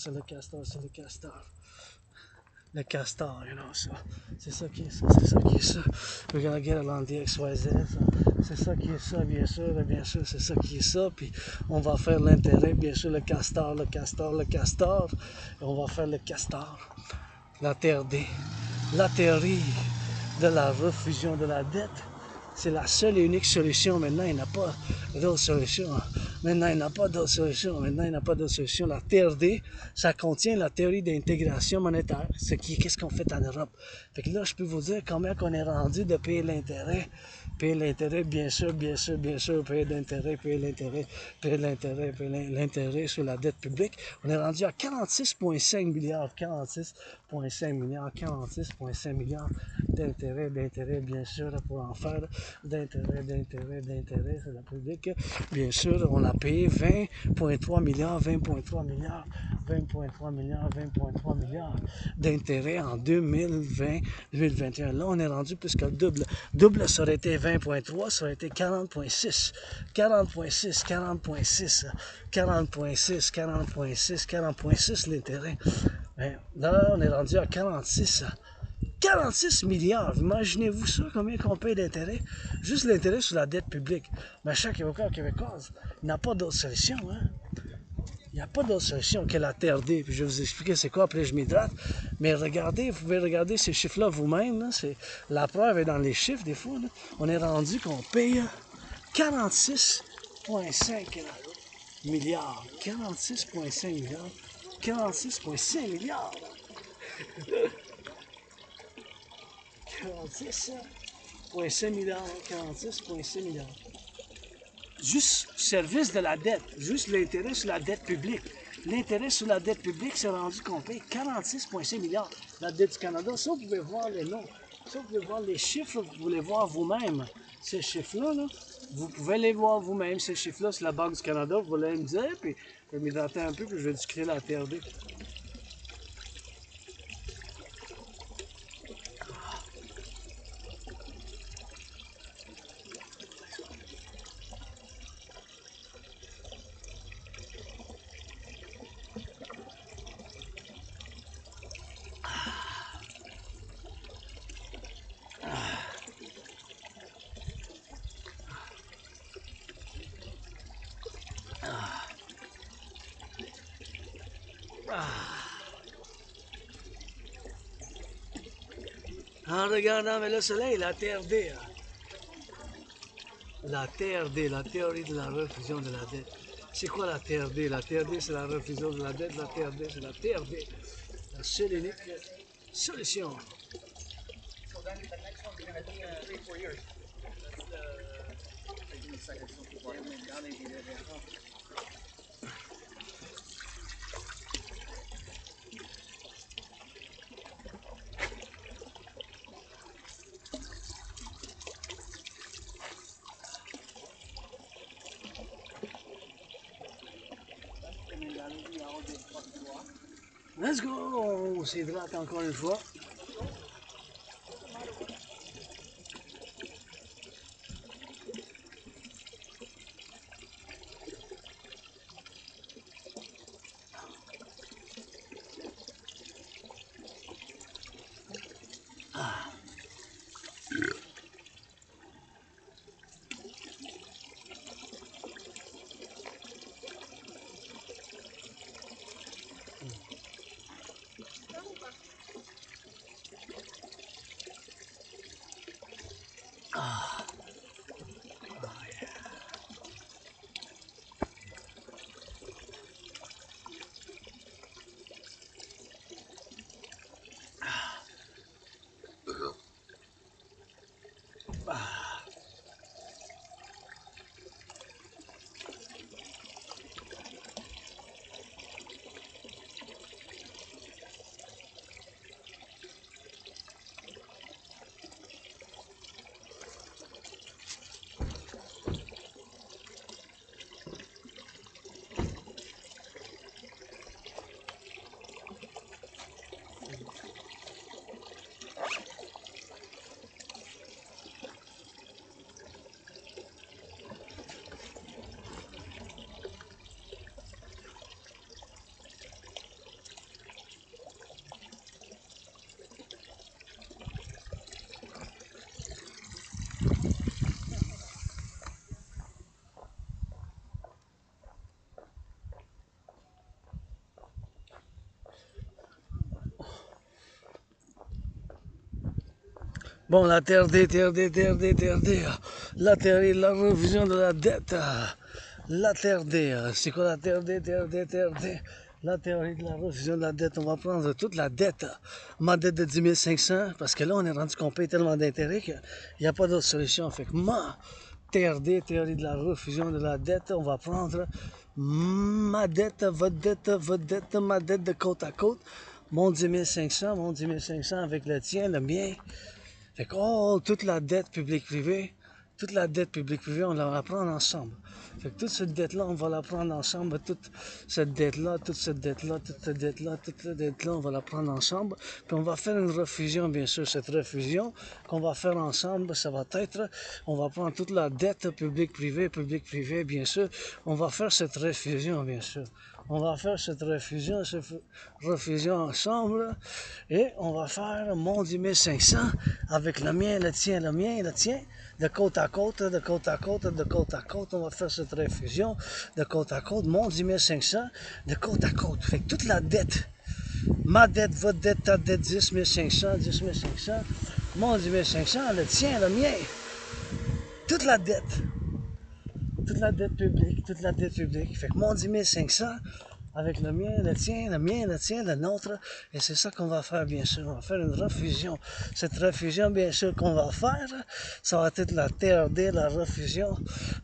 Speaker 3: Le castor, ça. C'est ça qui est ça. We're gonna get along the XYZ. C'est ça qui est ça, bien sûr, c'est ça qui est ça. Puis on va faire l'intérêt, bien sûr, le castor. Et on va faire le castor. La TRD. La théorie de la refusion de la dette. C'est la seule et unique solution maintenant. Il n'y a pas d'autre solution. Maintenant, il n'a pas d'autre solution. Maintenant, il n'a pas d'autre solution. La TRD, ça contient la théorie d'intégration monétaire, qu'est-ce qu'on fait en Europe. Fait que là, je peux vous dire combien qu'on est rendu de payer l'intérêt. Payer l'intérêt, bien sûr, bien sûr, bien sûr, payer l'intérêt, payer l'intérêt, payer l'intérêt, payer l'intérêt sur la dette publique. On est rendu à 46,5 milliards, 46,5 milliards, 46,5 milliards d'intérêt, bien sûr, pour en faire d'intérêt sur la publique. Bien sûr, on a payé 20,3 milliards, 20,3 milliards, 20,3 milliards, 20,3 milliards d'intérêt en 2020-2021. Là, on est rendu plus que le double. Double, ça aurait été 20,3, ça aurait été 40,6. 40,6, 40,6, 40,6, 40,6, 40,6 l'intérêt. Là, on est rendu à 46. 46 milliards, imaginez-vous ça, combien qu'on paye d'intérêt? Juste l'intérêt sur la dette publique. Mais chaque Québécois québécoise, il n'a pas d'autre solution. Hein? Il n'y a pas d'autre solution que la TRD. Puis je vais vous expliquer c'est quoi, après je m'hydrate. Mais regardez, vous pouvez regarder ces chiffres-là vous-même. La preuve est dans les chiffres, des fois. Là. On est rendu qu'on paye 46,5 milliards. 46,5 milliards. 46,5 milliards. 46,5 milliards, 46,5 milliards. Juste service de la dette, juste l'intérêt sur la dette publique. L'intérêt sur la dette publique, c'est rendu qu'on paye 46,5 milliards. La dette du Canada, ça, vous pouvez voir les noms. Ça, vous pouvez voir les chiffres, vous pouvez les voir vous-même. Ces chiffres-là, là, vous pouvez les voir vous-même. Ces chiffres-là, c'est la Banque du Canada, vous voulez me dire, puis je vais m'hydrater un peu, puis je vais discuter la TRD. En regardant vers le soleil, la TRD. La TRD, la théorie de la refusion de la dette. C'est quoi la TRD? La TRD, c'est la refusion de la dette. La TRD, c'est la TRD. La seule et unique solution. So then the next one, we're going to do 3-4 years. Let's go! On s'hydrate encore une fois. Bon, la TRD, la théorie de la revision de la dette.
Speaker 1: La TRD, c'est quoi la TRD, TRD? La théorie de la refusion de la dette, on va prendre toute la dette, ma dette de 10 500, parce que là, on est rendu qu'on paye tellement d'intérêts qu'il n'y a pas d'autre solution. Fait que ma TRD, théorie de la refusion de la dette, on va prendre ma dette, votre dette, ma dette de côte à côte, mon 10 500, mon 10 500 avec le tien, le mien. Fait que, toute la dette publique-privée, toute la dette publique-privée, on va la prendre ensemble. Fait que toute cette dette-là, on va la prendre ensemble. Toute cette dette-là, toute cette dette-là, toute cette dette-là, toute cette dette-là, on va la prendre ensemble. Puis on va faire une refusion, bien sûr. Cette refusion qu'on va faire ensemble, ça va être, on va prendre toute la dette publique-privée, bien sûr. On va faire cette refusion, bien sûr. On va faire cette refusion ensemble et on va faire mon 10 500 avec le mien, le tien, de côte à côte, de côte à côte, de côte à côte. On va faire cette refusion de côte à côte, mon 10 500 de côte à côte. Fait que toute la dette, ma dette, votre dette, ta dette, 10 500, mon 10 500, le tien, le mien, toute la dette publique, Fait que mon 10 500 avec le mien, le tien, le nôtre. Et c'est ça qu'on va faire, bien sûr. On va faire une refusion. Cette refusion, bien sûr, qu'on va faire, ça va être la TRD, la refusion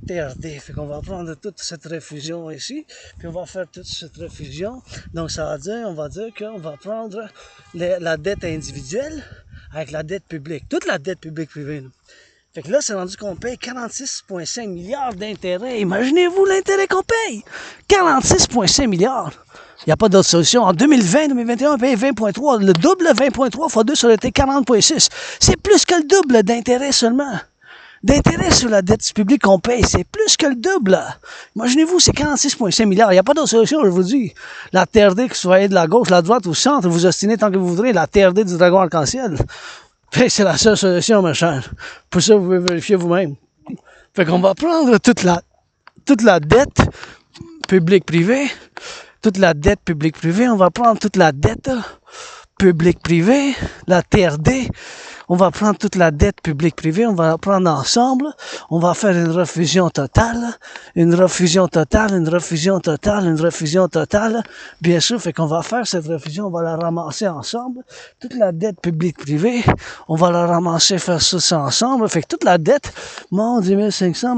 Speaker 1: TRD. Fait qu'on va prendre toute cette refusion ici, puis on va faire toute cette refusion. Donc, ça va dire, on va dire qu'on va prendre la dette individuelle avec la dette publique. Toute la dette publique-privée. Fait que là, c'est rendu qu'on paye 46,5 milliards d'intérêts. Imaginez-vous l'intérêt qu'on paye. 46,5 milliards. Il n'y a pas d'autre solution. En 2020, 2021, on paye 20,3. Le double, 20,3 fois 2, ça aurait été 40,6. C'est plus que le double d'intérêt seulement. D'intérêt sur la dette publique qu'on paye, c'est plus que le double. Imaginez-vous, c'est 46,5 milliards. Il n'y a pas d'autre solution, je vous dis. La TRD, que vous soyez de la gauche, de la droite ou du centre, vous ostinez tant que vous voudrez. La TRD du dragon arc-en-ciel. C'est la seule solution, ma chère. Pour ça, vous pouvez vérifier vous-même. Fait qu'on va prendre toute la dette publique-privée. Toute la dette publique-privée. On va prendre toute la dette publique-privée. La TRD. On va prendre toute la dette publique-privée, on va la prendre ensemble, on va faire une refusion totale, bien sûr, fait qu'on va faire cette refusion, on va la ramasser ensemble, toute la dette publique-privée, on va la ramasser, faire ça ensemble, fait que toute la dette, mon 10 500,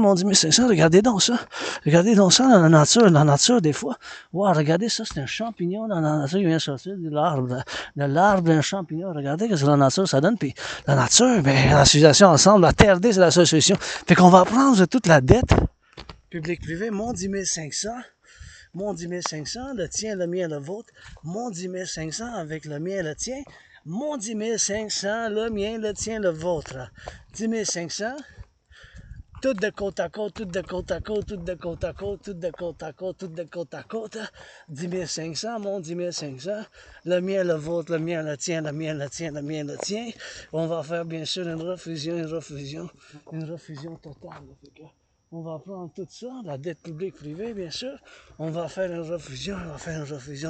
Speaker 1: regardez donc ça dans la nature, des fois, wow, regardez ça, c'est un champignon dans la nature qui vient sortir de l'arbre d'un champignon, regardez que la nature ça donne, puis la nature, ben, la civilisation ensemble, la TRD, c'est la seule solution. Fait qu'on va prendre toute la dette publique-privée, mon 10 500, le tien, le mien, le vôtre, mon 10 500 avec le mien, le tien, mon 10 500, le mien, le tien, le vôtre. 10 500, tout de côte à côte, 10 500, mon 10 500, le mien, le vôtre, le mien, le tien. On va faire bien sûr une refusion totale. On va prendre tout ça, la dette publique-privée, bien sûr. On va faire une refusion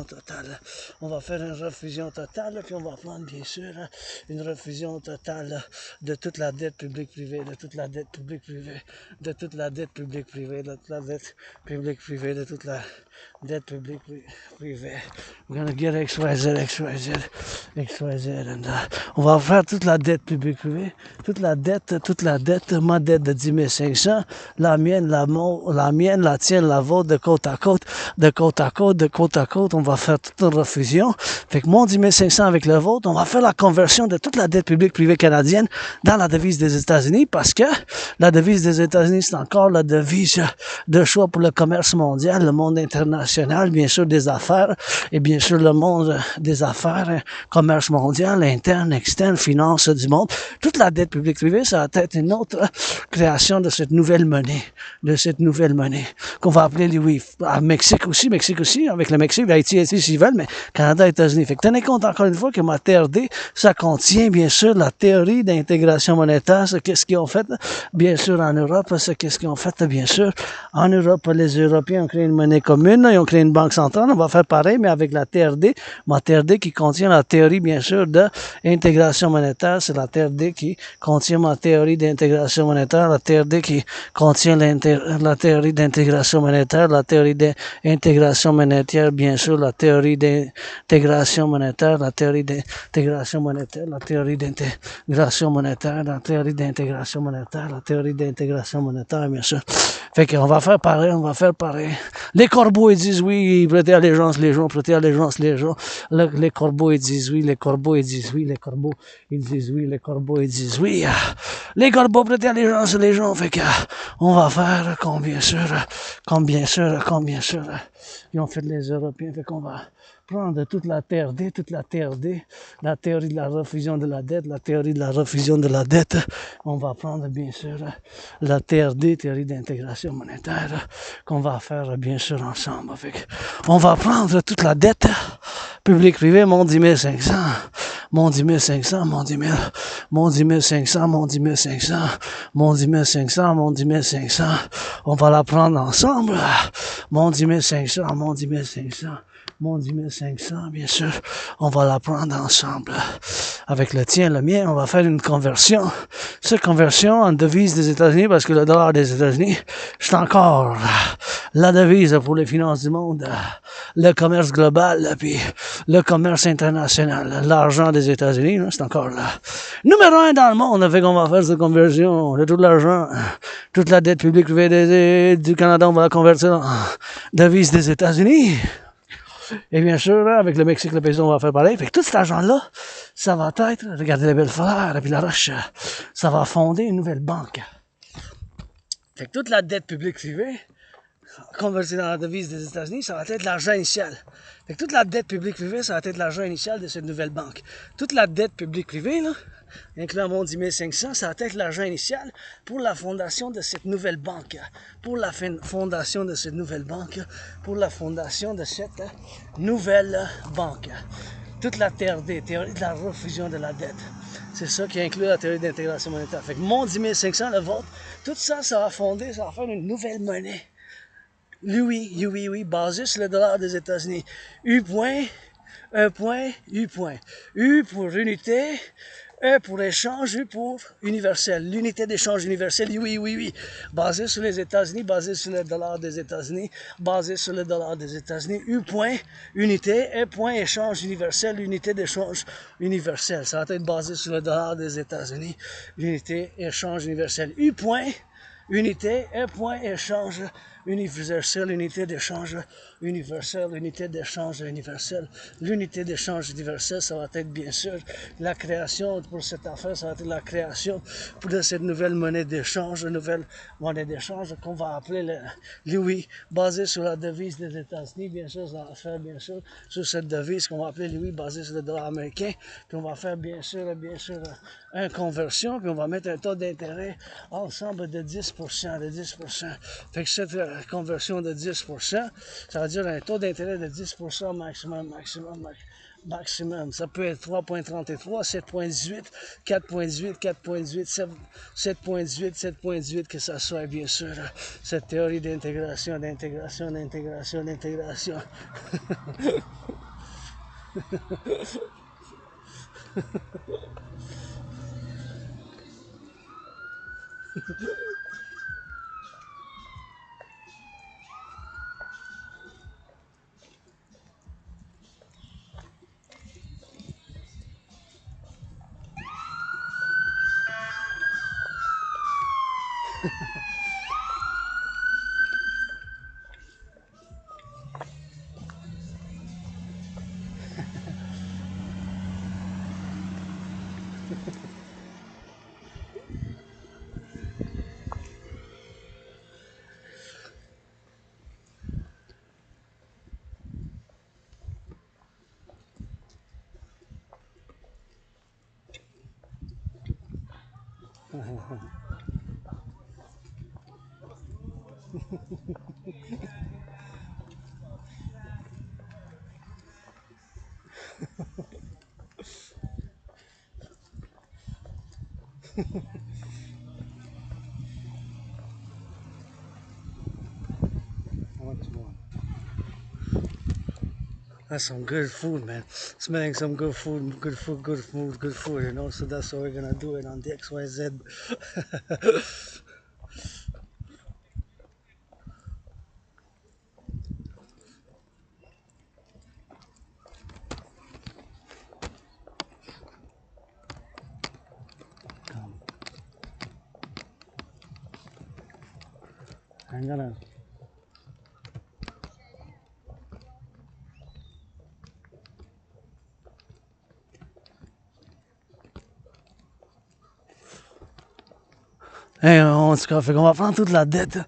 Speaker 1: totale. Puis on va prendre, bien sûr, une refusion totale de toute la dette publique-privée, de toute la dette publique-privée. We're gonna get XYZ. And, on va faire toute la dette publique-privée, toute la dette, ma dette de 10 500, la mienne, la tienne, la vôtre, de côte à côte, on va faire toute une refusion. Fait que mon 10 500 avec le vôtre, on va faire la conversion de toute la dette publique-privée canadienne dans la devise des États-Unis, parce que la devise des États-Unis, c'est encore la devise de choix pour le commerce mondial, le monde international, bien sûr des affaires, et bien sûr le monde des affaires, commerce mondial, interne, externe, finance du monde. Toute la dette publique-privée, ça va être une autre création de cette nouvelle monnaie, qu'on va appeler à Mexique aussi, avec le Mexique, l'Haïti, s'ils veulent, mais Canada, États-Unis. Fait que tenez compte encore une fois que ma TRD, ça contient bien sûr la théorie d'intégration monétaire, c'est qu'est-ce qu'ils ont fait, bien sûr en Europe, c'est qu'est-ce qu'ils ont fait, bien sûr en Europe, les Européens ont créé une monnaie commune, ils ont créé une banque centrale, on va faire pareil, mais avec la TRD, ma TRD qui contient la théorie, bien sûr, d'intégration monétaire, c'est la TRD qui contient ma théorie d'intégration monétaire, la TRD qui contient
Speaker 3: tient la théorie d'intégration monétaire, la théorie d'intégration monétaire, bien sûr, la théorie d'intégration monétaire, la théorie d'intégration monétaire, la théorie d'intégration monétaire, la théorie d'intégration monétaire, la théorie d'intégration monétaire, bien sûr. Fait qu'on va faire pareil, on va faire pareil. Les corbeaux, ils disent oui, ils prêtent allégeance les gens, prêtent allégeance les gens. Les corbeaux, ils disent oui, les corbeaux, ils disent oui, les corbeaux, ils disent oui, les corbeaux, ils disent oui. Les corbeaux prêtent allégeance les gens, fait que on va faire comme bien sûr, ils ont fait les Européens, fait qu'on va prendre toute la TRD, la théorie de la refusion de la dette, la théorie de la refusion de la dette. On va prendre bien sûr la TRD, théorie d'intégration monétaire, qu'on va faire bien sûr ensemble. On va prendre toute la dette publique-privée, mon 10 500, mon 10 500, mon 10 000, mon 10 500, mon 10 500, mon 10 500, mon 10 500. On va la prendre ensemble, mon 10 500, mon 10 500. Mon 10 500, bien sûr, on va la prendre ensemble. Avec le tien, le mien, on va faire une conversion. Cette conversion en devise des États-Unis, parce que le dollar des États-Unis, c'est encore la devise pour les finances du monde, le commerce global, puis le commerce international. L'argent des États-Unis, c'est encore là. Numéro 1 dans le monde, fait qu'on va faire cette conversion de tout l'argent, toute la dette publique privée du Canada, on va la convertir en devise des États-Unis. Et bien sûr, avec le Mexique, le pays, on va faire pareil. Fait que tout cet argent-là, ça va être, regardez la belle fleur, et puis la roche, ça va fonder une nouvelle banque. Fait que toute la dette publique privée, convertie dans la devise des États-Unis, ça va être l'argent initial. Fait que toute la dette publique privée, ça va être l'argent initial de cette nouvelle banque. Toute la dette publique privée, là, incluant mon 10 500, ça va être l'argent initial pour la fondation de cette nouvelle banque. Pour la fondation de cette nouvelle banque. Pour la fondation de cette nouvelle banque. Toute la TRD, théorie de la refusion de la dette. C'est ça qui inclut la théorie d'intégration monétaire. Fait que mon 10 500, le vôtre, tout ça, ça va fonder, ça va faire une nouvelle monnaie. Oui, basé sur le dollar des États-Unis. U point, E point, U point. U pour unité, E pour échange, U pour universel. L'unité d'échange universel, oui. Basé sur les États-Unis, basé sur le dollar des États-Unis, basé sur le dollar des États-Unis. U point, unité, E point, échange universel, unité d'échange universel. Ça va être basé sur le dollar des États-Unis, l'unité échange universel. U point, unité, E point, échange universel, unité d'échange universel, unité d'échange universel. L'unité d'échange universel, ça va être bien sûr la création pour cette affaire, ça va être la création pour cette nouvelle monnaie d'échange, qu'on va appeler l'Louis, basée sur la devise des États-Unis, bien sûr, ça va faire bien sûr sur cette devise qu'on va appeler Louis, basée sur le dollar américain, puis on va faire bien sûr une conversion, puis on va mettre un taux d'intérêt ensemble de 10%. Fait que cette conversion de 10%, ça veut dire un taux d'intérêt de 10% maximum. Ça peut être 3.33, 7.18, 4.18, 7.18, que ça soit bien sûr cette théorie d'intégration. That's some good food, man. Smelling some good food, you know. So that's what we're gonna do it on the XYZ. I'm gonna... Et en tout cas, fait qu'on va prendre toute la dette.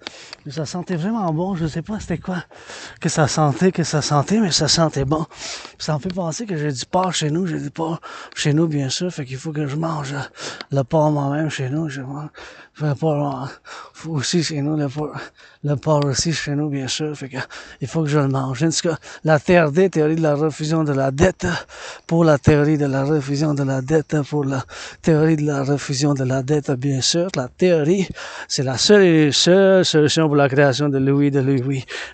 Speaker 3: Mais ça sentait vraiment bon. Je sais pas c'était quoi que ça sentait, mais ça sentait bon. Ça me fait penser que j'ai du porc chez nous. J'ai du porc chez nous, bien sûr. Fait qu'il faut que je mange le porc moi-même chez nous. Je mange le porc aussi chez nous. Le porc aussi chez nous, bien sûr. Fait que il faut que je le mange. En tout cas, la TRD, théorie de la refusion de la dette, pour la théorie de la refusion de la dette, pour la théorie de la refusion de la dette, bien sûr. La théorie, c'est la seule solution pour la création de Louis.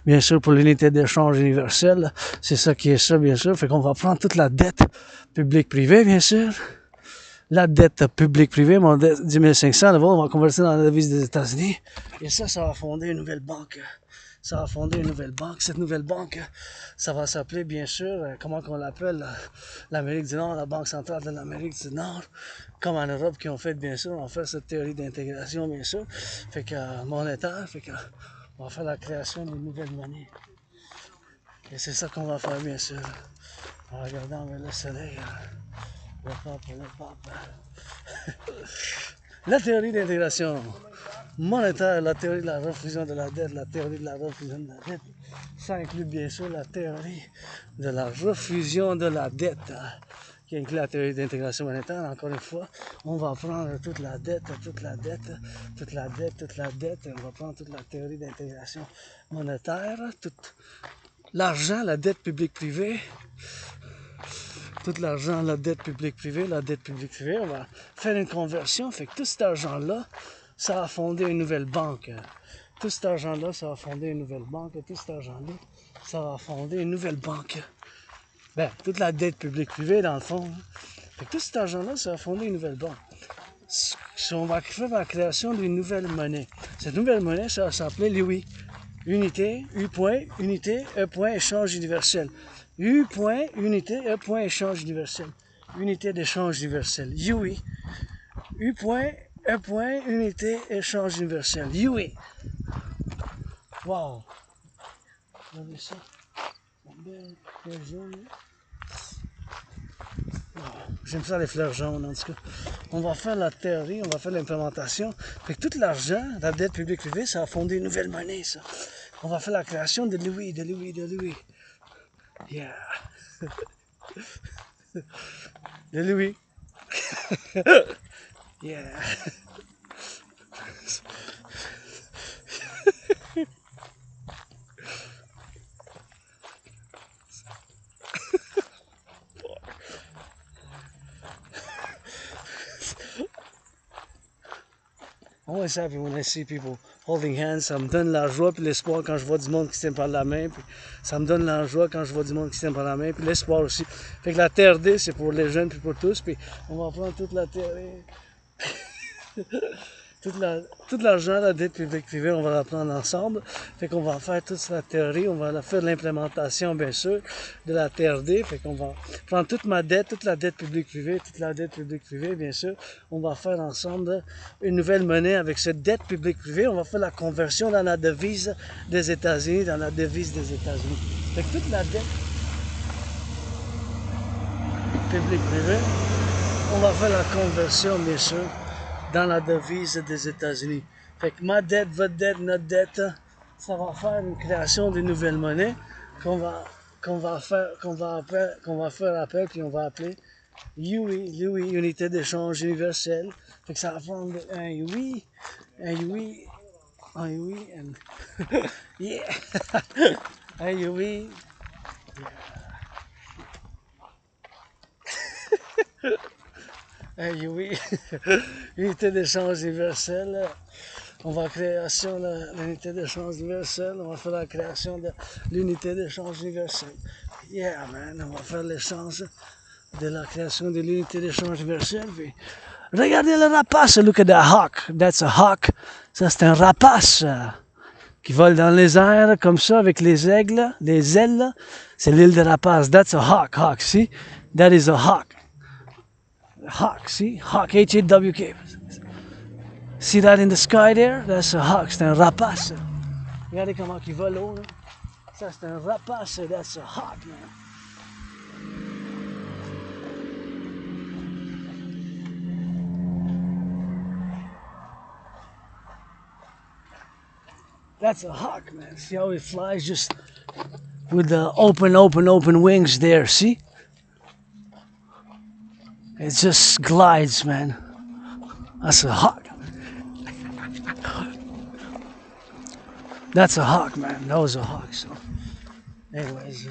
Speaker 3: Bien sûr, pour l'unité d'échange universelle, c'est ça qui est ça, bien sûr. Fait qu'on va prendre toute la dette publique-privée, bien sûr. La dette publique-privée, mon dette 10 500, là, on va convertir dans la devise des États-Unis. Et ça va fonder une nouvelle banque. Ça va fonder une nouvelle banque. Cette nouvelle banque, ça va s'appeler, bien sûr, comment qu'on l'appelle, l'Amérique du Nord, la Banque centrale de l'Amérique du Nord. Comme en Europe, qui ont fait, bien sûr, on va faire cette théorie d'intégration, bien sûr. Fait que, monétaire, fait que, on va faire la création d'une nouvelle monnaie. Et c'est ça qu'on va faire, bien sûr. En regardant vers le soleil, le pape. La théorie d'intégration monétaire, la théorie de la refusion de la dette, la théorie de la refusion de la dette. Ça inclut bien sûr la théorie de la refusion de la dette, qui inclut la théorie d'intégration monétaire. Encore une fois, on va prendre toute la dette, et on va prendre toute la théorie d'intégration monétaire, tout l'argent, la dette publique-privée, tout l'argent, la dette publique-privée, on va faire une conversion, fait que tout cet argent-là, ça va fonder une nouvelle banque. Tout cet argent-là, ça va fonder une nouvelle banque. Tout cet argent-là, ça va fonder une nouvelle banque. Ben, toute la dette publique-privée, dans le fond. Fait que tout cet argent-là, ça va fonder une nouvelle banque. On va faire la création d'une nouvelle monnaie. Cette nouvelle monnaie, ça va s'appeler Louis. Unité, U point, unité, E point, échange universel. U point, unité, E point, échange universel. Unité d'échange universel. UI. U point, E point, unité, échange universel. UI. Wow. Regardez ça. Fleurs jaunes. J'aime ça les fleurs jaunes, en tout cas. On va faire la théorie, on va faire l'implémentation. Fait que tout l'argent, la dette publique privée, ça va fonder une nouvelle monnaie, ça. On va faire la création de Louis. Yeah. De Louis. Yeah. I'm always happy when I see people holding hands. Ça me donne la joie et l'espoir quand je vois du monde qui se tient par la main. Puis ça me donne la joie quand je vois du monde qui se tient par la main. Puis l'espoir aussi. Fait que la TRD, c'est pour les jeunes puis pour tous. Puis on va prendre toute la théorie. Tout l'argent, la dette publique-privée, on va la prendre ensemble. Fait qu'on va faire toute la théorie, on va faire l'implémentation, bien sûr, de la TRD. Fait qu'on va prendre toute ma dette, toute la dette publique-privée, bien sûr. On va faire ensemble une nouvelle monnaie avec cette dette publique-privée. On va faire la conversion dans la devise des États-Unis, Fait que toute la dette publique-privée, on va faire la conversion, bien sûr, dans la devise des États-Unis. Fait que ma dette, votre dette, notre dette, ça va faire une création d'une nouvelle monnaie qu'on va faire appel, puis on va appeler UI, unité d'échange universelle. Fait que ça va prendre un UI, yeah, un UI, oui, unité d'échange universelle. On va création de l'unité d'échange universelle. On va faire la création de l'unité d'échange universelle. Yeah, man, on va faire l'échange de la création de l'unité d'échange universelle. Puis, regardez le rapace, look at that hawk. That's a hawk. Ça, c'est un rapace qui vole dans les airs comme ça avec les aigles, les ailes. C'est l'île de rapace. That's a hawk, see? That is a hawk. Hawk, see? Hawk, H-A-W-K. See that in the sky there? That's a hawk, c'est un rapace. Regardez comment il va l'eau, là. Ça, c'est un rapace, that's a hawk, man. That's a hawk, man. See how it flies just with the open wings there, see? It just glides, man. That's a hawk. That's a hawk, man. That was a hawk, so. Anyways,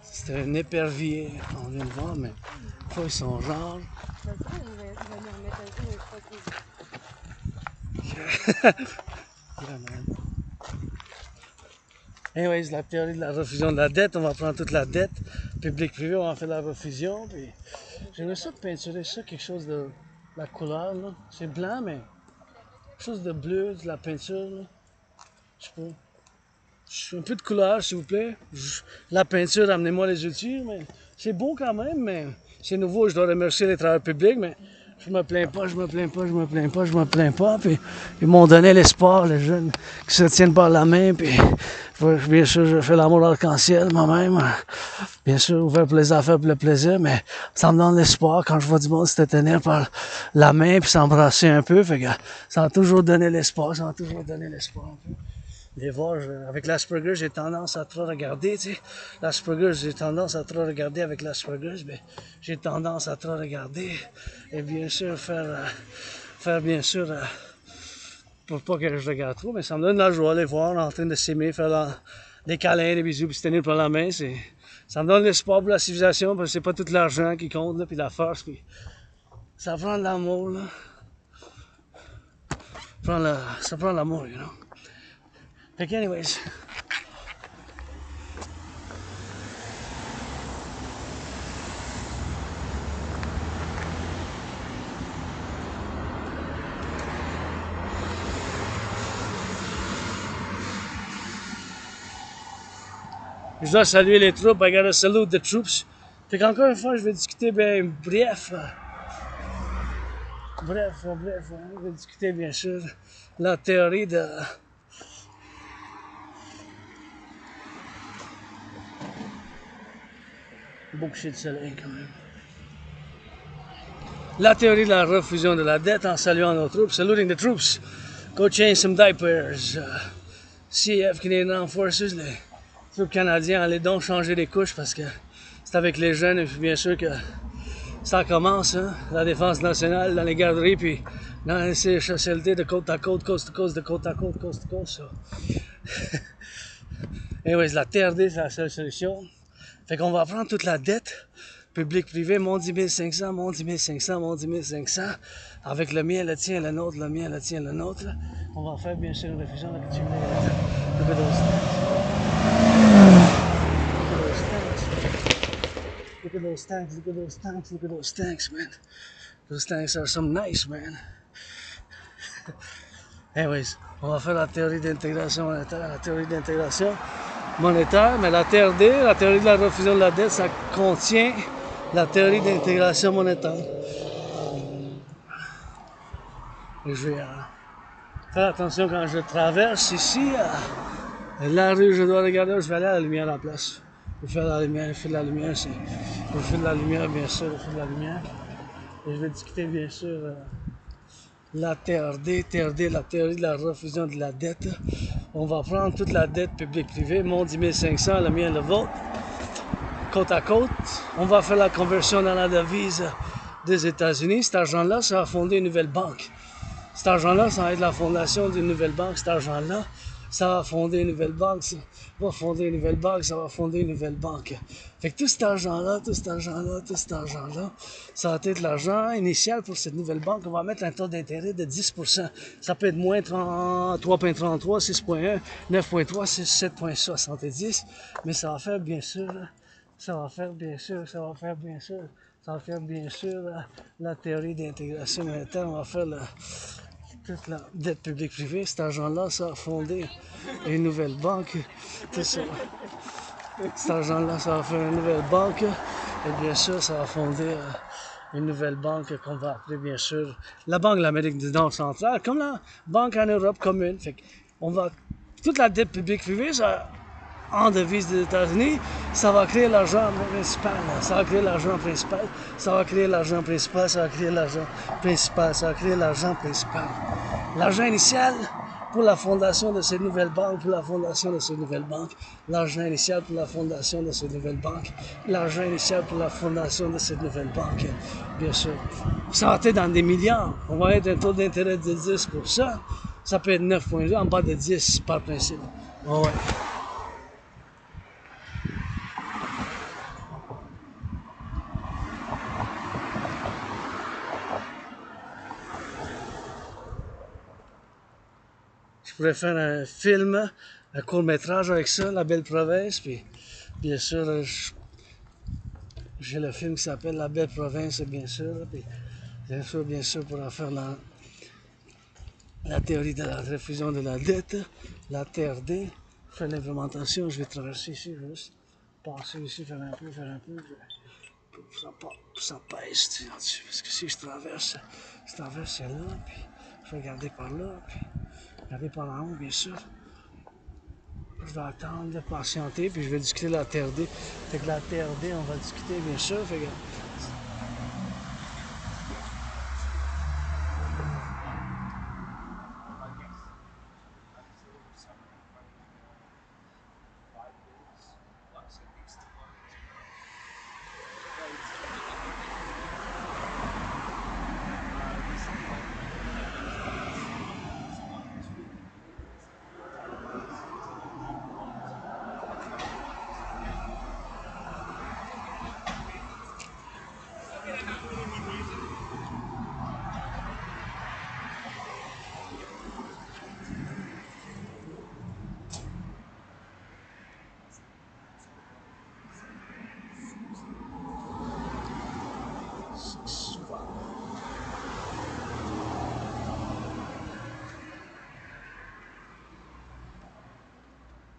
Speaker 3: c'était un épervier, on vient de voir, mais fois ils sont rares. Yeah, man. Anyways, la théorie de la refusion de la dette, on va prendre toute la dette, public-privé, on va faire la refusion, puis j'aimerais ça peinturer ça, quelque chose de la couleur, là. C'est blanc, mais quelque chose de bleu, de la peinture, là. Je sais pas. Un peu de couleur, s'il vous plaît. La peinture, amenez-moi les outils, mais c'est beau quand même, mais c'est nouveau, je dois remercier les travailleurs publics, mais je me plains pas, puis ils m'ont donné l'espoir, les jeunes qui se tiennent par la main, puis bien sûr, je fais l'amour arc-en-ciel moi-même, bien sûr, ouvert pour les affaires, pour le plaisir, mais ça me donne l'espoir quand je vois du monde se tenir par la main, puis s'embrasser un peu, fait que ça m'a toujours donné l'espoir, un peu. Les voir, avec l'Asperger, j'ai tendance à trop regarder, tu sais. L'Asperger, j'ai tendance à trop regarder avec l'Asperger, mais j'ai tendance à trop regarder. Et bien sûr, faire bien sûr, pour pas que je regarde trop, mais ça me donne la joie de les voir en train de s'aimer, faire des câlins, des bisous, puis se tenir par la main. Ça me donne l'espoir pour la civilisation, parce que c'est pas tout l'argent qui compte, là, puis la force, puis ça prend de l'amour, là. Ça prend l'amour, you know. Fait que anyways. Je dois saluer les troupes, I gotta salute the troops. Fait qu'encore une fois, je vais discuter, bref, je vais discuter bien sûr la théorie de beaucoup de soleil quand même. La théorie de la refusion de la dette en saluant nos troupes, saluting the troops. Go change some diapers. CF, Canadian Armed Forces, les troupes canadiens, allez donc changer les couches parce que c'est avec les jeunes et puis bien sûr que ça commence, hein, la défense nationale dans les garderies puis dans les CHSLD de côte à côte, coast to coast, de côte à côte, coast to coast. So. Anyways, la TRD, c'est la seule solution. Fait qu'on va prendre toute la dette, public-privé, mon 10 500, mon 10 500, mon 10 500, avec le mien, le tien, le nôtre, le mien, le tien, le nôtre. On va faire bien sûr une refusion. Look at those tanks. Look at those tanks. Look at those tanks. Look at those tanks, man. Those tanks are some nice, man. Anyways, on va faire la théorie d'intégration monétaire, mais la TRD, la théorie de la refusion de la dette, ça contient la théorie d'intégration monétaire. Et je vais faire attention quand je traverse ici, la rue, je dois regarder, je vais aller à la lumière à la place. Le feu de la lumière, le feu de la lumière, c'est le feu de la lumière, bien sûr, le feu de la lumière. Et je vais discuter, bien sûr, la TRD, la théorie de la refusion de la dette. On va prendre toute la dette publique-privée, mon 10 500, le mien, le vôtre, côte à côte. On va faire la conversion dans la devise des États-Unis. Cet argent-là, ça va fonder une nouvelle banque. Cet argent-là, ça va être la fondation d'une nouvelle banque. Cet argent-là, ça va fonder une nouvelle banque. Ça va fonder une nouvelle banque, ça va fonder une nouvelle banque. Fait que tout cet argent-là, ça va être l'argent initial pour cette nouvelle banque. On va mettre un taux d'intérêt de 10%. Ça peut être moins 3,33, 6,1, 9,3, 7,70. Mais ça va faire bien sûr la théorie d'intégration monétaire. On va faire toute la dette publique-privée. Cet argent-là, ça va fonder une nouvelle banque. Tout ça. Cet argent-là, ça va faire une nouvelle banque. Et bien sûr, ça va fonder
Speaker 1: une nouvelle banque qu'on va appeler, bien sûr, la Banque de l'Amérique du Nord centrale, comme la Banque en Europe commune. Fait on va, toute la dette publique privée, ça, en devise des États-Unis, ça va créer l'argent principal. Ça va créer l'argent principal. Ça va créer l'argent principal. Ça va créer l'argent principal. Ça va créer l'argent principal. L'argent initial pour la fondation de ces nouvelles banques, pour la fondation de ces nouvelles banques. L'argent initial pour la fondation de ces nouvelles banques. L'argent initial pour la fondation de ces nouvelles banques. Bien sûr. Ça va être dans des milliards. On va être un taux d'intérêt de 10%. Ça peut être 9,2 en bas de 10 par principe. Oh ouais. Je pourrais faire un film, un court-métrage avec ça, La Belle Province, puis bien sûr, j'ai le film qui s'appelle La Belle Province, bien sûr, puis bien sûr, pour en faire la théorie de la réfusion de la dette, la TRD, faire l'implémentation, je vais traverser ici, juste passer ici, faire un peu, ça pèse dessus, parce que si je traverse celle-là, puis je vais regarder par là, puis regarder par en haut, bien sûr. Je vais attendre de patienter, puis je vais discuter de la TRD. Fait que la TRD, on va discuter, bien sûr. Fait que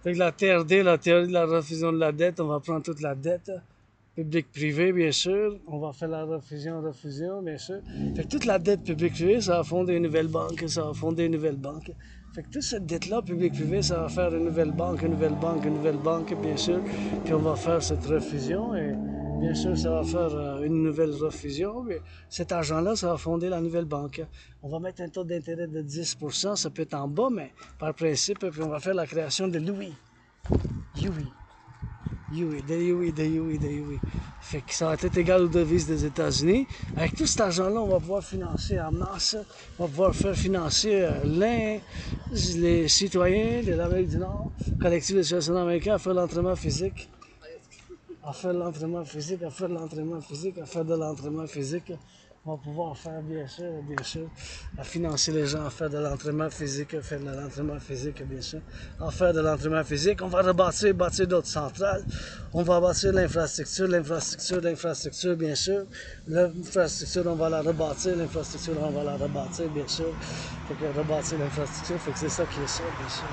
Speaker 1: Fait que la TRD, la théorie de la refusion de la dette, on va prendre toute la dette, publique-privée, bien sûr. On va faire la refusion, bien sûr. Fait que toute la dette publique-privée, ça va fonder une nouvelle banque, ça va fonder une nouvelle banque. Fait que toute cette dette-là, publique-privée, ça va faire une nouvelle banque, bien sûr. Puis on va faire cette refusion et bien sûr, ça va faire une nouvelle refusion. Mais cet argent-là, ça va fonder la nouvelle banque. On va mettre un taux d'intérêt de 10%, ça peut être en bas, mais par principe, puis on va faire la création de Louis. Louis. Fait que ça va être égal aux devises des États-Unis. Avec tout cet argent-là, on va pouvoir financer en masse, on va pouvoir faire financer les citoyens de l'Amérique du Nord, Collectif de Civilisation Americain, à faire l'entraînement physique. À faire de l'entraînement physique. On va pouvoir faire, bien sûr, à financer les gens à faire de l'entraînement physique, bien sûr. À faire de l'entraînement physique, on va bâtir d'autres centrales. On va bâtir l'infrastructure, bien sûr. L'infrastructure, on va la rebâtir, bien sûr. Fait que rebâtir l'infrastructure, fait que c'est ça qui est ça, bien sûr.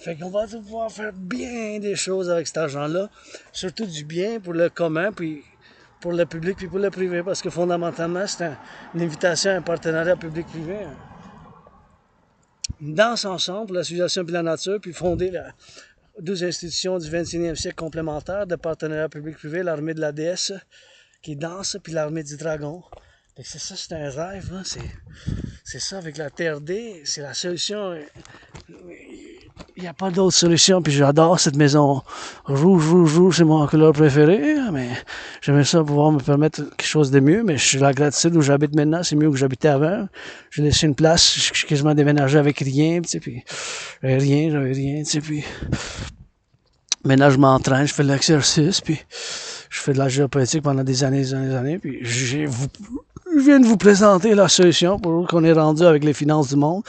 Speaker 1: Fait qu'on va pouvoir faire bien des choses avec cet argent-là, surtout du bien pour le commun, puis pour le public, puis pour le privé, parce que fondamentalement, c'est une invitation à un partenariat public-privé. Une danse ensemble pour la civilisation et la nature, puis fonder 12 institutions du 21e siècle complémentaires de partenariat public-privé, l'armée de la déesse qui danse, puis l'armée du dragon. C'est ça, c'est un rêve, hein? C'est ça, avec la TRD, c'est la solution. Il n'y a pas d'autre solution, puis j'adore cette maison rouge, c'est mon couleur préférée, mais j'aimerais ça pouvoir me permettre quelque chose de mieux, mais je suis la gratitude où j'habite maintenant, c'est mieux que j'habitais avant. J'ai laissé une place, je suis quasiment déménagé avec rien, tu sais, puis j'avais rien, tu sais, puis maintenant je m'entraîne, je fais de l'exercice, puis je fais de la géopolitique pendant des années, puis je viens de vous présenter la solution pour qu'on est rendu avec les finances du monde.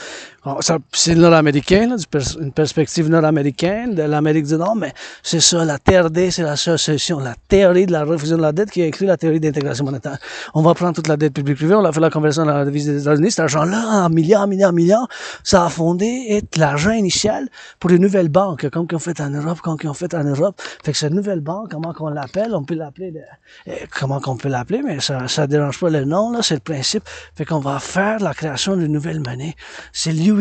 Speaker 3: C'est nord-américain, là, une perspective nord-américaine de l'Amérique du Nord, mais c'est ça, la TRD, c'est la seule solution. La théorie de la refusion de la dette qui inclut la théorie d'intégration monétaire. On va prendre toute la dette publique-privée, on a fait la conversion dans la devise des États-Unis, cet argent-là, en milliards, ça a fondé être l'argent initial pour une nouvelle banque, comme qu'on fait en Europe, Fait que cette nouvelle banque, comment qu'on l'appelle, on peut l'appeler, comment qu'on peut l'appeler, mais ça dérange pas le nom, là, c'est le principe. Fait qu'on va faire la création d'une nouvelle monnaie. C'est l'UI.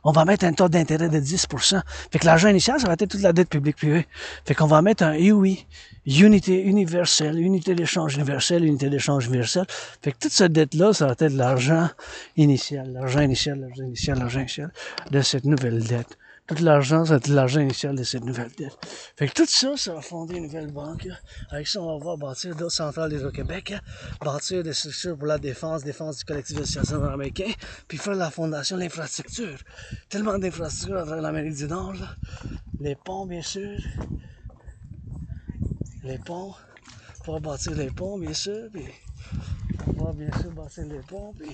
Speaker 3: On va mettre un taux d'intérêt de 10%. Fait que l'argent initial, ça va être toute la dette publique-privée. Fait qu'on va mettre un UI, unité universelle, unité d'échange universelle. Fait que toute cette dette-là, ça va être l'argent initial de cette nouvelle dette. Tout l'argent, ça va être l'argent initial de cette nouvelle dette. Fait que tout ça, ça va fonder une nouvelle banque. Avec ça, on va pouvoir bâtir d'autres centrales d'Hydro-Québec, bâtir des structures pour la défense du collectif de Civilisation Americain, puis faire la fondation de l'infrastructure. Tellement d'infrastructures à travers l'Amérique du Nord, là. Les ponts, bien sûr. Les ponts. On va bâtir les ponts, bien sûr, puis on va bien sûr bâtir les ponts, puis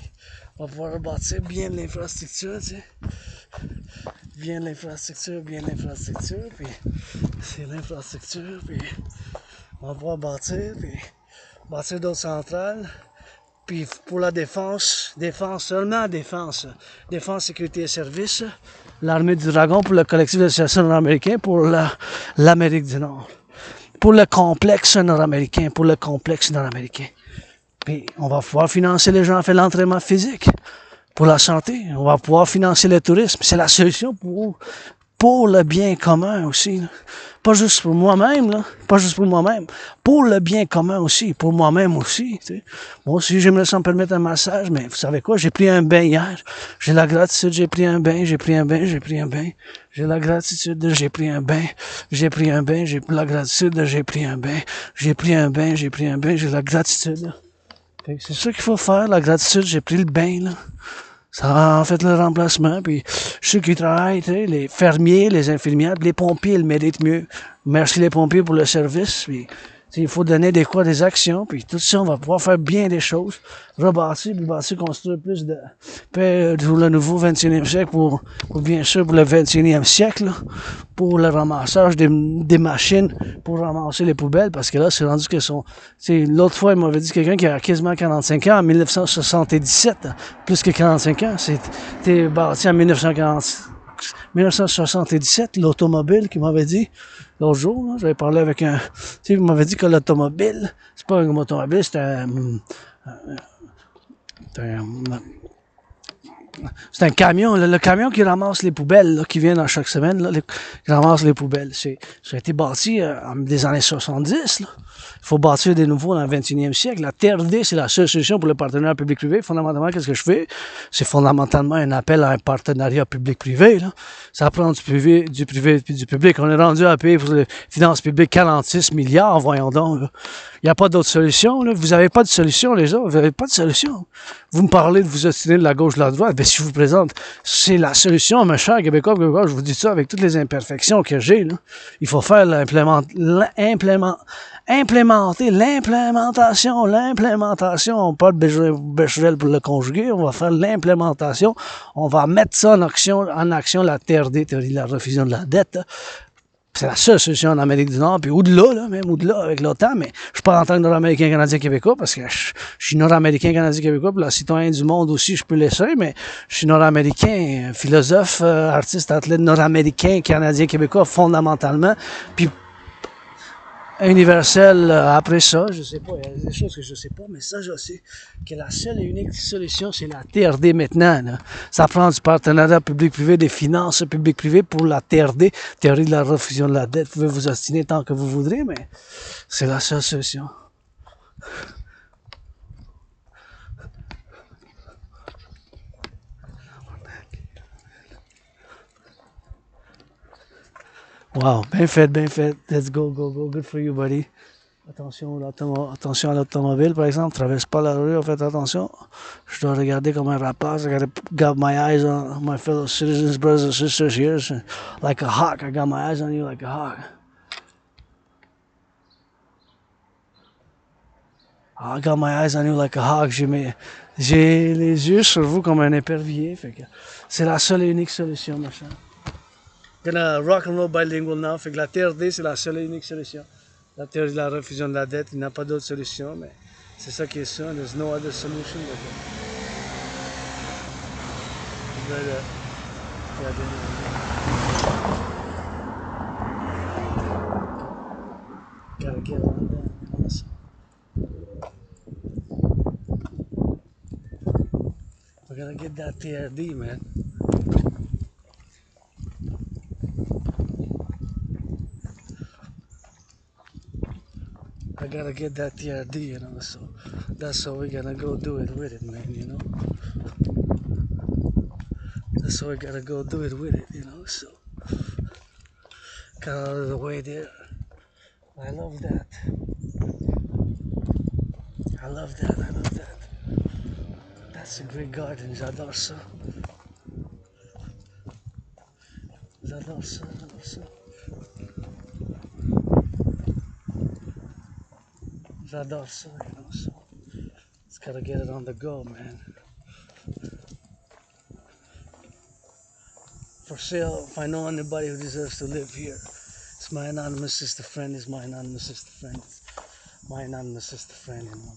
Speaker 3: on va pouvoir bâtir bien l'infrastructure, tu sais. Bien l'infrastructure, puis c'est l'infrastructure, puis on va pouvoir bâtir d'autres centrales, puis pour la défense, défense, sécurité et services, l'armée du dragon pour le collectif de Civilisation américain pour l'Amérique du Nord, pour le complexe nord-américain, Puis on va pouvoir financer les gens à faire l'entraînement physique. Pour la santé, on va pouvoir financer le tourisme. C'est la solution pour le bien commun aussi. Là. Pas juste pour moi-même, pour le bien commun aussi, pour moi-même aussi. Tu sais. Moi aussi, j'aimerais ça me permettre un massage, mais vous savez quoi, j'ai pris un bain hier. J'ai la gratitude, j'ai pris un bain. J'ai la gratitude, j'ai pris un bain. J'ai la gratitude, j'ai pris un bain. J'ai la gratitude. C'est ça qu'il faut faire, la gratitude, j'ai pris le bain, là. Ça a fait le remplacement, puis ceux qui travaillent, tu sais, les fermiers, les infirmières, les pompiers, ils méritent mieux. Merci les pompiers pour le service, puis il faut donner des actions, puis tout ça, on va pouvoir faire bien des choses, rebâtir, construire plus de paix pour le nouveau 21e siècle, pour bien sûr pour le 21e siècle, là, pour le ramassage des machines pour ramasser les poubelles, parce que là, c'est rendu que l'autre fois, il m'avait dit quelqu'un qui a quasiment 45 ans, en 1977, plus que 45 ans, c'était bâti en 1977, l'automobile qui m'avait dit l'autre jour, là, j'avais parlé avec un... Tu sais, il m'avait dit que l'automobile, c'est pas un automobile, c'est c'est un camion, le camion qui ramasse les poubelles, là, qui vient dans chaque semaine, là, qui ramasse les poubelles. Ça a été bâti en des années 70, là. Il faut bâtir des nouveaux dans le 21e siècle. La TRD, c'est la seule solution pour le partenariat public-privé. Fondamentalement, qu'est-ce que je fais? C'est fondamentalement un appel à un partenariat public-privé, là. Ça prend du privé puis du public. On est rendu à payer pour les finances publiques 46 milliards, voyons donc, là. Il n'y a pas d'autre solution, là. Vous n'avez pas de solution, les autres. Vous n'avez pas de solution. Vous me parlez de vous obstiner de la gauche de la droite. Ben, si je vous présente, c'est la solution, mes chers Québécois, je vous dis ça avec toutes les imperfections que j'ai, là. Il faut faire l'implémentation. Pas de Becherel pour le conjuguer. On va faire l'implémentation. On va mettre ça en action, la TRD, théorie de la refusion de la dette, là. C'est la seule solution en Amérique du Nord, puis au-delà, là, même au-delà avec l'OTAN, mais je suis pas en tant que Nord-Américain, Canadien, Québécois, parce que je suis Nord-Américain, Canadien, Québécois, puis la citoyen du monde aussi, je peux laisser, mais je suis Nord-Américain, philosophe, artiste, athlète Nord-Américain, Canadien, Québécois, fondamentalement, puis universel après ça, je sais pas, il y a des choses que je sais pas, mais ça je sais que la seule et unique solution c'est la TRD maintenant, là. Ça prend du partenariat public-privé, des finances public-privé pour la TRD, théorie de la refusion de la dette. Vous pouvez vous ostiner tant que vous voudrez, mais c'est la seule solution. Wow, bien fait. Let's go. Good for you, buddy. Attention à l'automobile, par exemple. Traverse pas la rue, faites attention. Je dois regarder comme un rapace. I gotta got my eyes on my fellow citizens, brothers and sisters here. Like a hawk. I got my eyes on you like a hawk. I got my eyes on you like a hawk. J'ai les yeux sur vous comme un épervier. Fait que c'est la seule et unique solution, machin. Gonna rock and roll bilingual now. Fait que la TRD, c'est la seule et unique solution. La théorie de la refusion de la dette, il n'y a pas d'autre solution, mais c'est ça qui est ça. There's no other solution. Gotta get on that. Awesome. We gotta get that TRD, man. I gotta get that TRD, you know, so that's what we're gonna go do it with it, man, you know. That's what we gotta go do it with it, you know, so got out of the way there. I love that. I love that, I love that. That's a great garden, j'adore ça. J'adore ça, j'adore ça. J'adore ça, you know, so just gotta get it on the go, man. For sale, if I know anybody who deserves to live here, it's my anonymous sister friend, it's my anonymous sister friend, it's my anonymous sister friend, you know.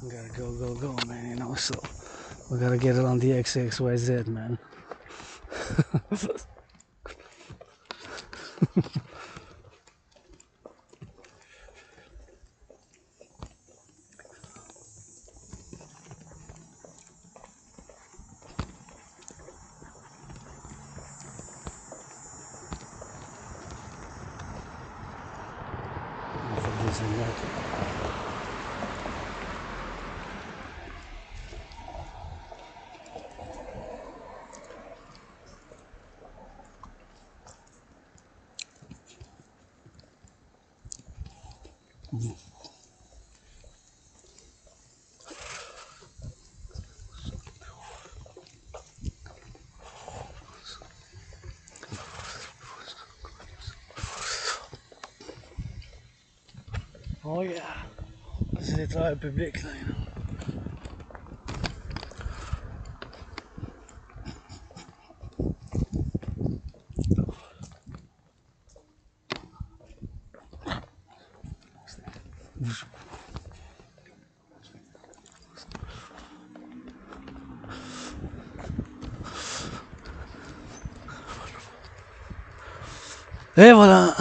Speaker 3: We gotta go, man, you know, so we gotta get it on the XXYZ, man. Oh yeah, c'est des travailleurs publics, là, you know. Et voilà.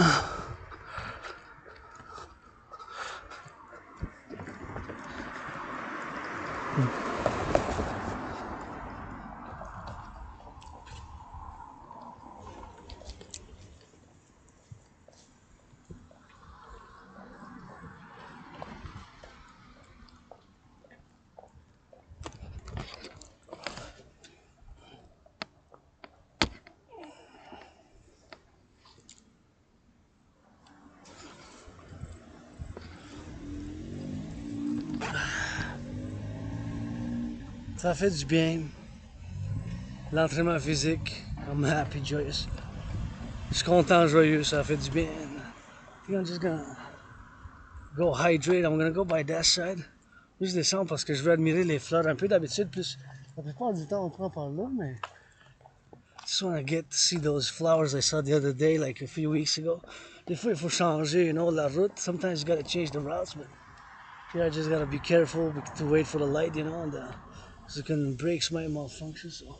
Speaker 3: Ça fait du bien. L'entraînement physique, I'm happy, joyous. Je suis content, joyeux, ça fait du bien. I think I'm just gonna go hydrate. I'm gonna go by that side. Juste descendre parce que je veux admirer les fleurs un peu d'habitude. Plus, la plupart du temps, on prend par là, mais just wanna get to see those flowers I saw the other day, like a few weeks ago. Des fois, il faut changer, you know, la route. Sometimes you gotta change the routes, but here I just gotta be careful to wait for the light, you know, and so brakes might malfunction. So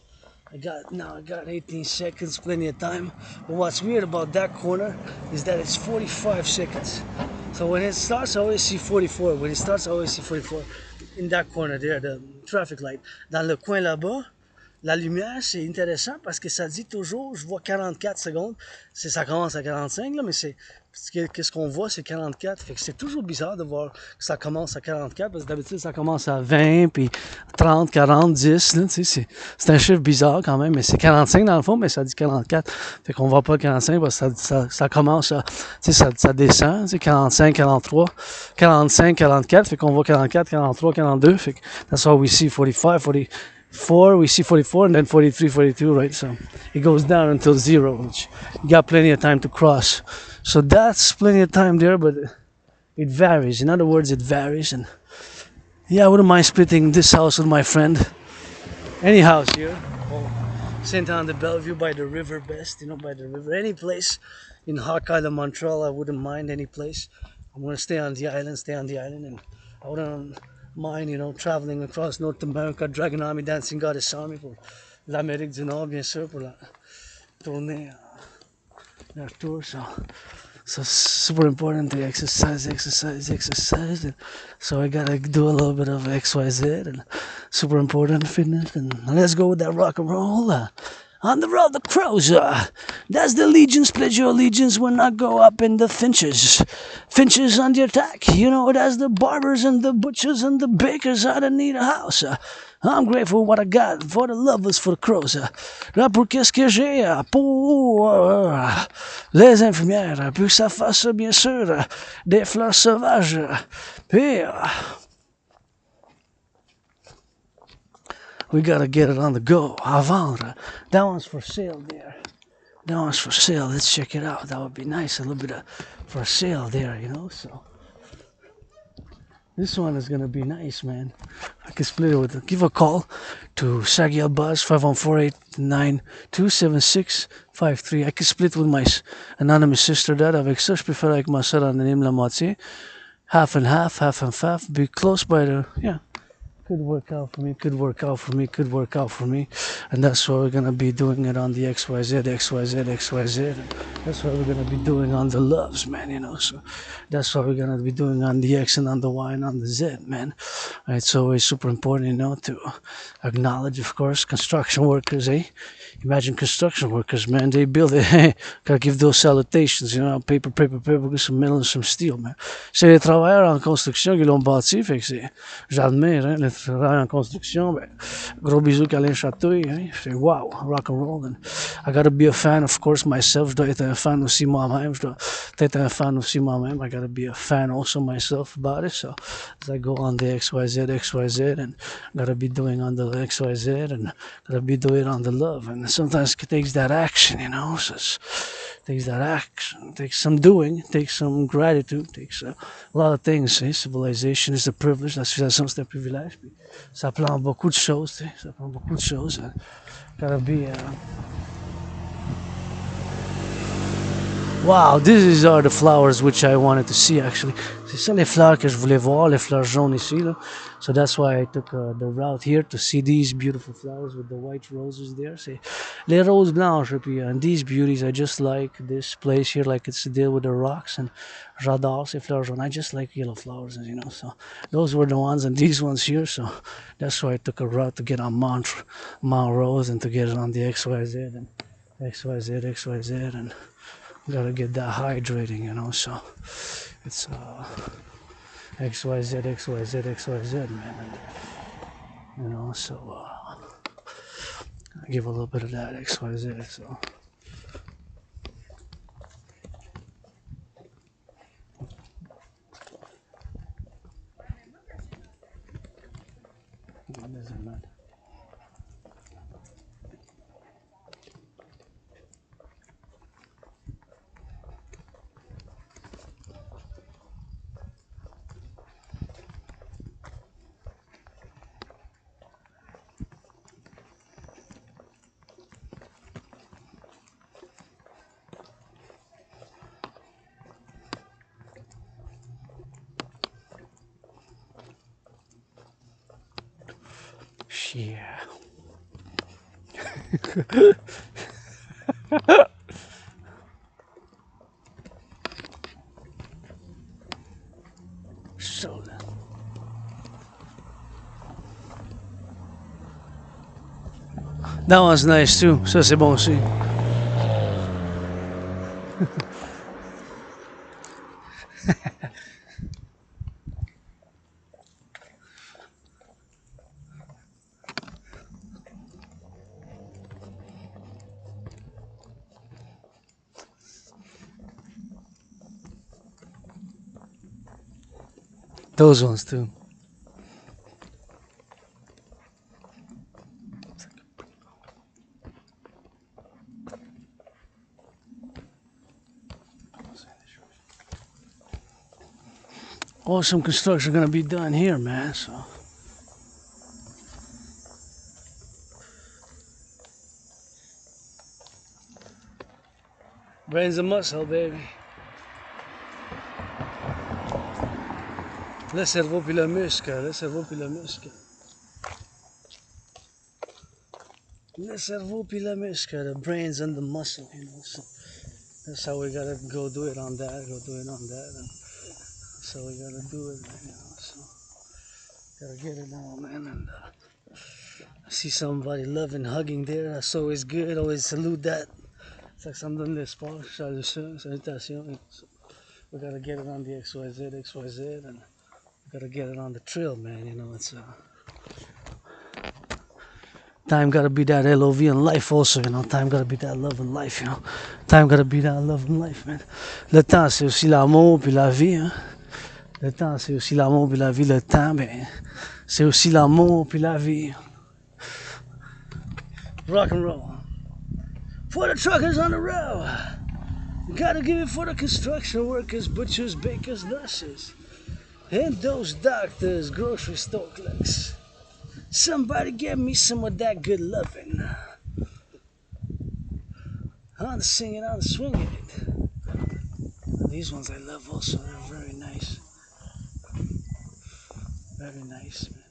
Speaker 3: I got 18 seconds, plenty of time. But what's weird about that corner is that it's 45 seconds. So when it starts, I always see 44. When it starts, I always see 44 in that corner there, the traffic light. Dans le coin là-bas, la lumière, c'est intéressant parce que ça dit toujours, je vois 44 secondes. Ça commence à 45, là, mais qu'est-ce qu'on voit, c'est 44. Fait que c'est toujours bizarre de voir que ça commence à 44 parce que d'habitude, ça commence à 20, puis 30, 40, 10. Là, c'est un chiffre bizarre quand même, mais c'est 45 dans le fond, mais ça dit 44. Fait qu'on voit pas 45 parce que ça commence à, ça descend, 45, 43, 45, 44. Fait qu'on voit 44, 43, 42. Fait que that's why we see 45, 44, we see 44, and then 43, 42, right? So it goes down until 0, which you got plenty of time to cross. So that's plenty of time there, but it varies. In other words, it varies, and Yeah, I wouldn't mind splitting this house with my friend. Any house here. Oh, St. Anne de Bellevue by the river best, by the river. Any place in Hawk Island, Montreal, I wouldn't mind any place. I'm gonna stay on the island, and I wouldn't mind, traveling across North America, Dragon Army, Dancing Goddess Army pour l'Amérique du Nord, bien sûr, pour la tournée, leur tour. So super important to exercise. And so I gotta do a little bit of XYZ and super important fitness. And let's go with that rock and roll. On the road, the crows. That's the legions. Pledge your allegiance when I go up in the finches. Finches on the attack. That's the barbers and the butchers and the bakers. I don't need a house. I'm grateful for what I got, for the lovers, for the crows. Là, pour qu'est-ce que j'ai pour les infirmières, puis que ça fasse bien sûr des fleurs sauvages. Puis, we gotta get it on the go. À vendre. That one's for sale there. That one's for sale. Let's check it out. That would be nice. A little bit of for sale there, So this one is gonna be nice, man. I can split it with. Give a call to Sagiel Buzz 514-892-7653. I can split with my anonymous sister that avec ça. Je peux faire avec ma soeur anonyme la moitié. Half and half, half and half. Be close by the could work out for me, could work out for me, could work out for me. And that's what we're gonna be doing it on the XYZ. And that's what we're gonna be doing on the loves, man, So that's what we're gonna be doing on the X and on the Y and on the Z, man. It's always super important, to acknowledge, of course, construction workers, eh? Imagine construction workers, man, they build it, hey, gotta give those salutations, paper, with some metal and some steel, man. C'est les travailleurs en construction qui l'ont bâti, fait que j'admire, les travailleurs en construction, gros bisous qu'Alain Chatouille, hein, c'est wow, rock and roll, and I gotta be a fan, of course, myself, je dois être un fan aussi moi-même, I gotta be a fan also myself about it, so as I go on the XYZ, and gotta be doing on the XYZ, and gotta be doing on the love, and sometimes it takes that action, so it takes that action, it takes some doing, it takes some gratitude, it takes a lot of things. Civilisation is a privilege, la civilisation c'est un privilège, puis ça prend beaucoup de choses, Gotta be wow, these are the flowers which I wanted to see actually. C'est ça les fleurs que je voulais voir, les fleurs jaunes ici, là. So that's why I took the route here to see these beautiful flowers with the white roses there. C'est les roses blanches, and these beauties, I just like this place here, like it's to deal with the rocks, and j'adore ces fleurs jaunes. I just like yellow flowers, so those were the ones, and these ones here, so that's why I took a route to get on Mount Rose and to get it on the XYZ, and XYZ, and gotta get that hydrating, so it's XYZ, man, and, so I give a little bit of that XYZ, so it doesn't matter. Yeah. So that one's nice too. Ça c'est bon aussi. Those ones too. Awesome construction gonna be done here, man. So
Speaker 1: Brain's a muscle, baby. Le cerveau puis le muscle, le cerveau puis le muscle. Le cerveau puis le muscle, the brains and the muscle, you know. So that's how we gotta go do it on that, go do it on that. And that's how we gotta do it, you know. So gotta get it on, man. And I see somebody loving, hugging there. That's always good. Always salute that. It's like something de sport. Salutation. So we gotta get it on the XYZ, and we gotta get it on the trail, man. You know, it's time gotta be that LOV in life also, you know. Time gotta be that love in life, you know. Time gotta be that love in life, man. Le temps, c'est aussi l'amour puis la vie, hein. Le temps, c'est aussi l'amour puis la vie. Le temps, ben, c'est aussi l'amour puis la vie. Rock and roll. For the truckers on the road. Gotta give it for the construction workers, butchers, bakers, nurses. And those doctors, grocery store clerks. Somebody get me some of that good loving. On the singing, on the swinging it. These ones I love also, they're very nice. Very nice, man.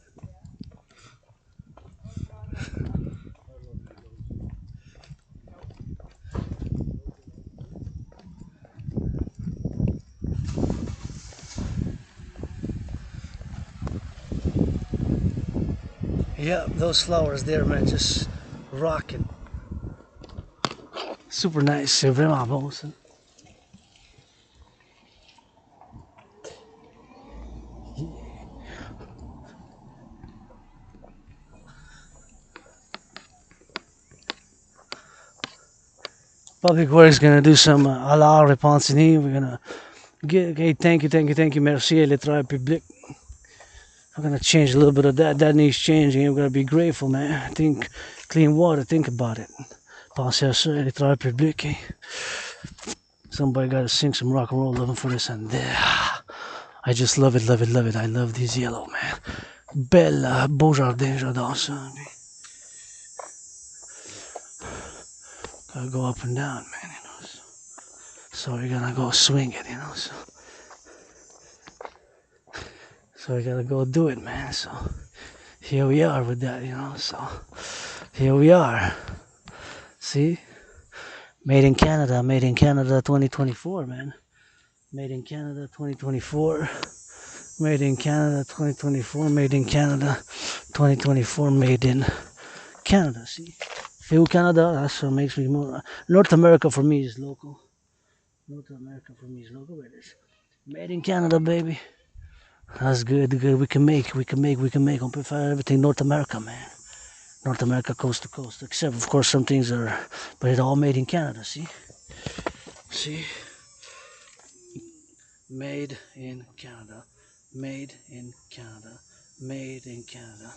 Speaker 1: Yeah, those flowers there, man, just rocking. Super nice, c'est vraiment bon ça. Public Works gonna do some à la Repentini. We're gonna get, hey, thank you, merci, et le travail public. I'm gonna change a little bit of that. That needs changing. I'm gonna be grateful, man. Think clean water. Think about it. Pensez à ça, les travailleurs publics. Eh? Somebody gotta sing some rock and roll loving for this and there. I just love it, love it, love it. I love these yellow, man. Belle, beau jardin, j'adore ça. Gotta go up and down, man, you know. So we're gonna go swing it, you know. So we gotta go do it, man. So here we are with that, you know. So here we are. See? Made in Canada 2024, man. Made in Canada 2024. Made in Canada 2024. Made in Canada 2024. Made in Canada, see? Fais au Canada, that's what makes me more. North America for me is local. North America for me is local, but it's made in Canada, baby. That's good, good. We can make. On peut faire everything North America, man. North America, coast to coast. Except, of course, some things are, but it's all made in Canada, see? See? Made in Canada. Made in Canada. Made in Canada.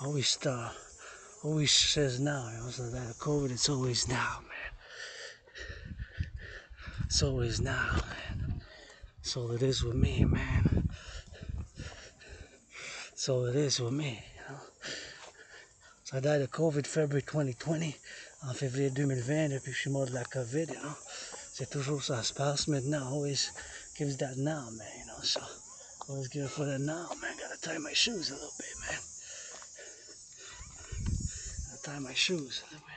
Speaker 1: Always says now, you know, so that COVID, it's always now, man. It's always now, man. That's all it is with me, man. That's all it is with me, you know. So I died of COVID February 2020. En février 2020, depuis que je suis mort de la COVID, you know. C'est toujours ça se passe maintenant. Always gives that now, man, you know. So always give it for that now, man. Gotta tie my shoes a little bit, man. Gotta tie my shoes a little bit.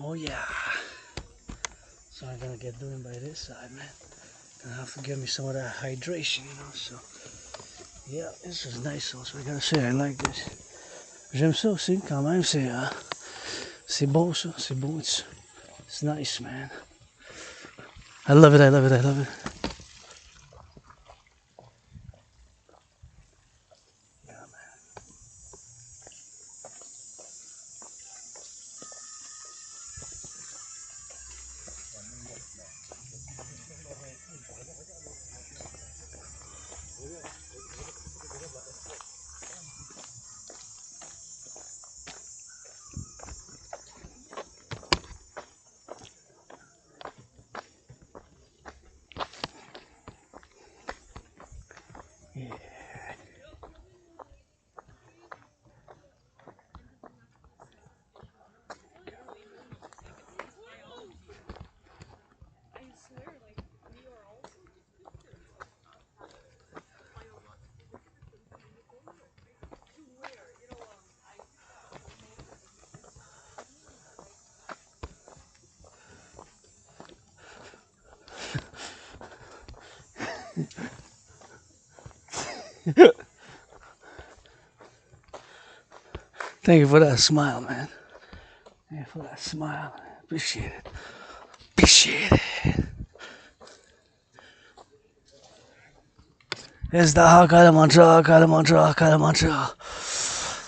Speaker 1: Oh yeah. So I'm gonna get doing by this side, man. Gonna have to give me some of that hydration, you know. So yeah, this is nice also. I gotta say I like this. J'aime ça aussi quand même. C'est beau ça. C'est beau. It's nice, man. I love it. I love it. I love it. Yeah, man.
Speaker 3: Thank you for that smile, man. Thank you for that smile. Appreciate it. Appreciate it. It's the Montreal, Montreal.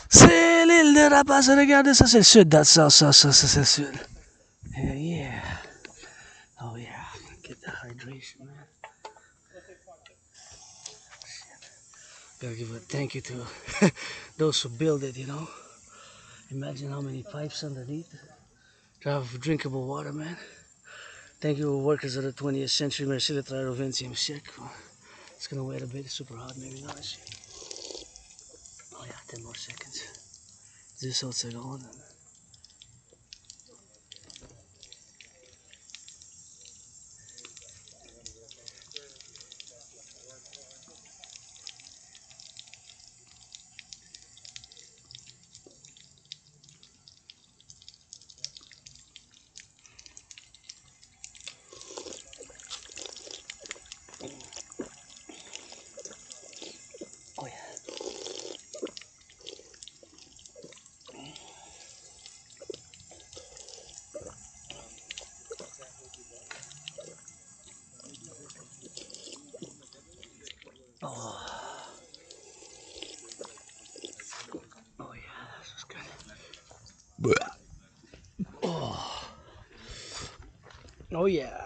Speaker 3: C'est l'île de Rapace, regardez, ça c'est le sud, ça c'est le sud. Yeah, yeah. Oh yeah, get the hydration, man. Gotta give a thank you to those who build it, you know. Imagine how many pipes underneath to have drinkable water, man. Thank you, workers of the 20th century. Merci les travailleurs au 20e siècle. It's gonna wait a bit, it's super hot, maybe not. Oh yeah, 10 more seconds. 10 autres secondes. Oh yeah. Oh. Oh yeah, this is good. Oh. Oh yeah.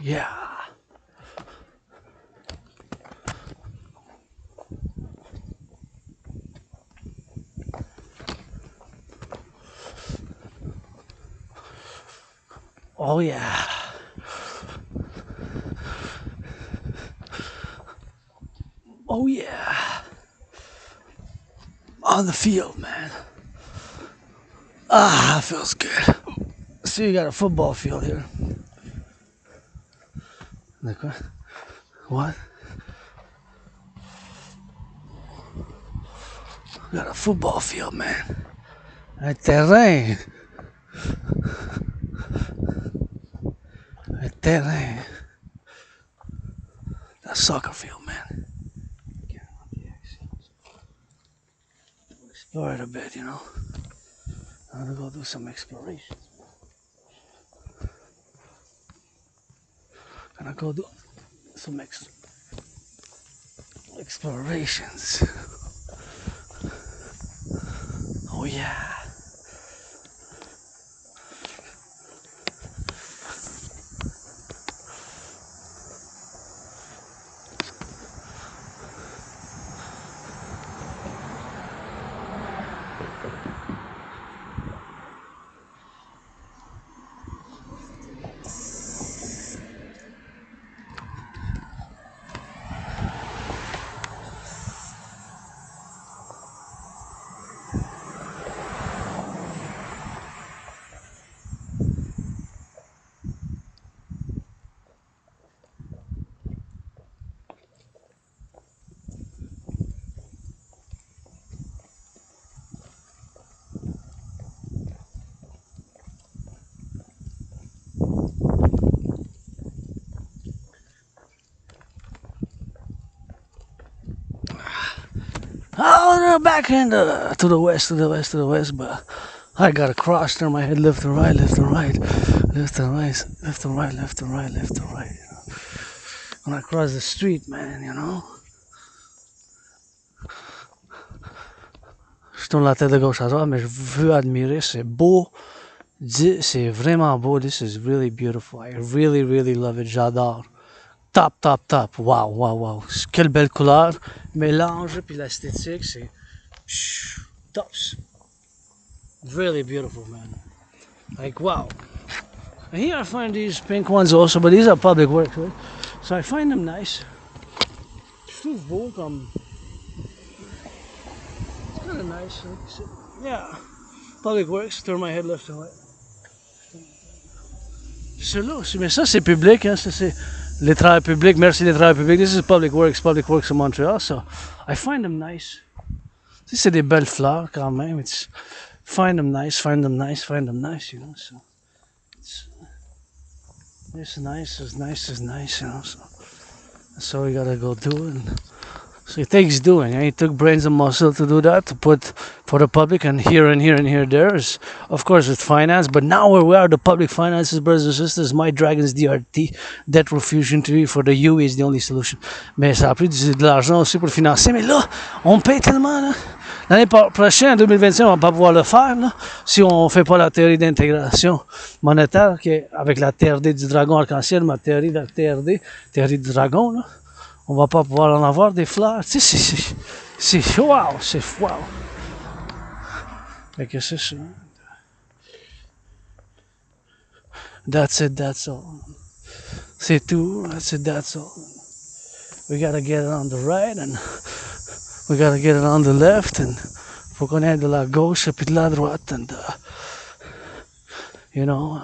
Speaker 3: Yeah. Oh yeah. Oh yeah. On the field, man. Ah, feels good. So you got a football field here. Like what? What? Got a football field, man. Un terrain. Un terrain. A soccer field, man. Explore it a bit, you know. I'm gonna go do some exploration. Gonna go do some explorations. Oh yeah. Oh, back into to the west, but I gotta cross, turn my head left and right, left and right, left and right, left and right, left and right, left and right. You know? When I cross the street, man, you know, tourne la tête de gauche à droite, mais je veux admirer, c'est beau. C'est vraiment beau. This is really beautiful. I really, really love it. J'adore. Top, top, top. Wow, wow, wow. Quelle belle couleur. Mélange, puis l'esthétique, c'est tops. Really beautiful, man. Like, wow. And here I find these pink ones also, but these are public works, right? So I find them nice. Je trouve beau comme... It's kind of nice. Yeah. Public works, turn my head left to right. Ceux-là aussi, mais ça c'est public, hein, ça c'est les travailleurs publics, merci les travailleurs publics. This is public works in Montreal, so I find them nice. Tu sais, c'est des belles fleurs quand même. Find them nice, you know. So it's nice, you know. So that's all we gotta go do. And so it takes doing. It took brains and muscle to do that, to put for the public, and here there is, of course, with finance. But now where we are, the public finances, brothers and sisters, my Dragons DRT, debt refusion theory for the UE is the only solution. Mais ça a pris de l'argent aussi pour le financer. Mais là, on paye tellement, là. L'année prochaine, en 2025, on va pas pouvoir le faire, là, si on fait pas la théorie d'intégration monétaire, qui est avec la TRD du dragon arc-en-ciel, ma théorie de la TRD, théorie du dragon, là. On va pas pouvoir en avoir des fleurs. Tu sais, c'est wow, c'est wow. Fait que c'est ça. That's it, that's all. C'est tout, that's it, that's all. We gotta get it on the right and we gotta get it on the left, and faut qu'on aille de la gauche et puis de la droite, and you know,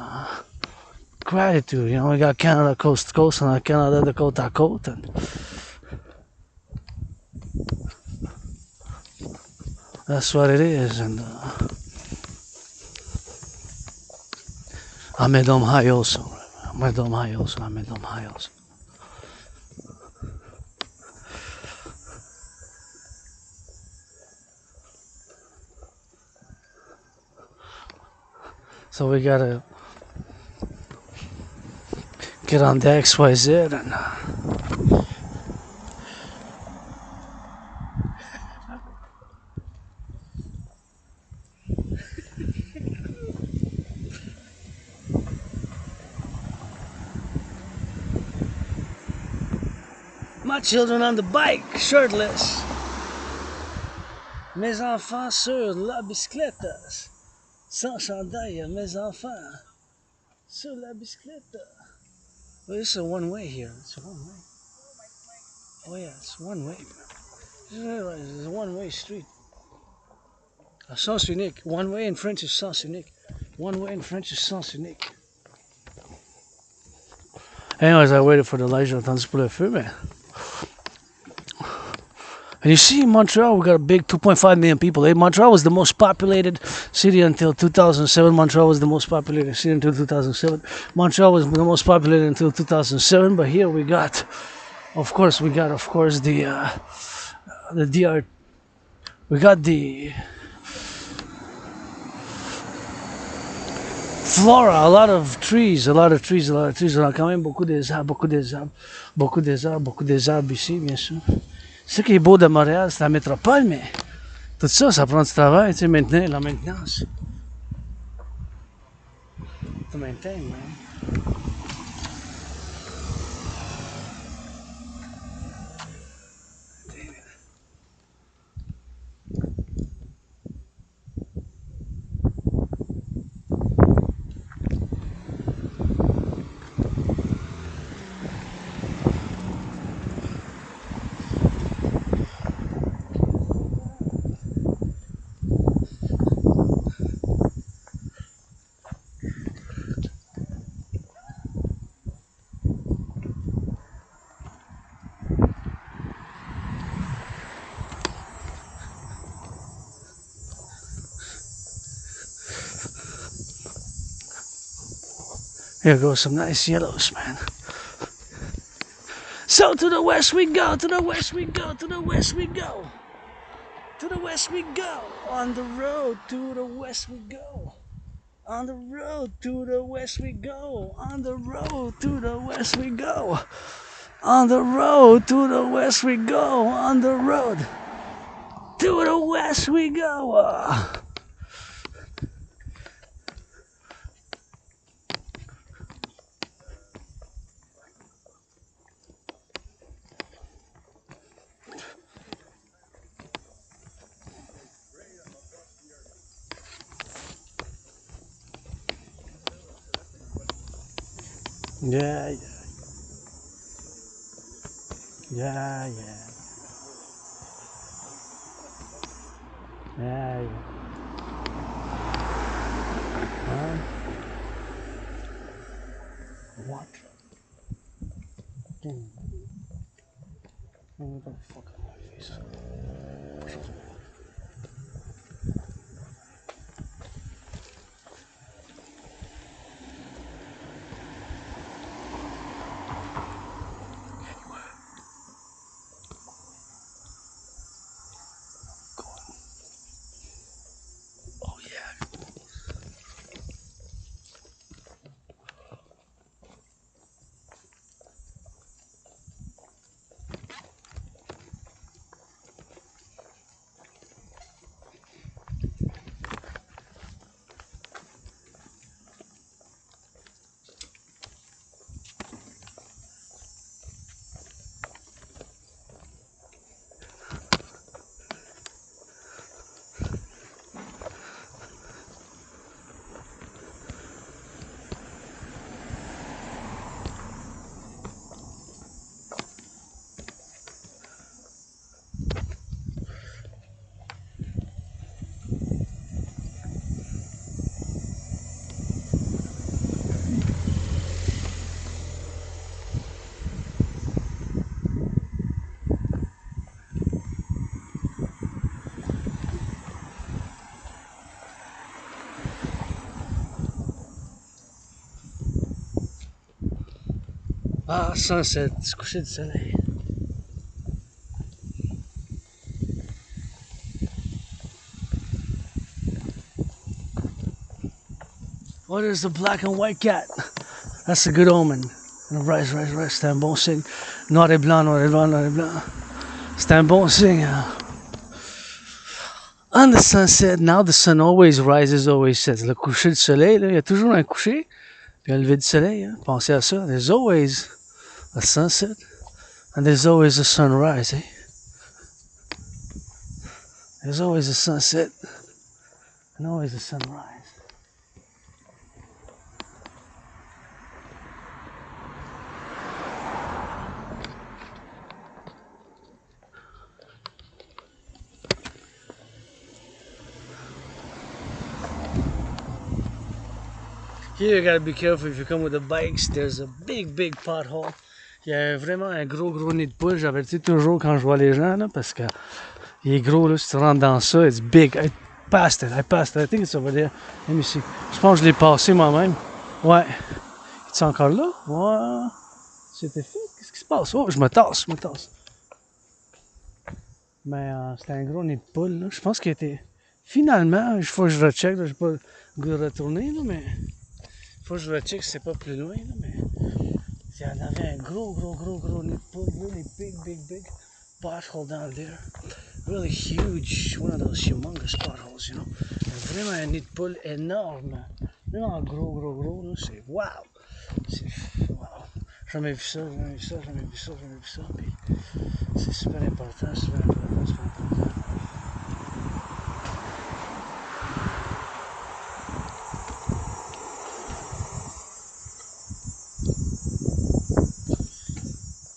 Speaker 3: gratitude, you know, we got Canada coast to coast and Canada de côte à côte, and that's what it is, and I made them high also. So we gotta get on the XYZ and my children on the bike, shirtless. Mes enfants sur la bicyclette, sans chandail, mes enfants sur la bicyclette. Well, this is a one-way here. It's a one-way. Oh yeah, it's one-way. You realize it's a one-way street. A sens unique. One-way in French is sens unique. One-way in French is sens unique. Anyways, I waited for the light, j'ai attendu pour le feu, mais... And you see, in Montreal, we got a big 2.5 million people. Montreal was the most populated city until 2007. Montreal was the most populated city until 2007. Montreal was the most populated until 2007. But here we got, of course, the DR. We got the flora, a lot of trees. On a quand même beaucoup des arbres ici, bien sûr. Ce qui est beau de Montréal, c'est la métropole, mais tout ça, ça prend du travail, tu sais, maintenir la maintenance. To maintain, man. Here goes some nice yellows, man. So to the west we go, to the west we go, to the west we go. To the west we go. On the road to the west we go. On the road to the west we go. On the road to the west we go. On the road to the west we go. On the road. To the west we go. Yeah, yeah. Yeah, yeah. Yeah, yeah. What? Damn. What the fuck out of my face? Oh yeah. Ah, sunset, c'est coucher du soleil. What is the black and white cat? That's a good omen. Rise, rise, rise. C'est un bon signe. Noir et blanc, noir et blanc, noir et blanc. C'est un bon signe. On the sunset, now the sun always rises, always sets. Le coucher du soleil, là, il y a toujours un coucher, puis un lever du soleil. Hein. Pensez à ça. There's always a sunset, and there's always a sunrise. Eh? There's always a sunset, and always a sunrise. Here you gotta be careful if you come with the bikes. There's a big, big pothole. Il y a vraiment un gros, gros nid de poule. J'avertis toujours quand je vois les gens, là, parce que il est gros, là. Si tu rentres dans ça, it's big. I passed it. I think it's over there. Let me see. Je pense que je l'ai passé moi-même. Ouais. Es-tu encore là? Ouais. C'était fait. Qu'est-ce qui se passe? Oh, je me tasse. Mais c'était un gros nid de poule, là. Je pense qu'il était. Finalement, il faut que je recheck. Je n'ai pas le goût de retourner, là, mais. Faut que je recheck si c'est pas plus loin, là, mais il y en avait un gros nid de poule, really big pothole down there. Really huge, one of those humongous potholes, you know. Vraiment un nid de poule énorme. Vraiment gros, là, c'est wow! C'est wow! Jamais vu ça. Puis c'est super important.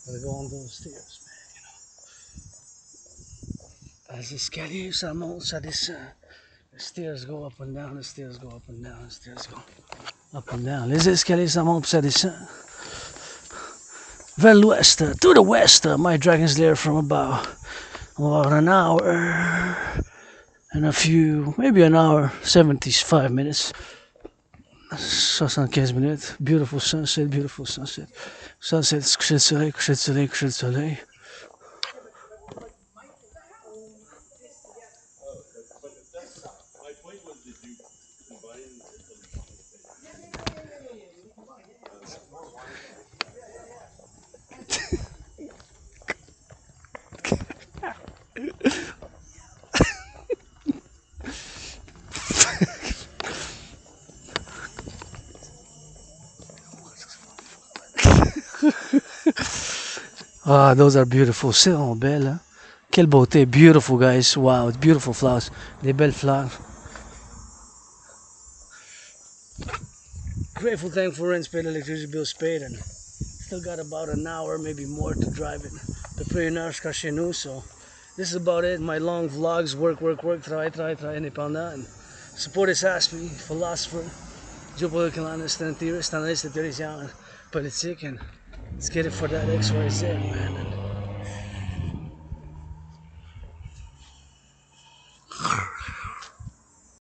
Speaker 3: Gotta go on those stairs, man, you know. Les escaliers, ça monte, ça descend. The stairs go up and down, the stairs go up and down, the stairs go up and down. Les escaliers, ça monte, ça descend. Vers l'ouest, to the west, my dragon's lair from about an hour and a few, maybe an hour, 75 minutes. 75 minutes. Beautiful sunset. Sunset, coucher de soleil. Ah, those are beautiful. C'est vraiment belle, hein? Quelle beauté. Beautiful, guys. Wow, it's beautiful flowers. Des belles fleurs.
Speaker 1: Grateful, thankful, rent paid, electricity bills paid, and still got about an hour, maybe more, to drive it. The Prive jusqu'à chez nous, so this is about it. My long vlogs, work, travail, indépendant, and support is ASPI, philosopher, geopolitical analyst, and theorist, analyst, théoricien, politique, and let's get it for that XYZ, man. And